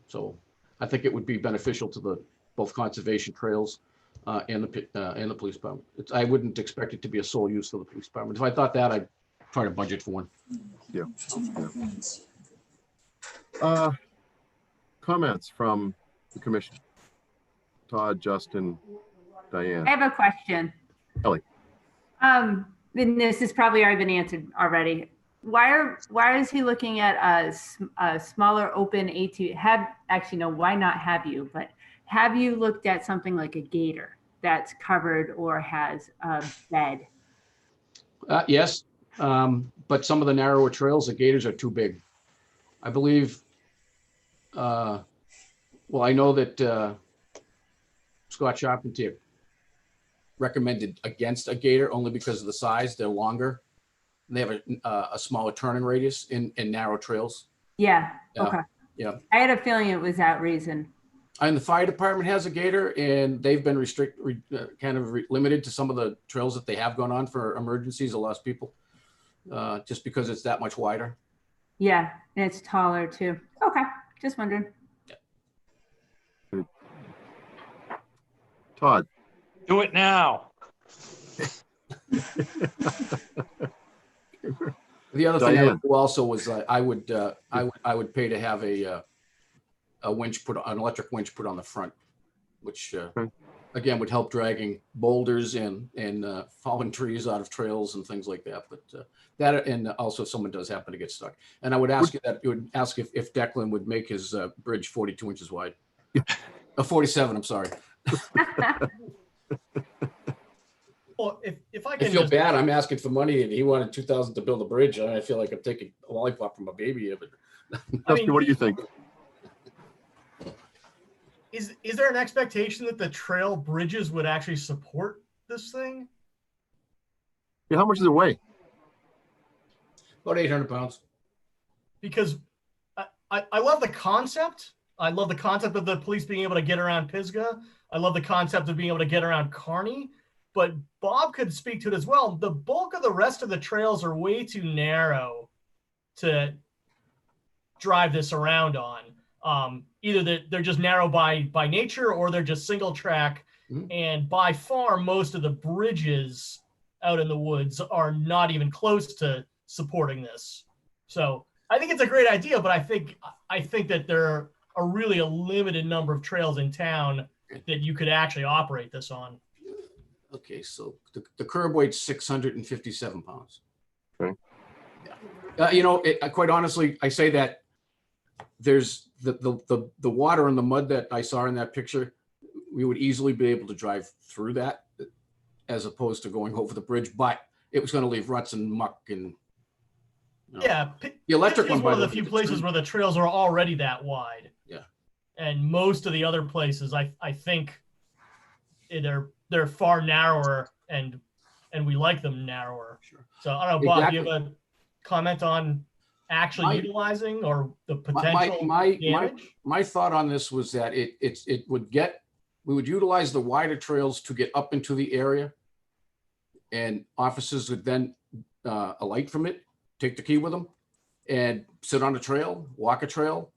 So I think it would be beneficial to both conservation trails and the police department. I wouldn't expect it to be a sole use for the police department. If I thought that, I'd try to budget for one. Yeah. Comments from the commission? Todd, Justin, Diane. I have a question. Ellie. And this has probably already been answered already. Why is he looking at a smaller open ATV? Why not have you? But have you looked at something like a gator that's covered or has a bed? Yes, but some of the narrower trails, the gators are too big. I believe, I know that Scott Charpentier recommended against a gator only because of the size. They're longer. And they have a smaller turning radius in narrow trails. Yeah. Yeah. Okay. Yeah. I had a feeling it was that reason. And the fire department has a gator, and they've been limited to some of the trails that they have gone on for emergencies or lost people, just because it's that much wider. Yeah, and it's taller too. Okay, just wondering. Todd. Do it now. The other thing I would do also was I would pay to have a winch an electric winch put on the front, which again would help dragging boulders and fallen trees out of trails and things like that. But that, and also if someone does happen to get stuck, and I would ask if Declan would make his bridge 42 inches wide, 47. I'm sorry. Well, if I can, I feel bad. I'm asking for money, and he wanted 2,000 to build a bridge. And I feel like I'm taking a lollipop from a baby here. But what do you think? Is there an expectation that the trail bridges would actually support this thing? Yeah, how much does it weigh? About 800 pounds. Because I love the concept. I love the concept of the police being able to get around Pisgah. I love the concept of being able to get around Kearney. but Bob could speak to it as well. The bulk of the rest of the trails are way too narrow to drive this around on. Either they're just narrow by nature, or they're just single track. And by far, most of the bridges out in the woods are not even close to supporting this. So I think it's a great idea, but I think that there are really a limited number of trails in town that you could actually operate this on. Okay, so the curb weight's 657 pounds. Okay. You know, quite honestly, I say that there's the water and the mud that I saw in that picture, we would easily be able to drive through that as opposed to going over the bridge, but it was going to leave ruts and muck and. You know. Yeah, the electric is one, one by of the few places where the trails are already that wide. Yeah. And most of the other places, I think they're far narrower, and we like them narrower. Sure. So I don't know, Bob, Exactly. do you have a comment on actually utilizing or the potential damage? My thought on this was that we would utilize the wider trails to get up into the area, and officers would then alight from it, take the key with them, and sit on a trail, walk a trail.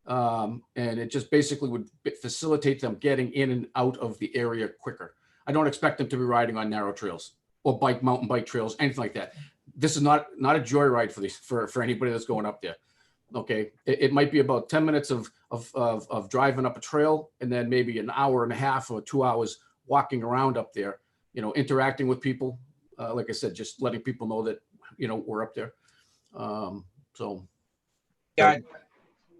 And it just basically would facilitate them getting in and out of the area quicker. I don't expect them to be riding on narrow trails or mountain bike trails, anything like that. This is not a joyride for anybody that's going up there. Okay, it might be about 10 minutes of driving up a trail, and then maybe an hour and a half or 2 hours walking around up there, you know, interacting with people. Like I said, just letting people know that, you know, we're up there. So. Yeah,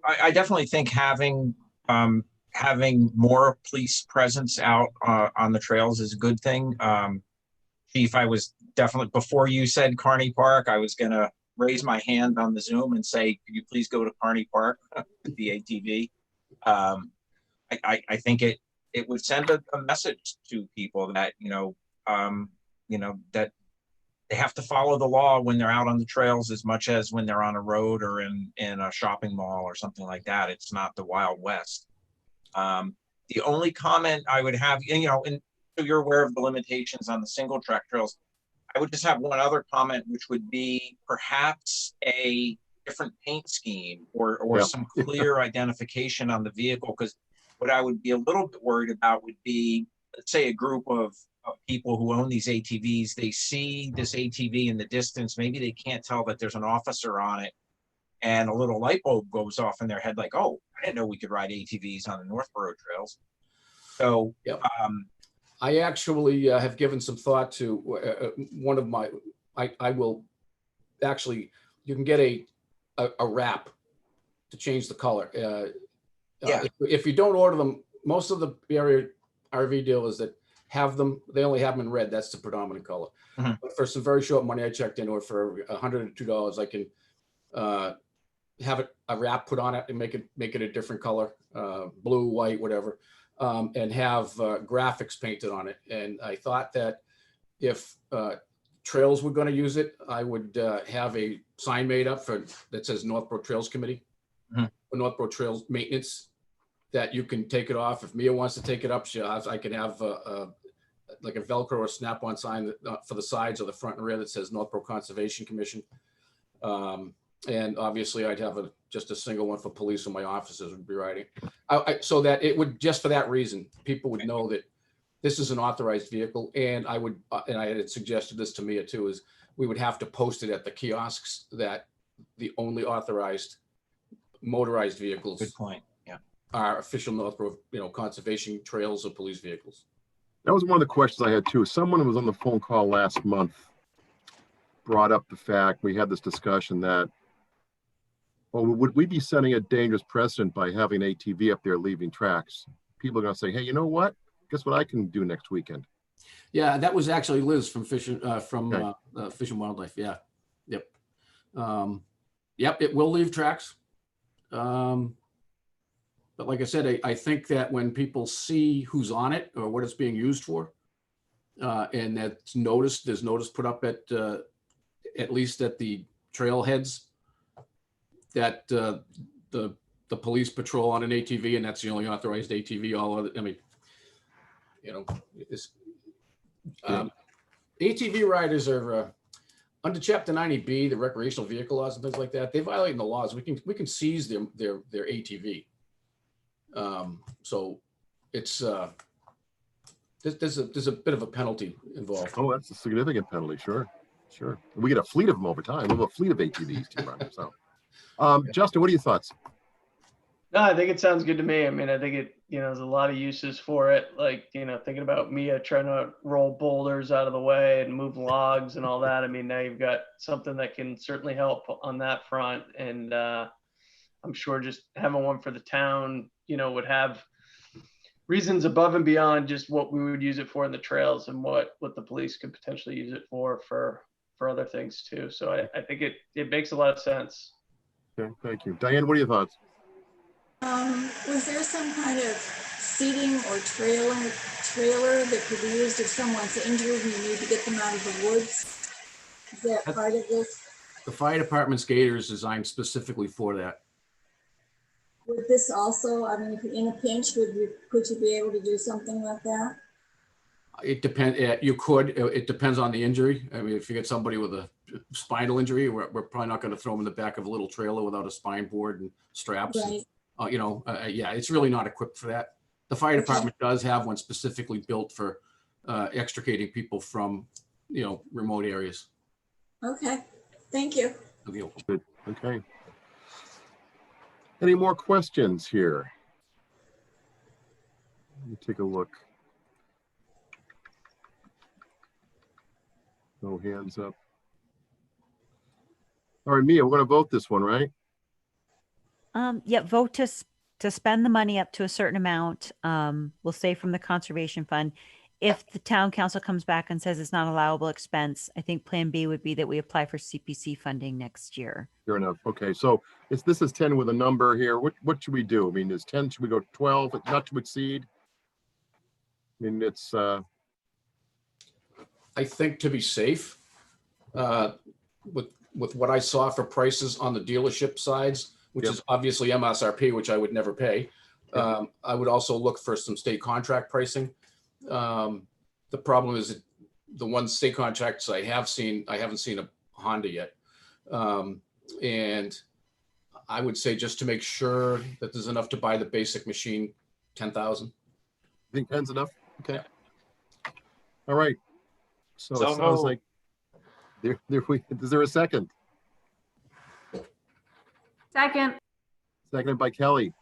I definitely think having more police presence out on the trails is a good thing. Chief, I was definitely, before you said Kearney Park, I was gonna raise my hand on the Zoom and say, could you please go to Kearney Park with the ATV? I think it would send a message to people that, that they have to follow the law when they're out on the trails as much as when they're on a road or in a shopping mall or something like that. It's not the Wild West. The only comment I would have, and so you're aware of the limitations on the single track trails, I would just have one other comment, which would be perhaps a different paint scheme or some clear identification on the vehicle. Because what I would be a little bit worried about would be, let's say, a group of people who own these ATVs, they see this ATV in the distance, maybe they can't tell that there's an officer on it, and a little light bulb goes off in their head like, oh, I didn't know we could ride ATVs on the Northborough trails. So I actually have given some thought to one of my, I will actually, you can get a wrap to change the color. If you don't order them, most of the area RV dealers that have them, they only have them in red. That's the predominant color. Mm-hmm. But for some very short money, I checked into it for $102. I can have a wrap put on it and make it a different color, blue, white, whatever, and have graphics painted on it. And I thought that if trails were going to use it, I would have a sign made up that says Northborough Trails Committee, or Northborough Trails Maintenance, that you can take it off. If Mia wants to take it up, I can have like a Velcro or snap-on sign for the sides or the front and rear that says Northborough Conservation Commission. And obviously I'd have just a single one for police, and my officers would be riding. So that it would, just for that reason, people would know that this is an authorized vehicle. And I had suggested this to Mia too, is we would have to post it at the kiosks that the only authorized motorized vehicles. Good point. Yeah. Are official Northborough, conservation trails or police vehicles. That was one of the questions I had too. Someone who was on the phone call last month brought up the fact, we had this discussion that, well, would we be setting a dangerous precedent by having an ATV up there leaving tracks? People are going to say, hey, you know what? Guess what I can do next weekend? Yeah, that was actually Liz from Fish and Wildlife. Yeah. Yep. Yep, it will leave tracks. But like I said, I think that when people see who's on it or what it's being used for, and that's noticed, there's notice put up at least at the trailheads that the police patrol on an ATV, and that's the only authorized ATV. All other, ATV riders are under Chapter 90B, the recreational vehicle laws and things like that. They're violating the laws. We can seize their ATV. So it's there's a bit of a penalty involved. Oh, that's a significant penalty. Sure. We get a fleet of them over time. We have a fleet of ATVs to run. So, Justin, what are your thoughts? No, I think it sounds good to me. I mean, I think it, there's a lot of uses for it. Like, thinking about Mia trying to roll boulders out of the way and move logs and all that. I mean, now you've got something that can certainly help on that front. And I'm sure just having one for the town, would have reasons above and beyond just what we would use it for in the trails and what the police could potentially use it for other things too. So I think it makes a lot of sense. Okay, thank you. Diane, what are your thoughts? Was there some kind of seating or trailer that could be used if someone's injured and you need to get them out of the woods? Is that part of this? The fire department's gator is designed specifically for that. Would this also, I mean, if in a pinch, could you be able to do something like that? It depends. You could. It depends on the injury. I mean, if you get somebody with a spinal injury, we're probably not going to throw them in the back of a little trailer without a spine board and straps. Right. Yeah, it's really not equipped for that. The fire department does have one specifically built for extricating people from, remote areas. Okay, thank you. Good. Okay. Any more questions here? Let me take a look. No hands up. All right, Mia, we're going to vote this one, right? Yeah, vote to spend the money up to a certain amount. We'll say from the conservation fund. If the town council comes back and says it's not allowable expense, I think plan B would be that we apply for CPC funding next year. Fair enough. Okay, so this is 10 with a number here. What should we do? I mean, is 10, should we go 12, not to exceed? I mean, it's I think to be safe, with what I saw for prices on the dealership sides, which is obviously MSRP, which I would never pay. I would also look for some state contract pricing. The problem is that the one state contracts I haven't seen a Honda yet. And I would say just to make sure that there's enough to buy the basic machine, 10,000. I think 10's enough. Okay. All right. So So it sounds moved. like is there a second? Second. Seconded by Kelly.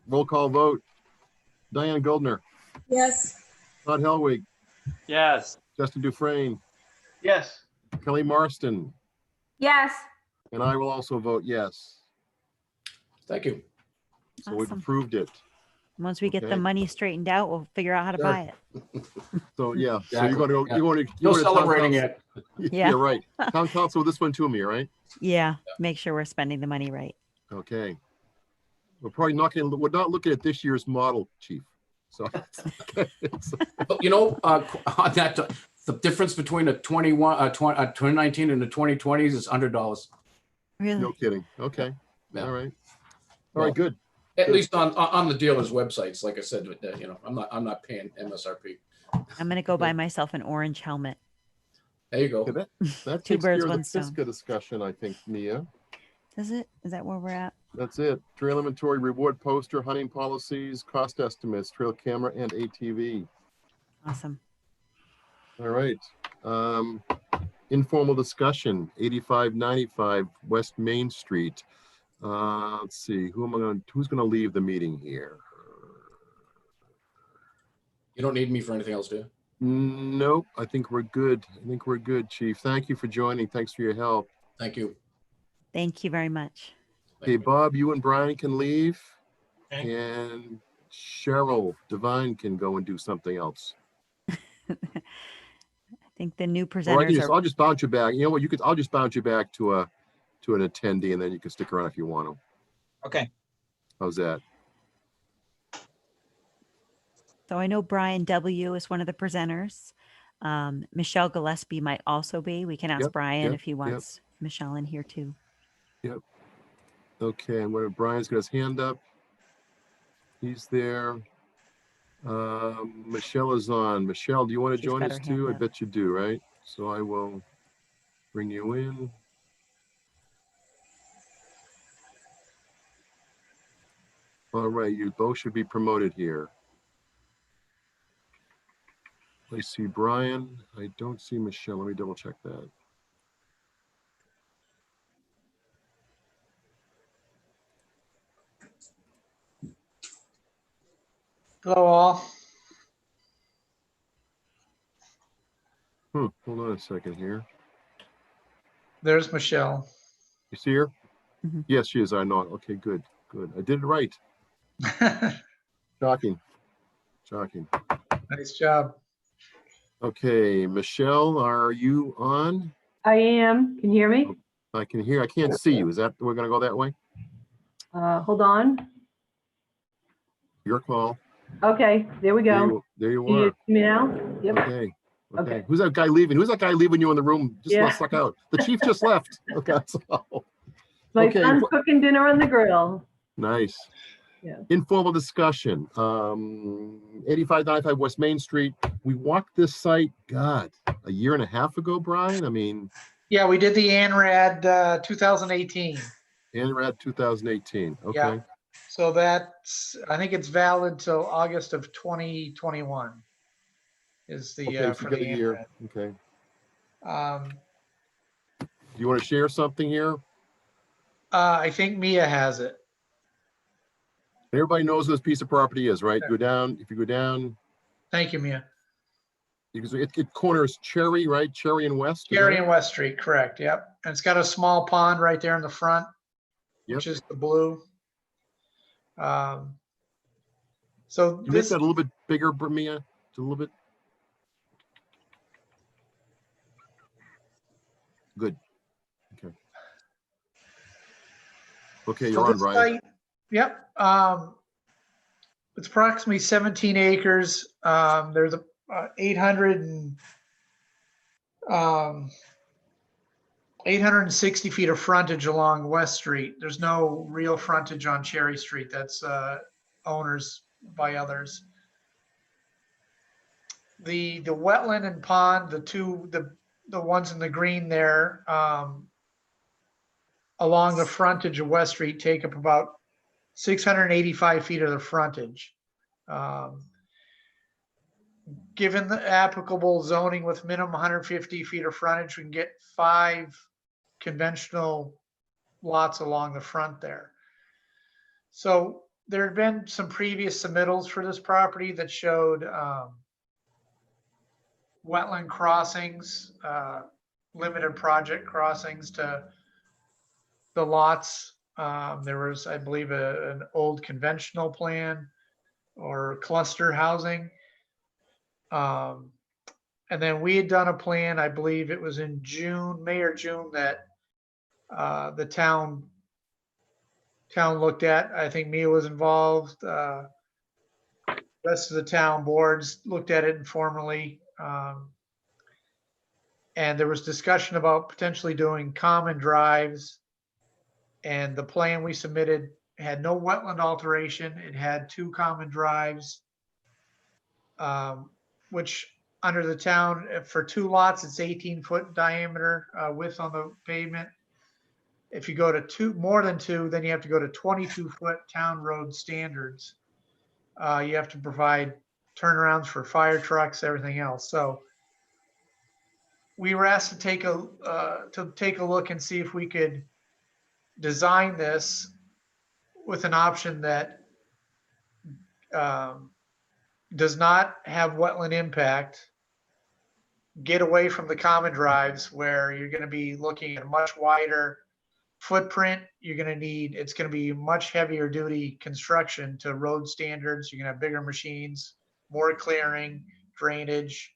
Roll call vote. Diane Goldner, Yes. Todd Helwig, Yes. Justin Dufresne, Yes. Kelly Marston, Yes. and I will also vote yes. Thank you. So we've Awesome. approved it. Once we get Okay. the money straightened out, we'll figure out how to Sure. buy it. So yeah, so Exactly. you're going to Yeah. you're going to Still town celebrating council- it. Yeah. You're right. Town council with this one too, Mia, right? Yeah, make sure we're spending the money right. Okay. We're not looking at this year's model, Chief. So But on that, the difference between a 2019 and the 2020s is $100. Really? no kidding. Okay. Yeah. All right. All Well, right, good. At least on the dealer's websites, like I said, I'm not paying MSRP. I'm gonna go buy myself an orange helmet. There you go. Okay, that Two takes birds, care of one the stone. Pisgah discussion, I think, Mia. Is it? Is that where we're at? That's it. Trail inventory, reward poster, hunting policies, cost estimates, trail camera, and ATV. Awesome. All right. Informal discussion, 8595 West Main Street. Let's see, who's gonna leave the meeting here? You don't need me for anything else, do you? Nope, I think we're good. Chief. Thank you for joining. Thanks for your help. Thank you. Thank you very much. Okay, Bob, you and Brian can leave. Okay. And Cheryl Devine can go and do something else. I think the new Or presenters are. I'll just bounce you back. You know what? I'll just bounce you back to an attendee, and then you can stick around if you want to. Okay. How's that? So I know Brian W. is one of the presenters. Michelle Gillespie might also be. We can ask Yep, Brian yep, if he wants Michelle in here too. Yep. Okay, and Brian's got his hand up. He's there. Michelle is on. Michelle, do you want to She's join got us her too? I hand up. bet you do, right? So I will bring you in. All right, you both should be promoted here. I see Brian. I don't see Michelle. Let me double check that. Hello, all. Hold on a second here. There's Michelle. You see her? Mm-hmm. Yes, she is. I know. Okay, good, good. I did it right. Shocking, shocking. Nice job. Okay, Michelle, are you on? I am. Can you hear me? I can hear. I can't see you. Is that we're gonna go that way? Hold on. Your call. Okay, there we go. There you Can you are. see me now? Yep. Okay. Okay. Okay. Who's that guy leaving? Who's that guy leaving you in the room? Just Yeah. stuck out. The chief just left. Okay. So, My okay. son's cooking dinner on the grill. Nice. Yeah. Informal discussion. 8595 West Main Street. We walked this site, God, a year and a half ago, Brian. I mean, Yeah, we did the ANRAD 2018. ANRAD 2018. Okay. Yeah. So that's, I think it's valid till August of 2021 is the, Okay, so for you got the a year. ANRAD. Okay. Do you want to share something here? I think Mia has it. Everybody knows what this piece of property is, right? Go down. If you go down, Thank you, Mia. it corners Cherry, right? Cherry and West. is Cherry that and it? West Street, correct. Yep. And it's got a small pond right there in the front, which is the blue. So You make this, that a little bit bigger, Mia. Just a little bit. Good. Okay. Okay, so you're on, this Brian. site, yep. It's approximately 17 acres. There's a 860 feet of frontage along West Street. There's no real frontage on Cherry Street. That's owners by others. The wetland and pond, the ones in the green there, along the frontage of West Street take up about 685 feet of the frontage. Given the applicable zoning with minimum 150 feet of frontage, we can get 5 conventional lots along the front there. So there had been some previous submittals for this property that showed wetland crossings, limited project crossings to the lots. There was, I believe, an old conventional plan or cluster housing. And then we had done a plan, I believe it was in June, May or June, that the town looked at. I think Mia was involved. Rest of the town boards looked at it informally. And there was discussion about potentially doing common drives. And the plan we submitted had no wetland alteration. It had 2 common drives, which under the town, for 2 lots, it's 18-foot diameter width on the pavement. If you go to more than 2, then you have to go to 22-foot town road standards. You have to provide turnarounds for fire trucks, everything else. So we were asked to take a look and see if we could design this with an option that does not have wetland impact, get away from the common drives where you're going to be looking at a much wider footprint. You're going to need, it's going to be much heavier duty construction to road standards. You're going to have bigger machines, more clearing, drainage,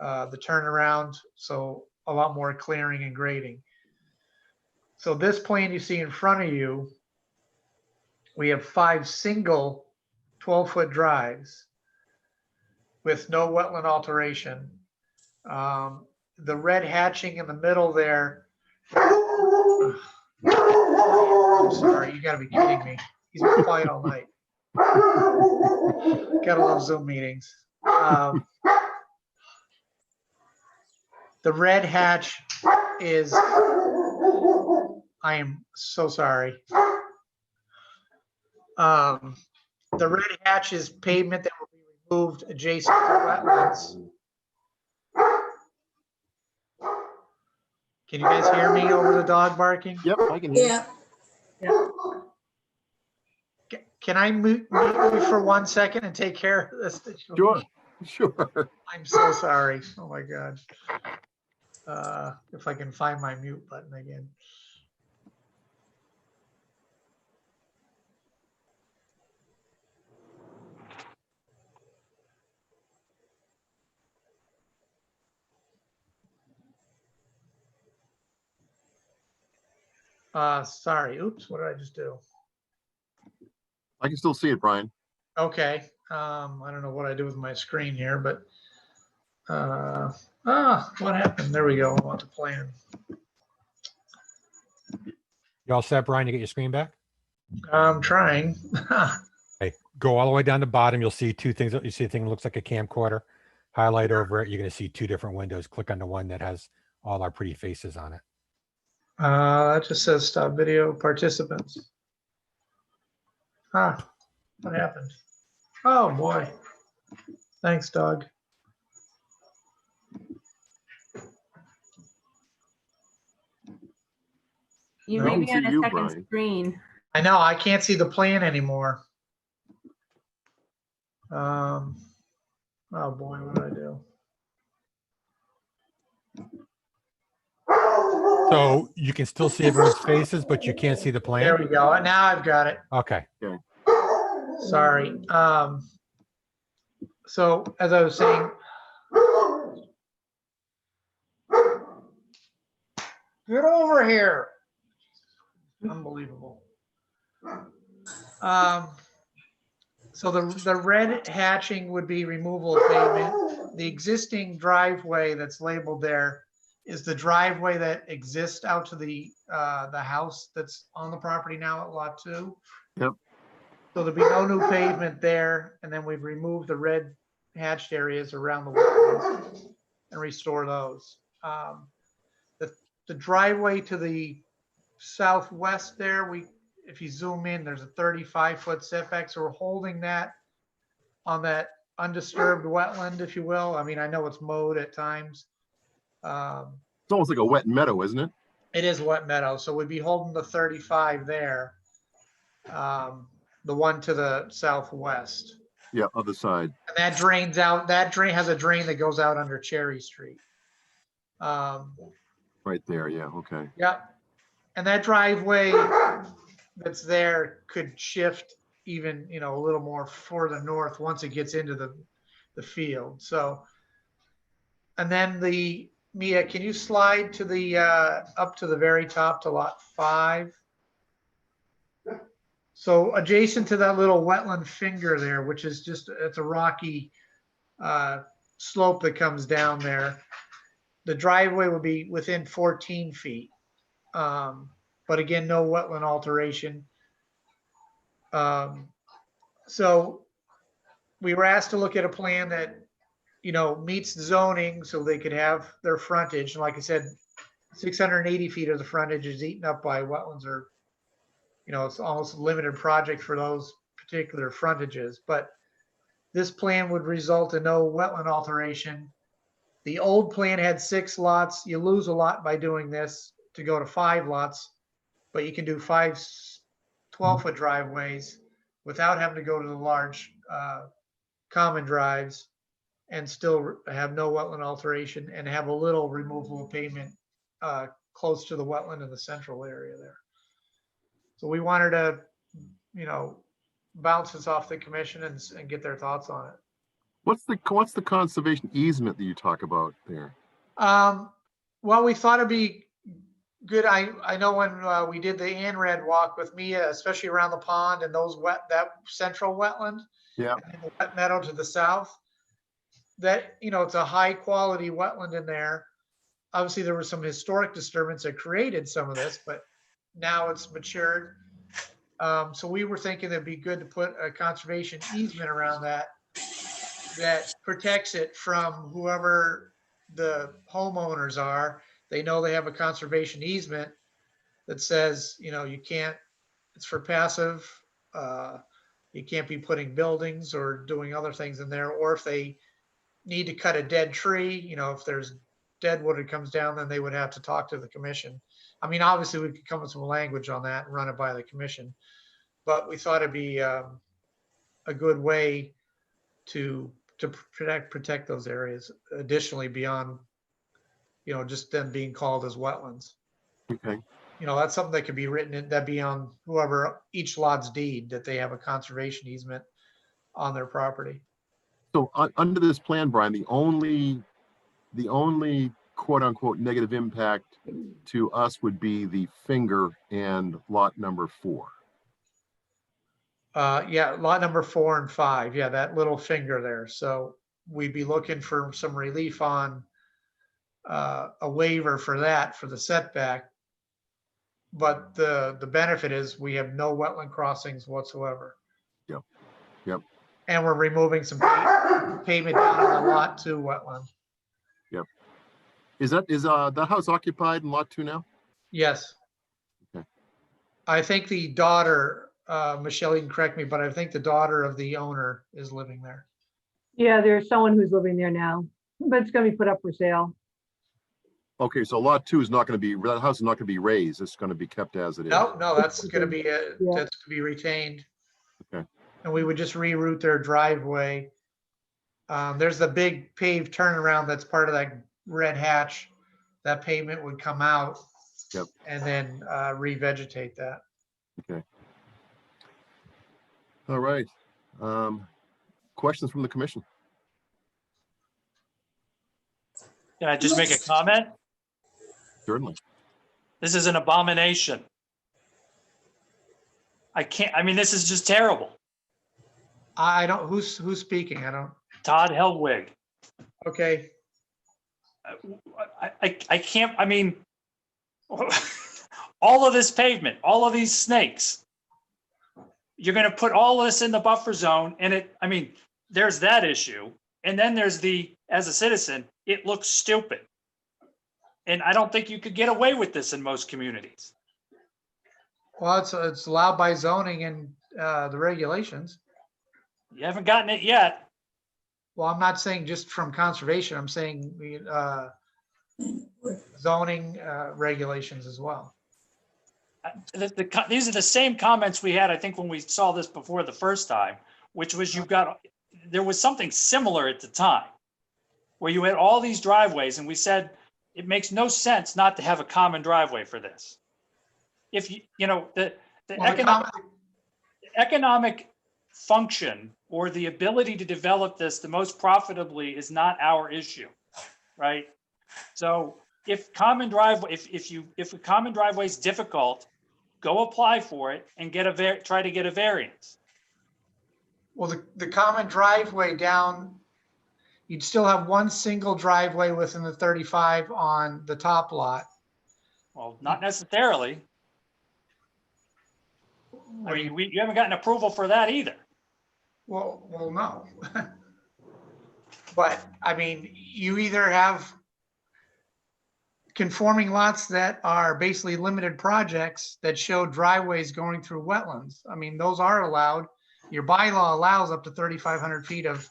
the turnaround. So a lot more clearing and grading. So this plan you see in front of you, we have 5 single 12-foot drives with no wetland alteration. The red hatching in the middle there. I'm sorry, you gotta be kidding me. He's been quiet all night. Gotta love Zoom meetings. The red hatch is, I am so sorry. The red hatch is pavement that will be removed adjacent to wetlands. Can you guys hear me over the dog barking? Yep, I can hear. Yeah. Can I mute you for 1 second and take care of this? Sure, sure. I'm so sorry. Oh my God. If I can find my mute button again. Sorry. Oops, what did I just do? I can still see it, Brian. Okay. I don't know what I do with my screen here, but what happened? There we go. I want the plan. You all set, Brian? You get your screen back? I'm trying. Okay, go all the way down the bottom. You'll see two things. You see a thing that looks like a camcorder. Highlight over it. You're going to see two different windows. Click on the one that has all our pretty faces on it. That just says stop video participants. What happened? Oh boy. Thanks, dog. You No. may be on see a you, second Brian. screen. I know, I can't see the plan anymore. Oh boy, what did I do? So you can still see everyone's faces, but you can't see the plan. There we go. Now I've got it. Okay. Sorry. So as I was saying, get over here. Unbelievable. So the red hatching would be removal of pavement. The existing driveway that's labeled there is the driveway that exists out to the house that's on the property now at Lot 2. Yep. So there'll be no new pavement there, and then we've removed the red hatched areas around the wetlands and restore those. The driveway to the southwest there, if you zoom in, there's a 35-foot setback, so we're holding that on that undisturbed wetland, if you will. I mean, I know it's mowed at times. It's almost like a wet meadow, isn't it? It is wet meadow, so we'd be holding the 35 there. The one to the southwest. Yeah, other side. And that drains out, that drain has a drain that goes out under Cherry Street. Right there, yeah, okay. Yep. And that driveway that's there could shift even, a little more further north once it gets into the field. So, and then Mia, can you slide to the, up to the very top to Lot 5? So adjacent to that little wetland finger there, which is just, it's a rocky slope that comes down there. The driveway will be within 14 feet. But again, no wetland alteration. So we were asked to look at a plan that, meets zoning so they could have their frontage. And like I said, 680 feet of the frontage is eaten up by wetlands, or, it's almost a limited project for those particular frontages. But this plan would result in no wetland alteration. The old plan had 6 lots. You lose a lot by doing this to go to 5 lots, but you can do 5 12-foot driveways without having to go to the large common drives and still have no wetland alteration and have a little removal of pavement close to the wetland in the central area there. So we wanted to, bounce this off the commission and get their thoughts on it. What's the conservation easement that you talk about there? Well, we thought it'd be good. I know when we did the ANRAD walk with Mia, especially around the pond and that central wetland, yeah, and the wet meadow to the south, that, it's a high quality wetland in there. Obviously there was some historic disturbance that created some of this, but now it's matured. So we were thinking it'd be good to put a conservation easement around that protects it from whoever the homeowners are. They know they have a conservation easement that says, you can't, it's for passive. You can't be putting buildings or doing other things in there. Or if they need to cut a dead tree, if there's dead wood that comes down, then they would have to talk to the commission. I mean, obviously we could come with some language on that and run it by the commission, but we thought it'd be a good way to protect those areas additionally beyond, just them being called as wetlands. Okay. That's something that could be written in, that be on whoever each lot's deed, that they have a conservation easement on their property. So under this plan, Brian, the only quote unquote negative impact to us would be the finger and lot number 4. Yeah, lot number 4 and 5. Yeah, that little finger there. So we'd be looking for some relief on a waiver for that, for the setback. But the benefit is we have no wetland crossings whatsoever. Yep. Yep. And we're removing some pavement down on the lot 2 wetland. Yep. Is that house occupied in lot 2 now? Yes. Okay. I think the daughter, Michelle, you can correct me, but I think the daughter of the owner is living there. Yeah, there's someone who's living there now, but it's gonna be put up for sale. Okay, so lot 2 is not going to be, that house is not going to be raised. It's going to be kept as it is. No, that's going to be that's to be retained. Okay. And we would just reroute their driveway. There's the big paved turnaround that's part of that red hatch. That pavement would come out. Yep. And then revegetate that. Okay. All right. Questions from the commission? Can I just make a comment? Certainly. This is an abomination. I mean, this is just terrible. I don't, who's speaking? I don't. Todd Helwig. Okay. I can't, I mean, all of this pavement, all of these snakes, you're going to put all this in the buffer zone and I mean, there's that issue. And then there's as a citizen, it looks stupid. And I don't think you could get away with this in most communities. Well, it's allowed by zoning and the regulations. You haven't gotten it yet. Well, I'm not saying just from conservation. I'm saying zoning regulations as well. These are the same comments we had, I think, when we saw this before the first time, which was there was something similar at the time where you had all these driveways and we said, it makes no sense not to have a common driveway for this. If the economic function or the ability to develop this the most profitably is not our issue, right? So if a common driveway is difficult, go apply for it and try to get a variance. Well, the common driveway down, you'd still have one single driveway within the 35 on the top lot. Well, not necessarily. I mean, you haven't gotten approval for that either. Well, no. But I mean, you either have conforming lots that are basically limited projects that show driveways going through wetlands. I mean, those are allowed. Your bylaw allows up to 3,500 feet of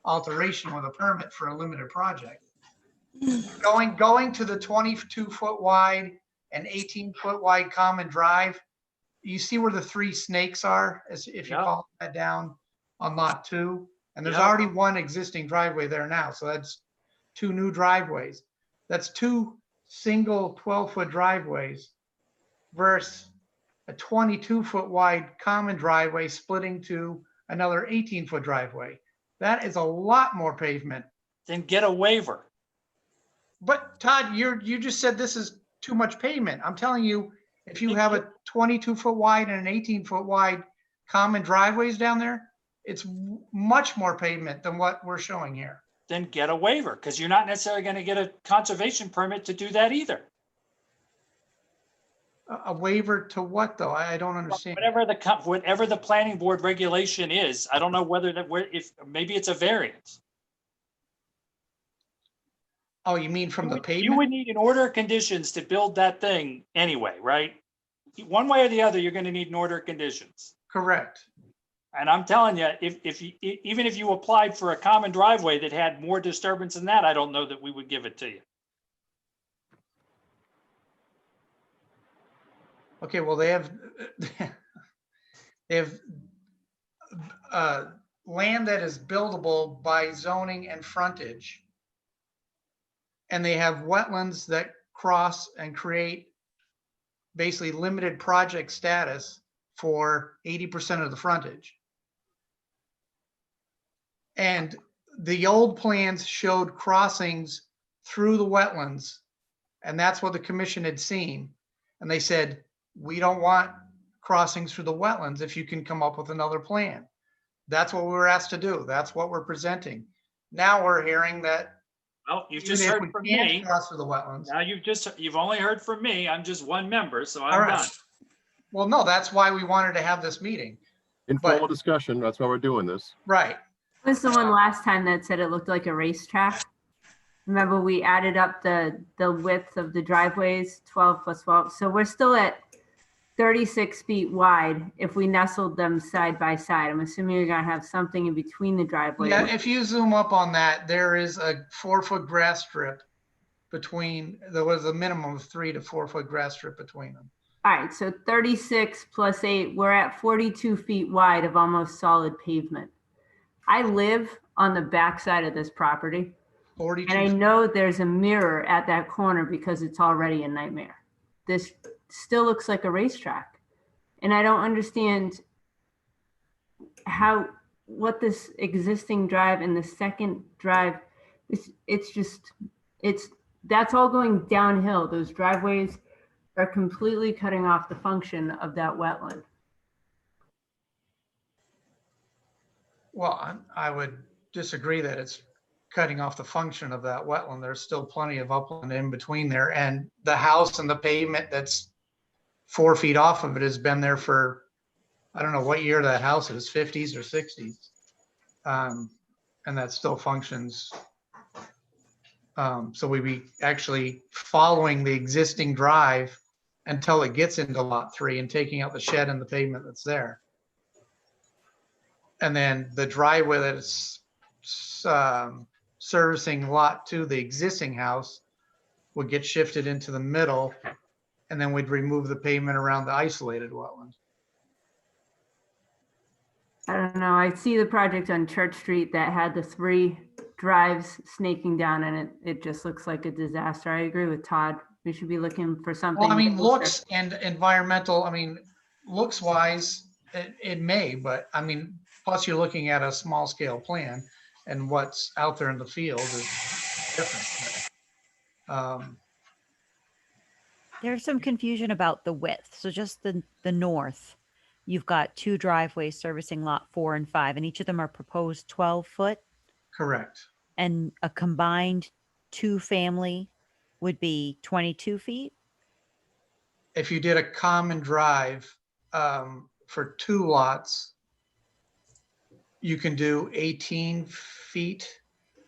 alteration with a permit for a limited project. Going to the 22-foot wide and 18-foot wide common drive, you see where the 3 snakes are, as if you call that down on lot 2, and there's already one existing driveway there now, so that's 2 new driveways. That's 2 single 12-foot driveways versus a 22-foot wide common driveway splitting to another 18-foot driveway. That is a lot more pavement. Then get a waiver. But Todd, you just said this is too much pavement. I'm telling you, if you have a 22-foot wide and an 18-foot wide common driveways down there, it's much more pavement than what we're showing here. Then get a waiver, because you're not necessarily going to get a conservation permit to do that either. A waiver to what though? I don't understand. Whatever the planning board regulation is, I don't know whether that, if, maybe it's a variance. Oh, you mean from the You pavement? would need an order of conditions to build that thing anyway, right? One way or the other, you're gonna need an order of conditions. Correct. And I'm telling you, even if you applied for a common driveway that had more disturbance than that, I don't know that we would give it to you. Okay, well, they have land that is buildable by zoning and frontage. And they have wetlands that cross and create basically limited project status for 80% of the frontage. And the old plans showed crossings through the wetlands, and that's what the commission had seen. And they said, we don't want crossings through the wetlands if you can come up with another plan. That's what we were asked to do. That's what we're presenting. Now we're hearing that. Well, you've even just if heard we from can't me. cross through the wetlands. Now you've only heard from me. I'm just one member, so All I'm right. done. Well, no, that's why we wanted to have this meeting. Informal discussion. That's why we're doing this. Right. Who was the one last time that said it looked like a racetrack? Remember, we added up the width of the driveways, 12 plus 12. So we're still at 36 feet wide if we nestled them side by side. I'm assuming you're gonna have something in between the driveways. Yeah, if you zoom up on that, there is a 4-foot grass strip between, there was a minimum of 3 to 4 foot grass strip between them. All right, so 36 plus 8, we're at 42 feet wide of almost solid pavement. I live on the backside of this property. 42 and I know there's a mirror at that corner because it's already a nightmare. This still looks like a racetrack. And I don't understand what this existing drive and the second drive, that's all going downhill. Those driveways are completely cutting off the function of that wetland. Well, I would disagree that it's cutting off the function of that wetland. There's still plenty of upland in between there. And the house and the pavement that's 4 feet off of it has been there for, I don't know what year that house is, 50s or 60s. And that still functions. So we'd be actually following the existing drive until it gets into lot 3 and taking out the shed and the pavement that's there. And then the driveway that is servicing lot 2, the existing house, would get shifted into the middle, and then we'd remove the pavement around the isolated wetland. I don't know. I see the project on Church Street that had the 3 drives snaking down, and it just looks like a disaster. I agree with Todd. We should be looking for something. Well, I mean, looks and environmental, I mean, looks wise, it may, but I mean, plus you're looking at a small scale plan, and what's out there in the field is different. There's some confusion about the width. So just the north, you've got 2 driveways servicing lot 4 and 5, and each of them are proposed 12 foot. Correct. And a combined 2 family would be 22 feet. If you did a common drive for 2 lots, you can do 18 feet.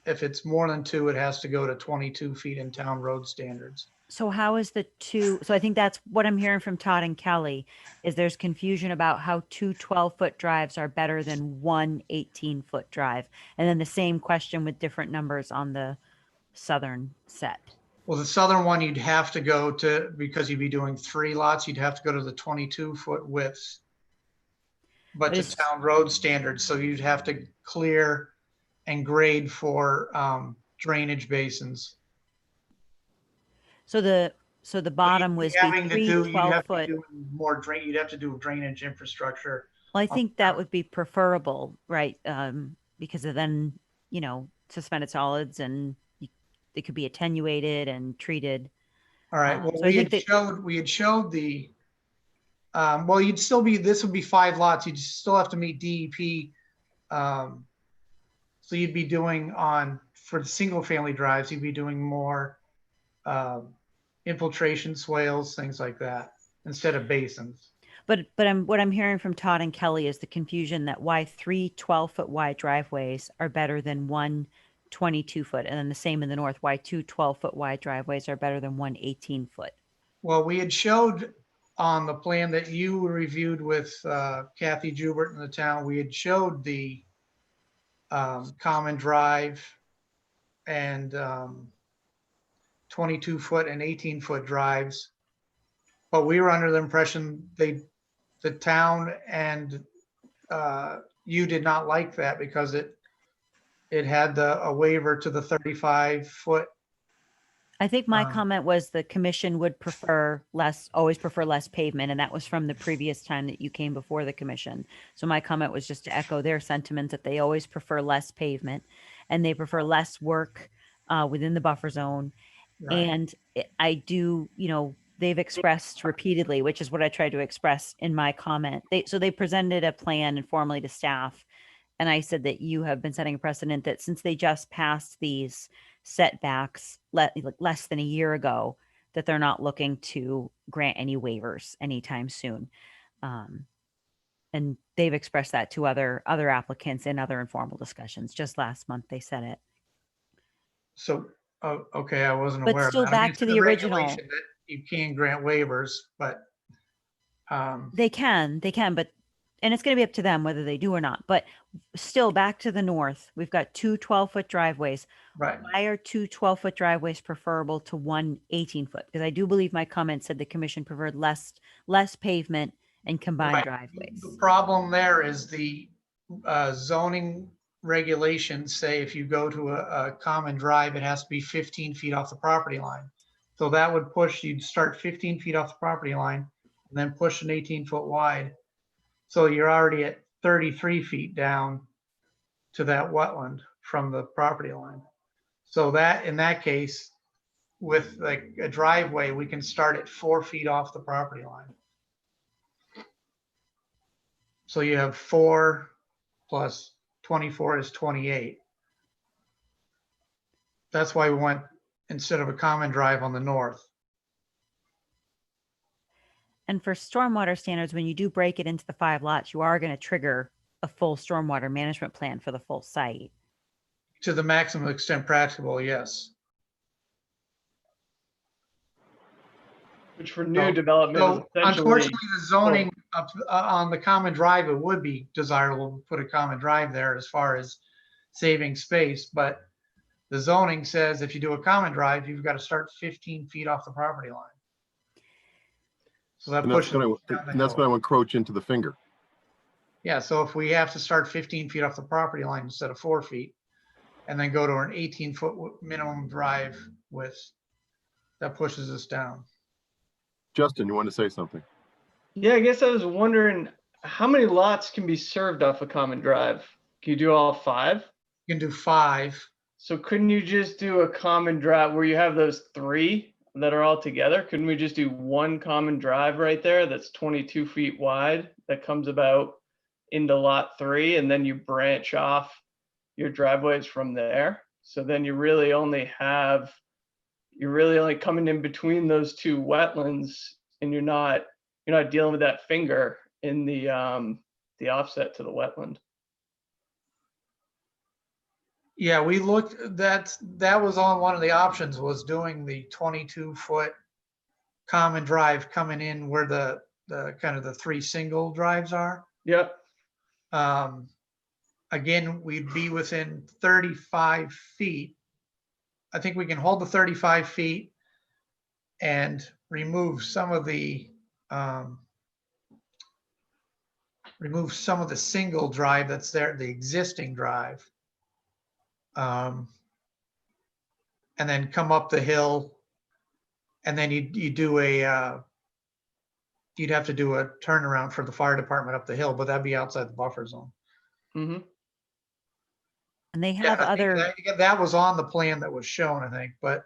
If it's more than 2, it has to go to 22 feet in town road standards. So how is the 2? So I think that's what I'm hearing from Todd and Kelly is there's confusion about how 2 12-foot drives are better than 1 18-foot drive. And then the same question with different numbers on the southern set. Well, the southern one, you'd have to go to, because you'd be doing 3 lots, you'd have to go to the 22-foot widths. But to town road standards, so you'd have to clear and grade for drainage basins. So the bottom was having to do, you'd have 12-foot. to do more drain. You'd have to do drainage infrastructure. Well, I think that would be preferable, right? Because of then, suspended solids and they could be attenuated and treated. All right. Well, so we had showed the. Well, you'd still be. This would be 5 lots. You'd still have to meet DEP. So you'd be doing for the single family drives. You'd be doing more infiltration swales, things like that. instead of basins. But what I'm hearing from Todd and Kelly is the confusion that why 3 12-foot wide driveways are better than one 22-foot, and then the same in the north, why 2 12-foot wide driveways are better than one 18-foot. Well, we had showed on the plan that you reviewed with Kathy Jubert in the town, we had showed the common drive and 22-foot and 18-foot drives. But we were under the impression the town and you did not like that because it had a waiver to the 35-foot. I think my comment was the commission would always prefer less pavement, and that was from the previous time that you came before the commission. So my comment was just to echo their sentiment that they always prefer less pavement, and they prefer less work within the buffer zone. Right. And I do, they've expressed repeatedly, which is what I tried to express in my comment. They presented a plan informally to staff, and I said that you have been setting a precedent that since they just passed these setbacks less than a year ago, that they're not looking to grant any waivers anytime soon. And they've expressed that to other applicants in other informal discussions. Just last month they said it. So, okay, I wasn't But aware still of that. I mean, back to it's the a original. regulation that you can grant waivers, but They can, but, and it's going to be up to them whether they do or not, but still back to the north, we've got 2 12-foot driveways. Right. Why are 2 12-foot driveways preferable to one 18-foot? Because I do believe my comment said the commission preferred less pavement and combined Right. driveways. The problem there is the zoning regulations say if you go to a common drive, it has to be 15 feet off the property line. So that would push, you'd start 15 feet off the property line and then push an 18-foot wide. So you're already at 33 feet down to that wetland from the property line. So that, in that case, with like a driveway, we can start at 4 feet off the property line. So you have 4 plus 24 is 28. That's why we went instead of a common drive on the north. And for stormwater standards, when you do break it into the 5 lots, you are going to trigger a full stormwater management plan for the full site. To the maximum extent practicable, yes. Which for new development is essentially. Unfortunately, the zoning up on the common drive, it would be desirable to put a common drive there as far as saving space, but the zoning says if you do a common drive, you've got to start 15 feet off the property line. So that And that's pushes. going to encroach into the finger. Yeah, so if we have to start 15 feet off the property line instead of 4 feet, and then go to an 18-foot minimum drive width, that pushes us down. Justin, you want to say something? Yeah, I guess I was wondering how many lots can be served off a common drive? Can you do all 5? You can do 5. So couldn't you just do a common drive where you have those 3 that are all together? Couldn't we just do one common drive right there that's 22 feet wide that comes about into lot 3, and then you branch off your driveways from there? So then you're really only coming in between those 2 wetlands, and you're not dealing with that finger in the offset to the wetland. Yeah, we looked, that was on one of the options, was doing the 22-foot common drive coming in where the kind of the 3 single drives are. Yep. Again, we'd be within 35 feet. I think we can hold the 35 feet and remove some of the single drive that's there, the existing drive. And then come up the hill, and then you'd have to do a turnaround for the fire department up the hill, but that'd be outside the buffer zone. Mm-hmm. And they have other. That was on the plan that was shown, I think, but.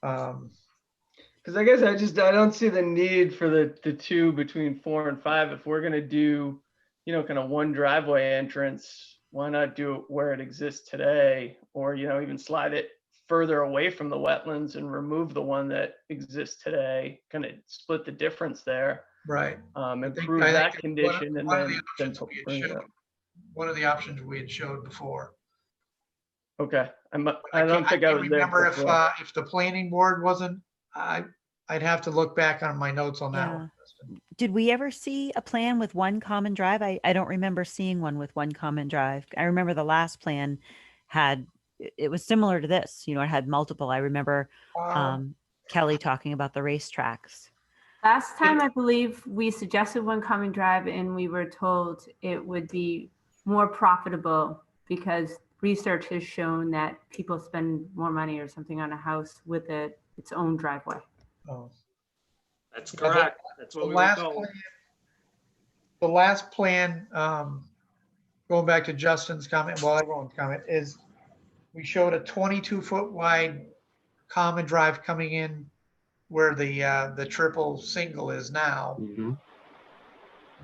Because I guess I don't see the need for the 2 between 4 and 5. If we're gonna do, kind of one driveway entrance, why not do it where it exists today, or even slide it further away from the wetlands and remove the one that exists today, kind of split the difference there. Right. Improve I that think condition and one of the then options we had bring it showed, up. one of the options we had showed before. Okay, I don't can't think I was there remember before. if the planning board wasn't, I'd have to look back on my notes on that Yeah. one. Did we ever see a plan with one common drive? I don't remember seeing one with one common drive. I remember the last plan had, it was similar to this, you know, it had multiple. I remember Kelly talking about the racetracks. Last time, I believe we suggested one common drive and we were told it would be more profitable because research has shown that people spend more money or something on a house with its own driveway. Oh. That's Yeah, correct. That's what the we were last told. plan, the last plan, going back to Justin's comment, well, everyone's comment, is we showed a 22-foot wide common drive coming in where the triple single is now.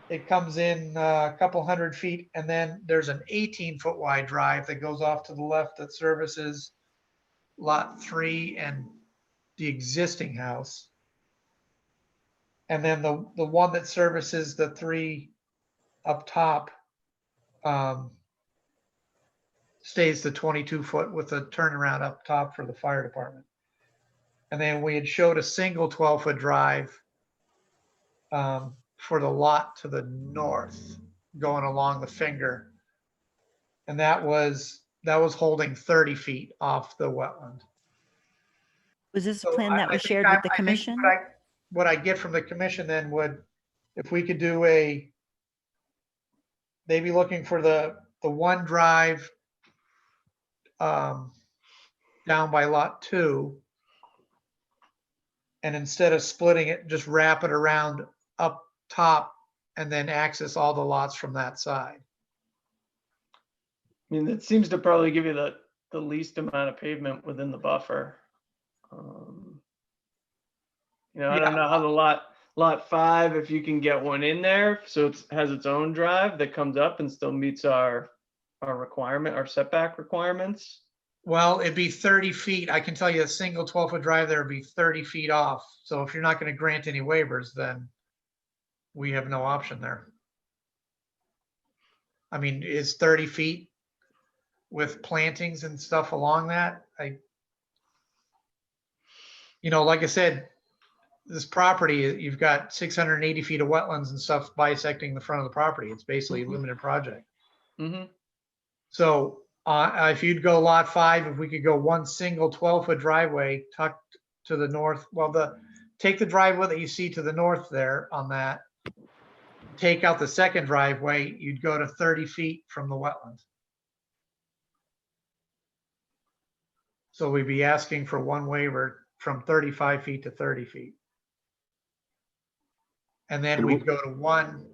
It comes in a couple 100 feet, and then there's an 18-foot wide drive that goes off to the left that services lot 3 and the existing house. And then the one that services the 3 up top stays the 22-foot with a turnaround up top for the fire department. And then we had showed a single 12-foot drive for the lot to the north going along the finger. And that was holding 30 feet off the wetland. Was this a So plan that was think shared with the I think commission? what I get from the commission then would, if we could do they'd be looking for the one drive down by lot 2. And instead of splitting it, just wrap it around up top and then access all the lots from that side. I mean, that seems to probably give you the least amount of pavement within the buffer. You know, I don't know how the lot 5, if you can get one in there, so it has its own drive that comes up and still meets our setback requirements. Well, it'd be 30 feet. I can tell you a single 12-foot drive there would be 30 feet off. So if you're not going to grant any waivers, then we have no option there. I mean, is 30 feet with plantings and stuff along that? Like I said, this property, you've got 680 feet of wetlands and stuff bisecting the front of the property. It's basically a limited project. So if you'd go lot 5, if we could go one single 12-foot driveway tucked to the north, take the driveway that you see to the north there on that, take out the second driveway, you'd go to 30 feet from the wetlands. So we'd be asking for one waiver from 35 feet to 30 feet. And then we'd go to one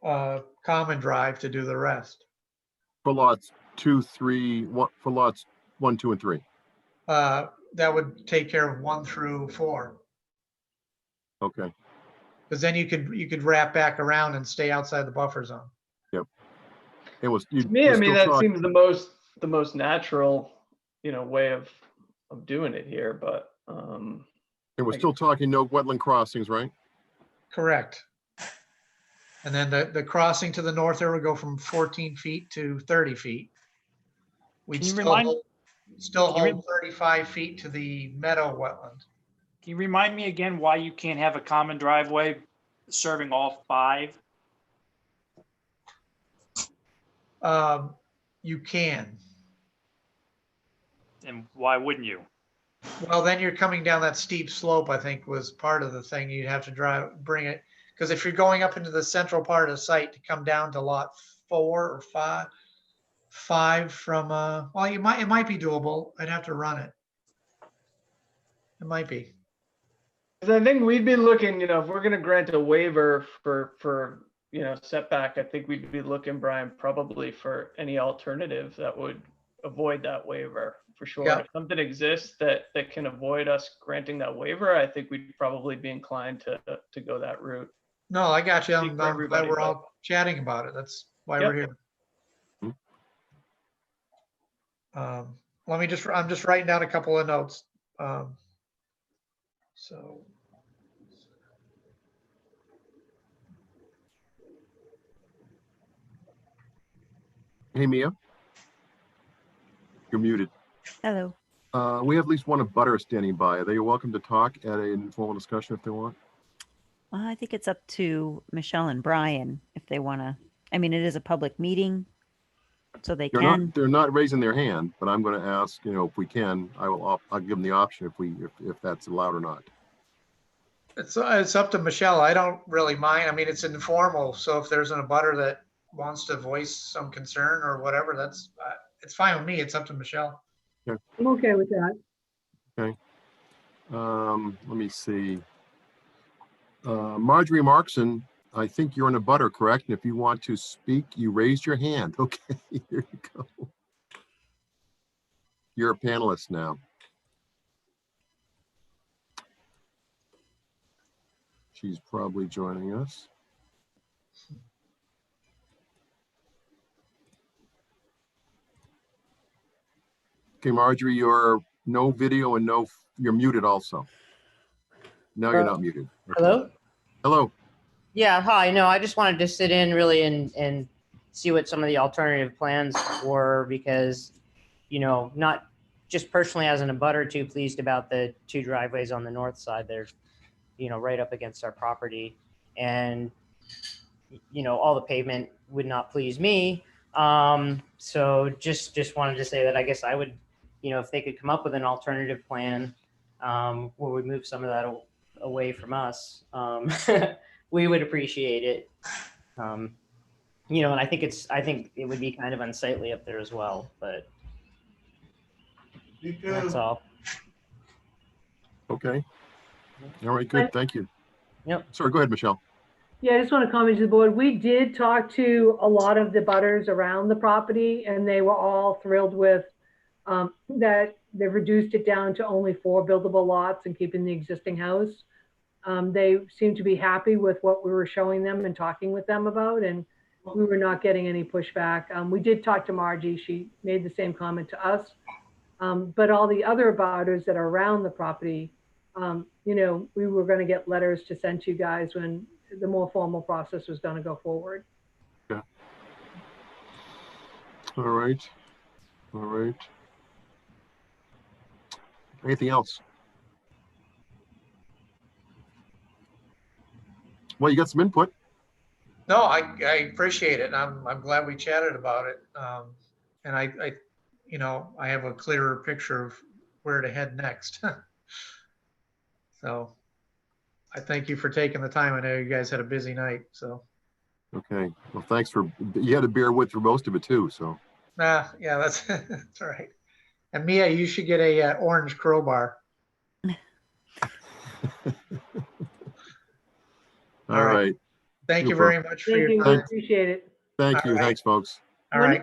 common drive to do the rest. For lots 2, 3, 1, for lots 1, 2, and 3. That would take care of 1 through 4. Okay. Because then you could wrap back around and stay outside the buffer zone. Yep. It was. To me, I mean, that seems the most natural, way of doing it here. But and we're still talking no wetland crossings, right? Correct. And then the crossing to the north there would go from 14 feet to 30 feet. We'd still hold 35 feet to the meadow wetland. Can you remind me again why you can't have a common driveway serving all 5? You can. And why wouldn't you? Well, then you're coming down that steep slope, I think was part of the thing. You'd have to bring it. Because if you're going up into the central part of the site to come down to lot 4 or 5 from, it might be doable. I'd have to run it. It might be. I think we'd be looking, if we're going to grant a waiver for setback, I think we'd be looking, Brian, probably for any alternative that would avoid that waiver for sure. Yeah. If something exists that can avoid us granting that waiver, I think we'd probably be inclined to go that route. No, I got you. I'm glad everybody, we're but- all chatting about it. That's why Yep. we're here. let me I'm just writing down a couple of notes. So. Hey, Mia. You're muted. Hello. We have at least one abutter standing by. Are they welcome to talk at an informal discussion if they want? I think it's up to Michelle and Brian if they want to. I mean, it is a public meeting, so they can. They're not raising their hand, but I'm going to ask, if we can, I'll give them the option if that's allowed or not. It's up to Michelle. I don't really mind. I mean, it's informal. So if there's an abutter that wants to voice some concern or whatever, that's it's fine with me. It's up to Michelle. Okay. I'm okay with that. Okay. Let me see. Marjorie Markson, I think you're in a butter, correct? And if you want to speak, you raised your hand. Okay, here you go. You're a panelist now. She's probably joining us. Okay, Marjorie, you're no video and you're muted also. No, you're not muted. Okay. Hello? Hello. Yeah, hi. No, I just wanted to sit in really and see what some of the alternative plans were because, not just personally as an abutter too pleased about the 2 driveways on the north side. They're, right up against our property. And, all the pavement would not please me. So just wanted to say that I guess I would, if they could come up with an alternative plan where we move some of that away from us, we would appreciate it. And I think it would be kind of unsightly up there as well, but that's all. Okay. All right, good. Thank you. Yep. Sorry, go ahead, Michelle. Yeah, I just want to comment to the board. We did talk to a lot of the butters around the property, and they were all thrilled with that they've reduced it down to only 4 buildable lots and keeping the existing house. They seemed to be happy with what we were showing them and talking with them about, and we were not getting any pushback. We did talk to Margie. She made the same comment to us. But all the other abutters that are around the property, we were going to get letters to send to you guys when the more formal process was going to go forward. Yeah. All right. All right. Anything else? Well, you got some input. No, I appreciate it. I'm glad we chatted about it. And I have a clearer picture of where to head next. So I thank you for taking the time. I know you guys had a busy night, so. Okay. Well, thanks you had to bear with for most of it too, so. Yeah, that's, that's all right. And Mia, you should get a orange crowbar. All right. Thank you Super. very much for your I time. appreciate it. Thank you. Thanks, folks. All right.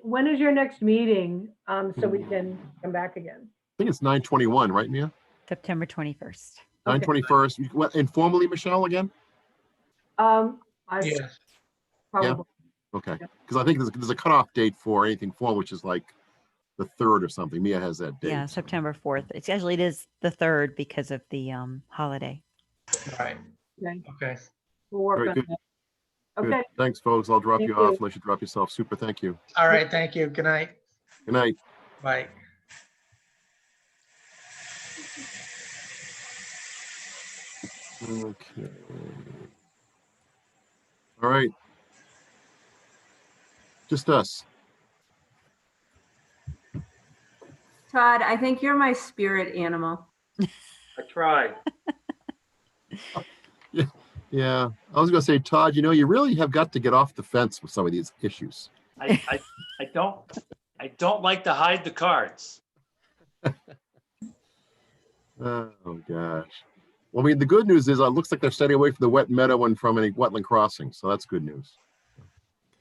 When is your next meeting so we can come back again? I think it's 9/21, right, Mia? September 21st. 9/21. What, informally, Michelle, again? Yeah. Probably. Yeah. Okay. Because I think there's a cutoff date for anything formal, which is like the 3rd or something. Mia has that date. Yeah, September 4th. It is the 3rd because of the holiday. All right. Okay. We'll work Very on good. that. Good. Okay. Thanks, folks. I'll drop Thank you you. off unless you drop yourself. Super. Thank you. All right. Thank you. Good night. Good night. Bye. Okay. All right. Just us. Todd, I think you're my spirit animal. I tried. Yeah. I was going to say, Todd, you really have got to get off the fence with some of these issues. I don't like to hide the cards. Oh, gosh. Well, I mean, the good news is it looks like they're staying away from the wet meadow and from any wetland crossing. So that's good news.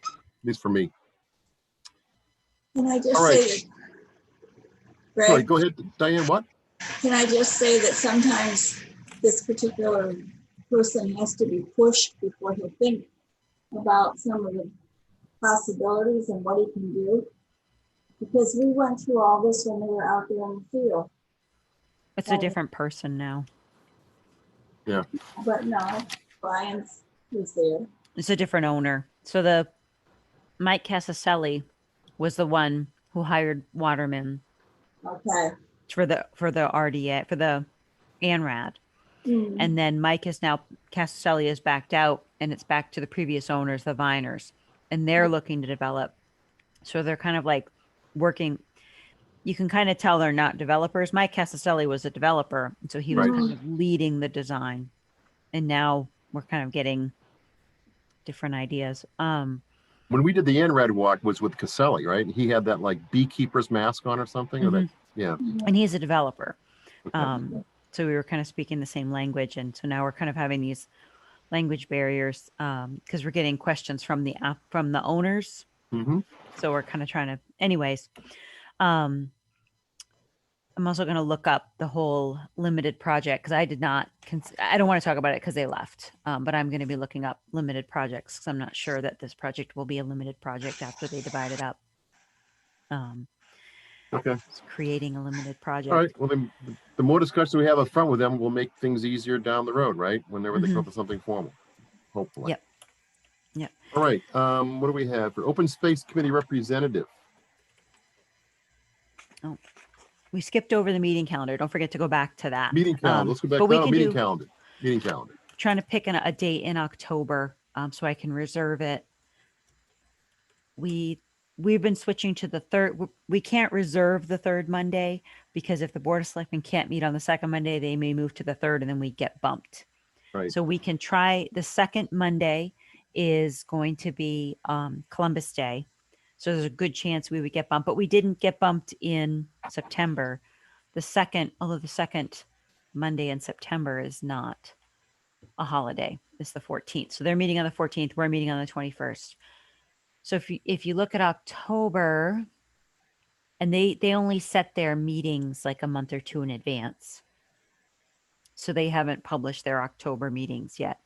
At least for me. Can I just All right. say, Greg, Sorry, go ahead, Diane. What? can I just say that sometimes this particular person has to be pushed before he'll think about some of the possibilities and what he can do. Because we went through all this when they were out there in the field. It's a different person now. Yeah. But no, Brian was there. It's a different owner. So the Mike Casaselli was the one who hired Waterman Okay. for the RDA, for the ANRAD. Mm. And then Mike is now, Casaselli is backed out, and it's back to the previous owners, the Viners, and they're looking to develop. So they're kind of like working. You can kind of tell they're not developers. Mike Casaselli was a developer, and so he was Right. kind of leading the design. And now we're kind of getting different ideas. When we did the Anrad walk was with Caselli, right? He had that like beekeeper's mask on or something. Or that, yeah. And he's a developer. Okay. So we were kind of speaking the same language. And so now we're kind of having these language barriers because we're getting questions from the owners. Mm-hmm. So we're kind of trying to, anyways. I'm also going to look up the whole limited project because I did not, I don't want to talk about it because they left, but I'm going to be looking up limited projects because I'm not sure that this project will be a limited project after they divide it up. Okay. It's creating a limited project. All right. Well, then the more discussion we have up front with them will make things easier down the road, right? Whenever they come up with something formal, hopefully. Yep. Yep. All right. What do we have for Open Space Committee representative? Oh, we skipped over the meeting calendar. Don't forget to go back to that. Meeting calendar. Let's go back. But we No, can meeting do, calendar. Meeting calendar. Trying to pick a date in October so I can reserve it. We've been switching to the third. We can't reserve the third Monday because if the Board of Selectmen can't meet on the second Monday, they may move to the third and then we get bumped. Right. So we can try the second Monday is going to be Columbus Day. So there's a good chance we would get bumped, but we didn't get bumped in September. Although the second Monday in September is not a holiday, it's the 14th. So they're meeting on the 14th. We're meeting on the 21st. So if you look at October, and they only set their meetings like a month or two in advance. So they haven't published their October meetings yet.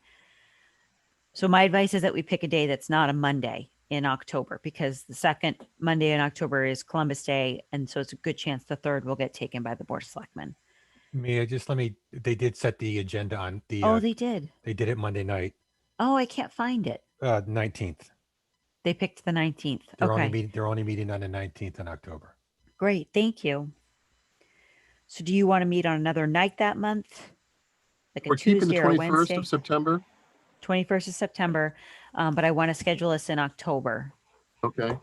So my advice is that we pick a day that's not a Monday in October because the second Monday in October is Columbus Day. And so it's a good chance the third will get taken by the Board of Selectmen. Mia, they did set the agenda on the. Oh, they did. They did it Monday night. Oh, I can't find it. 19th. They picked the 19th. They're Okay. they're only meeting on the 19th in October. Great. Thank you. So do you want to meet on another night that month? Like a We're keeping the Tuesday or a 21st Wednesday? of September. 21st of September. But I want to schedule this in October. Okay.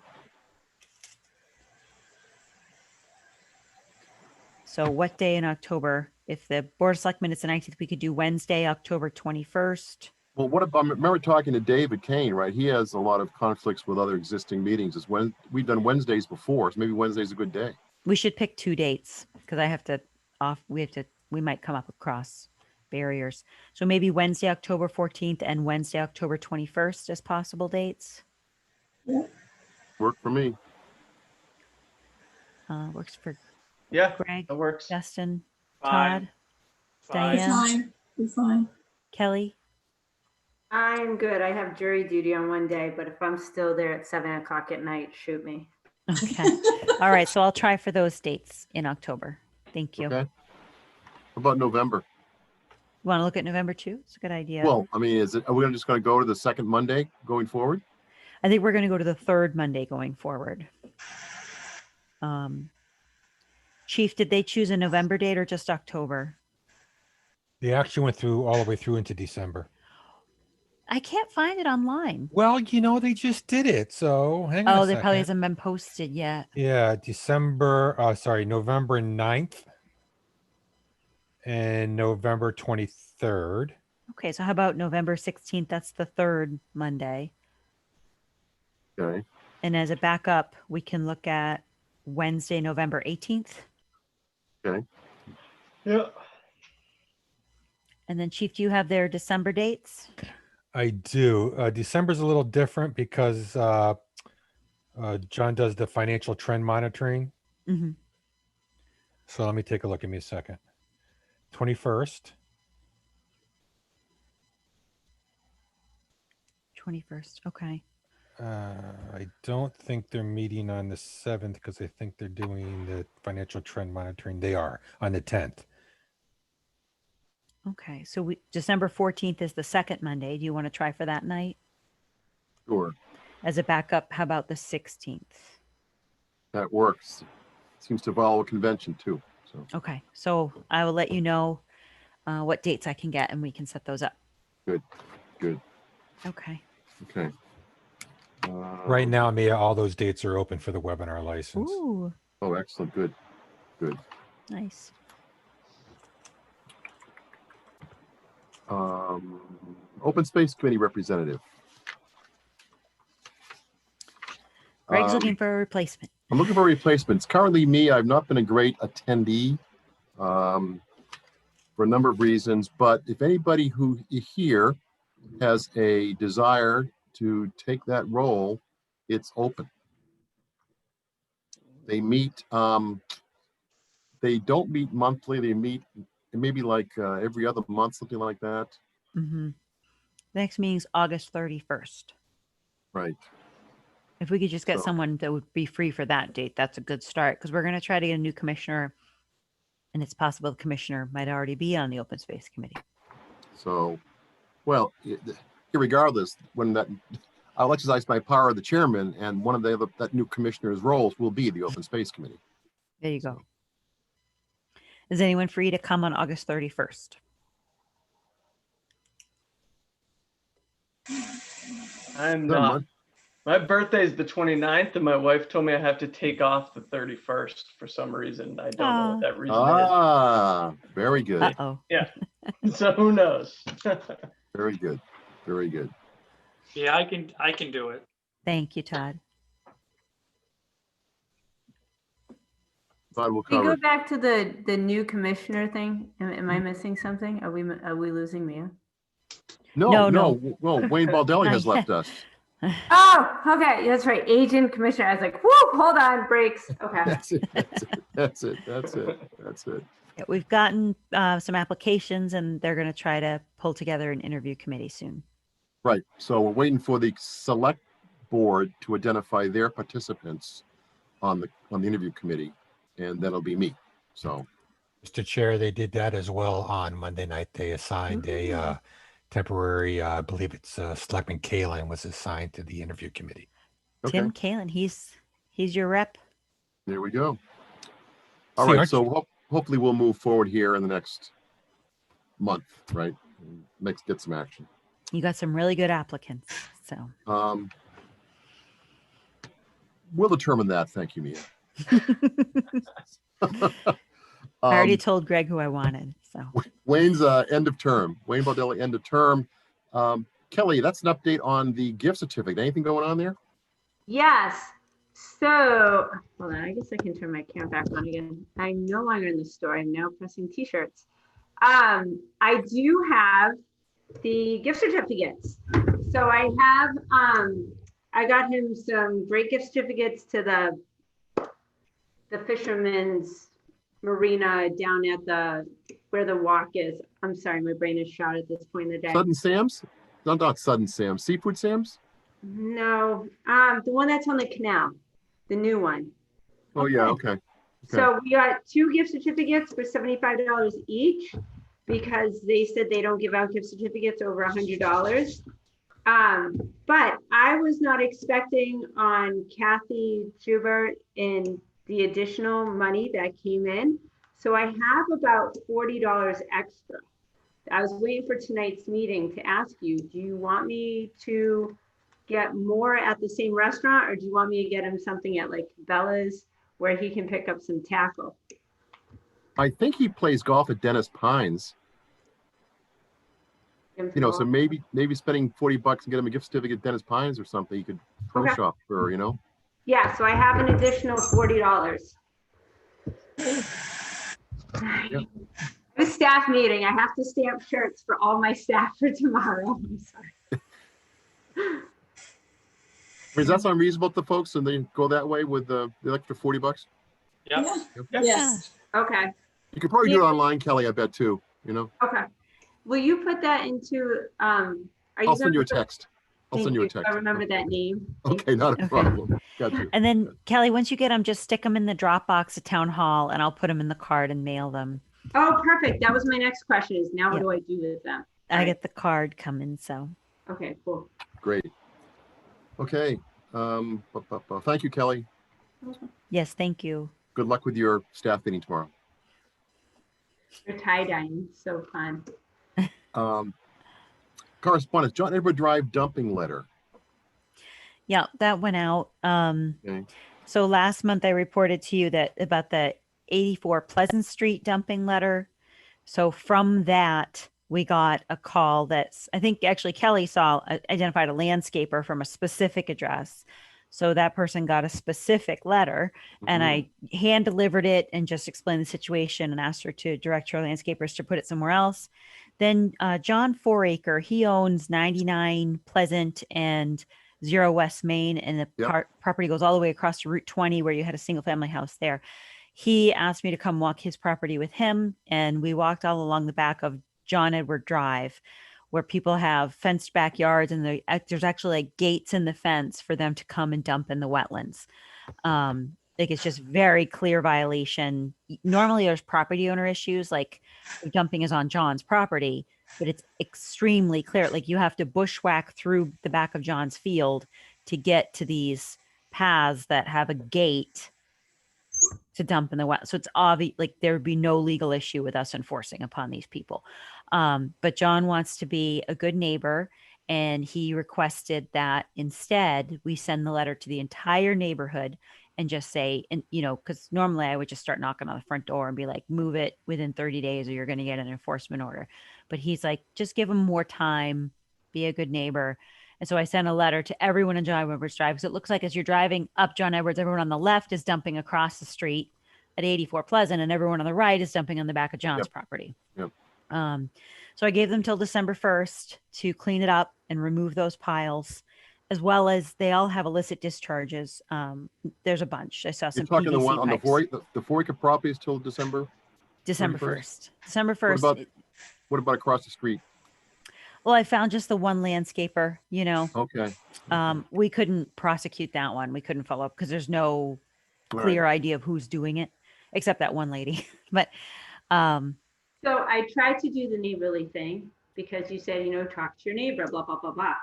So what day in October? If the Board of Selectmen is the 19th, we could do Wednesday, October 21st. Well, what about, I remember talking to David Kane, right? He has a lot of conflicts with other existing meetings. It's when we've done Wednesdays before, so maybe Wednesday's a good day. We should pick two dates because we might come up across barriers. So maybe Wednesday, October 14th and Wednesday, October 21st as possible dates. Work for me. Works for Yeah, Greg, that works. Justin, Fine. Todd, Diane, Fine, be fine. Kelly. I'm good. I have jury duty on one day, but if I'm still there at 7 o'clock at night, shoot me. Okay. All right. So I'll try for those dates in October. Thank you. Okay. How about November? You want to look at November too? It's a good idea. Well, I mean, are we just going to go to the second Monday going forward? I think we're going to go to the third Monday going forward. Chief, did they choose a November date or just October? They actually went through all the way through into December. I can't find it online. Well, they just did it. So hang on. Oh, a they probably second. hasn't been posted yet. Yeah, November 9th and November 23rd. Okay, so how about November 16th? That's the third Monday. Okay. And as a backup, we can look at Wednesday, November 18th. Okay. Yeah. And then Chief, do you have their December dates? I do. December's a little different because John does the financial trend monitoring. Mm-hmm. So let me take a look. Give me a second. 21st. 21st. Okay. I don't think they're meeting on the 7th because I think they're doing the financial trend monitoring. They are on the 10th. Okay, so December 14th is the second Monday. Do you want to try for that night? Sure, As a backup, how about the 16th? that works. Seems to follow a convention too. So Okay, so I will let you know what dates I can get and we can set those up. good, good. Okay. Okay. Right now, Mia, all those dates are open for the webinar license. Ooh, Oh, excellent. Good, good. nice. Open Space Committee representative. Greg's looking for a replacement. I'm looking for replacements. Currently, me, I've not been a great attendee for a number of reasons, but if anybody who here has a desire to take that role, it's open. They meet, they don't meet monthly, they meet maybe like every other month, something like that. Mm-hmm. The next meeting's August 31st. Right. If we could just get So- someone that would be free for that date, that's a good start because we're going to try to get a new commissioner and it's possible the commissioner might already be on the open space committee. So, well, regardless, when that, I'll exercise my power of the chairman, and one of the other, that new commissioner's roles will be the Open Space Committee. There you go. Is anyone free to come on August 31st? I'm Never not. mind. My birthday is the 29th, and my wife told me I have to take off the 31st for some reason. I don't know what that reason is. Ah, very good. Uh-oh. Yeah. So who knows? Very good. Very good. Yeah, I can do it. Thank you, Todd. Todd will Can you cover. go back to the new commissioner thing? Am I missing something? Are we losing Mia? No, No. Wayne Baldelli has Not left us. Oh, okay. That's right. Agent commissioner. I was like, whoa, hold on, breaks. Okay. That's it. That's it. That's it. That's it. That's it. Yeah, we've gotten some applications and they're going to try to pull together an interview committee soon. Right. So we're waiting for the select board to identify their participants on the interview committee, and that'll be me. So, Mr. Chair, they did that as well on Monday night. They assigned a temporary, I believe it's Selectman Kalen was assigned to the interview committee. okay, Tim Kalen, he's your rep. there we go. All See, right. aren't So hopefully we'll move forward here in the next month, right? Get some action. You got some really good applicants. So We'll determine that. Thank you, Mia. I already told Greg who I wanted. So Wayne's end of term. Wayne Baldelli end of term. Kelly, that's an update on the gift certificate. Anything going on there? Yes. So, hold on. I guess I can turn my camera back on again. I'm no longer in the store. I'm now pressing t-shirts. I do have the gift certificates. So I have, I got him some great gift certificates to the Fisherman's Marina down at where the walk is. I'm sorry, my brain is shot at this point in the day. Sudden Sam's? No, not Sudden Sam's. Seafood Sam's? No, the one that's on the canal, the new one. Oh, yeah. Okay. So we got 2 gift certificates for $75 each because they said they don't give out gift certificates over $100. But I was not expecting on Kathy Schubert in the additional money that came in. So I have about $40 extra. I was waiting for tonight's meeting to ask you, do you want me to get more at the same restaurant, or do you want me to get him something at like Bella's where he can pick up some tackle? I think he plays golf at Dennis Pines. You know, so maybe spending $40 and get him a gift certificate at Dennis Pines or something. You could pro Okay. shop for, you know. Yeah, so I have an additional $40. Yep. A staff meeting. I have to stamp shirts for all my staff for tomorrow. I'm sorry. Does that sound reasonable to folks, and they go that way with the extra $40? Yep. Yes. Okay. You could probably do it online, Kelly, I bet too, you know. Okay. Will you put that into, are you I'll send you a gonna- text. I'll Thank send you a you. text. I remember that name. Okay, not a Okay. problem. Got you. And then Kelly, once you get them, just stick them in the Dropbox at Town Hall and I'll put them in the card and mail them. Oh, perfect. That was my next question is now what Yeah. do I do with them? I get the card coming, so. Okay, cool. Great. Okay. Thank you, Kelly. Yes, thank you. Good luck with your staff meeting tomorrow. They're tie-dyeing, so fun. Correspondence, John Edward Drive dumping letter. Yeah, that went out. Okay. So last month I reported to you that about the 84 Pleasant Street dumping letter. So from that, we got a call that's, I think actually Kelly identified a landscaper from a specific address. So that person got a specific letter and I hand delivered it and just explained the situation and asked her to direct her landscapers to put it somewhere else. Then John Fouracre, he owns 99 Pleasant and 0 West Main, and the property goes all the way across to Route 20 where you had a single family house there. He asked me to come walk his property with him, and we walked all along the back of John Edward Drive where people have fenced backyards and there's actually like gates in the fence for them to come and dump in the wetlands. Like it's just very clear violation. Normally there's property owner issues, like dumping is on John's property, but it's extremely clear. Like you have to bushwhack through the back of John's field to get to these paths that have a gate to dump in the wet. So it's obvious, like there would be no legal issue with us enforcing upon these people. But John wants to be a good neighbor, and he requested that instead we send the letter to the entire neighborhood and just say, and you know, because normally I would just start knocking on the front door and be like, move it within 30 days or you're going to get an enforcement order. But he's like, just give him more time, be a good neighbor. And so I sent a letter to everyone in John Edwards Drive, because it looks like as you're driving up John Edwards, everyone on the left is dumping across the street at 84 Pleasant, and everyone on the right is dumping on the back of John's property. Yep. So I gave them till December 1st to clean it up and remove those piles, as well as they all have illicit discharges. There's a bunch. I saw some. You're talking PVC the one on pipes. the Four-acre property is till December? December 1st. December 1st. What about across the street? Well, I found just the one landscaper, you know. Okay. We couldn't prosecute that one. We couldn't follow up because there's no clear idea of who's doing it, except that one lady. But So I tried to do the neighborly thing because you said, you know, talk to your neighbor, blah, blah, blah, blah.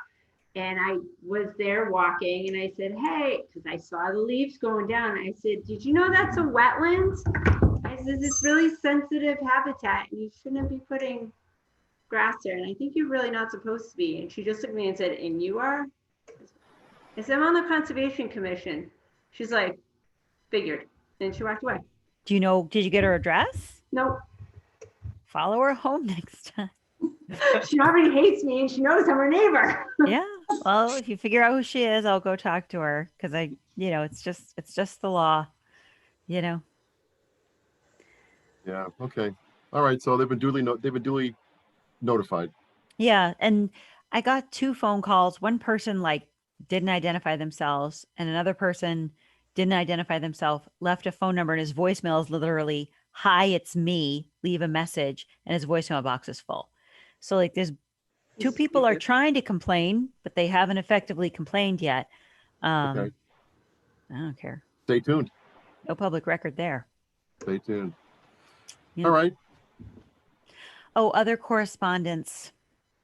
And I was there walking and I said, hey, because I saw the leaves going down. I said, did you know that's a wetland? I said, it's really sensitive habitat and you shouldn't be putting grass there. And I think you're really not supposed to be. And she just looked at me and said, and you are? I said, I'm on the Conservation Commission. She's like, figured. And she walked away. do you know, did you get her address? Nope. Follow her home next time. She already hates me and she knows I'm her neighbor. Yeah. Well, if you figure out who she is, I'll go talk to her because you know, it's just the law, you know. Yeah. Okay. All right. So they've been duly notified. Yeah. And I got 2 phone calls. One person like didn't identify themselves and another person didn't identify themselves, left a phone number, and his voicemail is literally, hi, it's me, leave a message, and his voicemail box is full. So like there's 2 people are trying to complain, but they haven't effectively complained yet. Okay. I don't care. Stay tuned. No public record there. Stay tuned. Yeah. All right. Oh, other correspondence.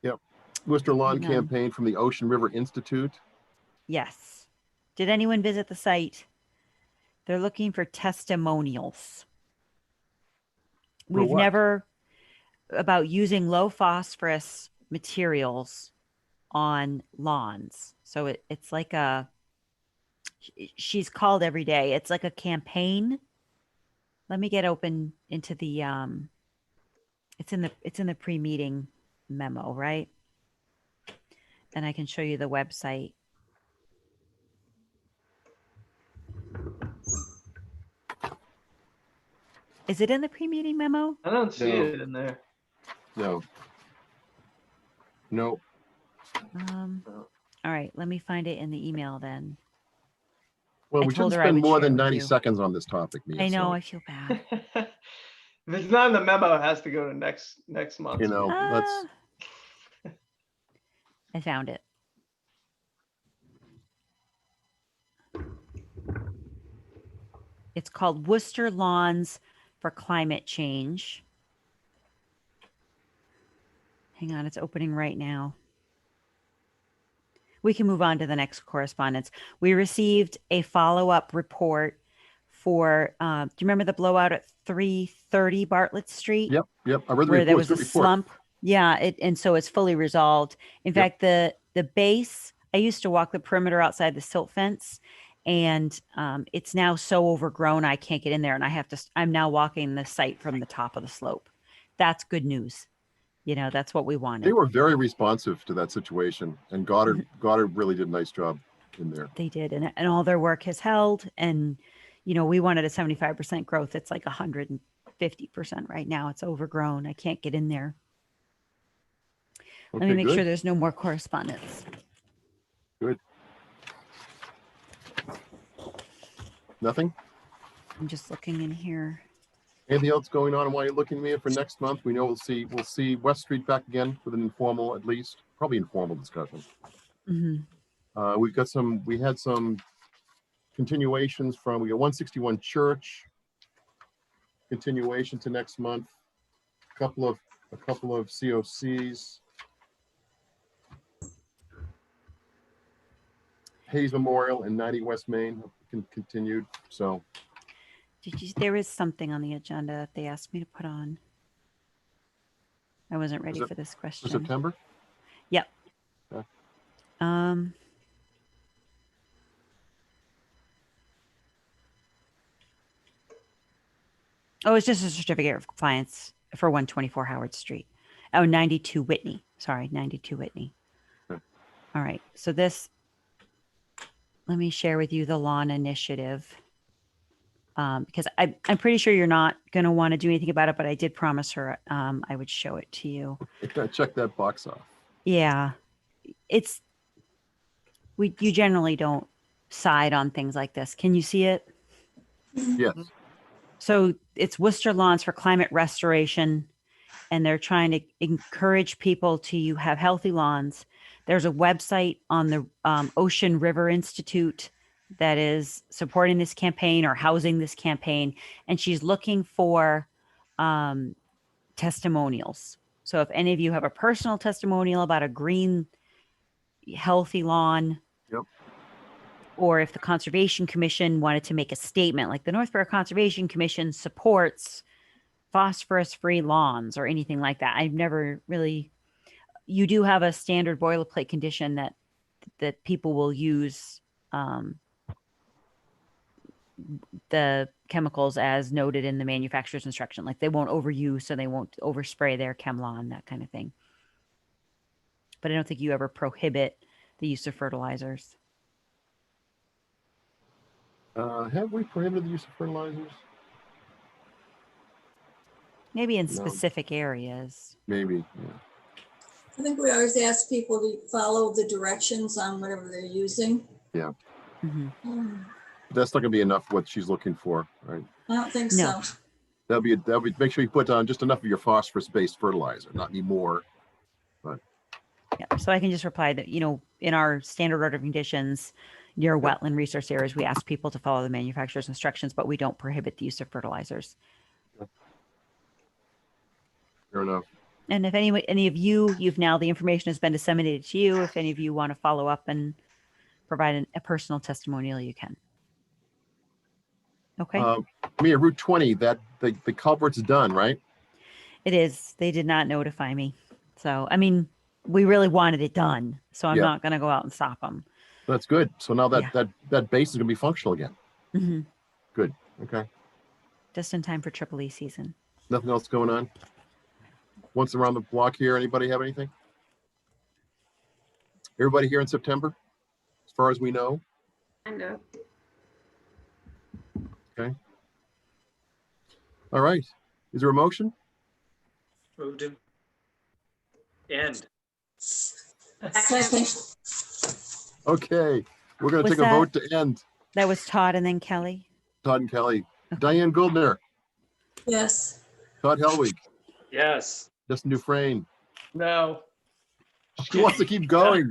Yep. Worcester Lawn No. campaign from the Ocean River Institute. Yes. Did anyone visit the site? They're looking for testimonials. For We've what? never about using low phosphorus materials on lawns. So it's like she's called every day. It's like a campaign. Let me get open into the it's in the pre-meeting memo, right? And I can show you the website. Is it in the pre-meeting memo? I don't see No. it in there. No. No. All right, let me find it in the email then. Well, I we told shouldn't her I spend would more share than with 90 you. seconds on this topic, Mia. I know, so, I feel bad. If it's not in the memo, it has to go to next month. you know, let's. I found it. It's called Worcester Lawns for Climate Change. Hang on, it's opening right now. We can move on to the next correspondence. We received a follow-up report for, do you remember the blowout at 330 Bartlett Street? Yep, yep. I read the Where there report. was It's a good report. slump. Yeah, and so it's fully resolved. In Yep. fact, the base, I used to walk the perimeter outside the silt fence, and it's now so overgrown I can't get in there, and I'm now walking the site from the top of the slope. That's good news. You know, that's what we wanted. They were very responsive to that situation, and Goddard really did a nice job in there. They did, and all their work has held. And you know, we wanted a 75% growth. It's like 150% right now. It's overgrown. I can't get in there. Let me Okay, make good. sure there's no more correspondence. Good. Nothing? I'm just looking in here. Anything else going on? And while you're looking at me for next month, we know we'll see West Street back again with an informal, at least, probably informal discussion. Mm-hmm. We had some continuations we got 161 Church, continuation to next month, a couple of COCs. Hayes Memorial and 90 West Main continued. So There is something on the agenda that they asked me to put on. I wasn't ready for this question. for September? Yep. Okay. Oh, it's just a certificate of compliance for 124 Howard Street. Oh, 92 Whitney. Sorry, 92 Whitney. Okay. All right. So let me share with you the lawn initiative. Because I'm pretty sure you're not going to want to do anything about it, but I did promise her I would show it to you. Check that box off. Yeah. You generally don't side on things like this. Can you see it? Yes. So it's Worcester Lawns for Climate Restoration, and they're trying to encourage people to have healthy lawns. There's a website on the Ocean River Institute that is supporting this campaign or housing this campaign, and she's looking for testimonials. So if any of you have a personal testimonial about a green, healthy lawn, yep, or if the Conservation Commission wanted to make a statement, like the Northborough Conservation Commission supports phosphorus-free lawns or anything like that. I've never really. You do have a standard boilerplate condition that people will use the chemicals as noted in the manufacturer's instruction. Like they won't overuse, so they won't overspray their ChemLawn, that kind of thing. But I don't think you ever prohibit the use of fertilizers. Have we prohibited the use of fertilizers? Maybe in No. specific areas. Maybe. Yeah. I think we always ask people to follow the directions on whatever they're using. Yeah. Mm-hmm. That's not going to be enough what she's looking for, right? I don't think No. so. That'll be make sure you put on just enough of your phosphorus-based fertilizer, not any more. But Yeah. So I can just reply that, in our standard order of conditions, near wetland resource areas, we ask people to follow the manufacturer's instructions, but we don't prohibit the use of fertilizers. fair enough. And if any of you've now, the information has been disseminated to you. If any of you want to follow up and provide a personal testimonial, you can. Okay. Mia, Route 20, that the culvert's done, right? It is. They did not notify me. So, I mean, we really wanted it done. So I'm Yeah. not going to go out and stop them. That's good. So now that base is going to be functional again. Mm-hmm. Good. Okay. Just in time for Triple E season. Nothing else going on? Once around the block here, anybody have anything? Everybody here in September, as far as we know? Kind of. Okay. All right. Is there a motion? Moved to end. Second. Okay. We're going to Was take a vote to end. That was Todd and then Kelly. Todd and Kelly. Diane Goldner, Yes. Todd Helwig, Yes. Justin Dufresne. No. He wants to keep going.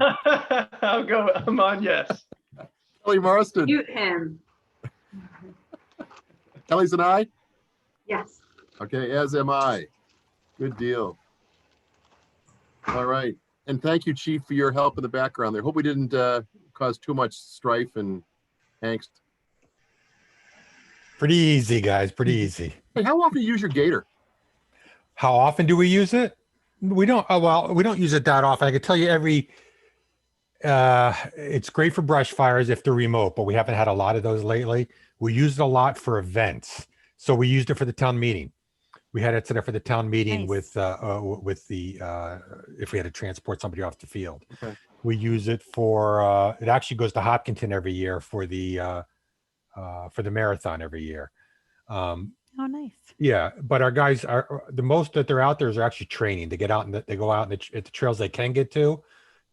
I'll go. I'm on yes. Kelly Marston. Mute him. Kelly's an aye? Yes. Okay, as am I. Good deal. All right. And thank you, Chief, for your help in the background there. Hope we didn't cause too much strife and angst. Pretty easy, guys. Pretty easy. Hey, how often do you use your gator? How often do we use it? We don't. Oh, well, we don't use it that often. I can tell you it's great for brush fires if they're remote, but we haven't had a lot of those lately. We use it a lot for events. So we used it for the town meeting. We had it set up for the town meeting Nice. with the if we had to transport somebody off the field. Okay. We use it for it actually goes to Hopkinton every year for the marathon every year. Oh, nice. Yeah, but our guys are the most that they're out there is actually training. They get out and they go out and at the trails they can get to.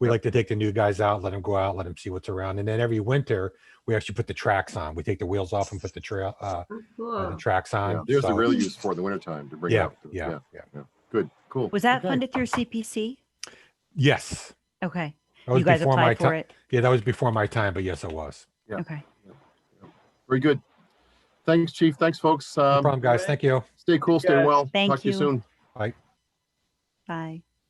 We like to take the new guys out, let them go out, let them see what's around, and then every winter we actually put the tracks on. We take the wheels off and put the the tracks on. Yeah, there's the So- real use for it in the wintertime to bring Yeah, it up. yeah. Good, cool. Was that Okay. funded through CPC? Yes. Okay. That was You guys before my applied for time. it? Yeah, that was before my time, but yes, it was. Yeah. Okay. Very good. Thanks, Chief. Thanks, folks. No problem, guys. Thank you. Stay cool, stay well. Thank Talk to you you. soon. Bye. Bye.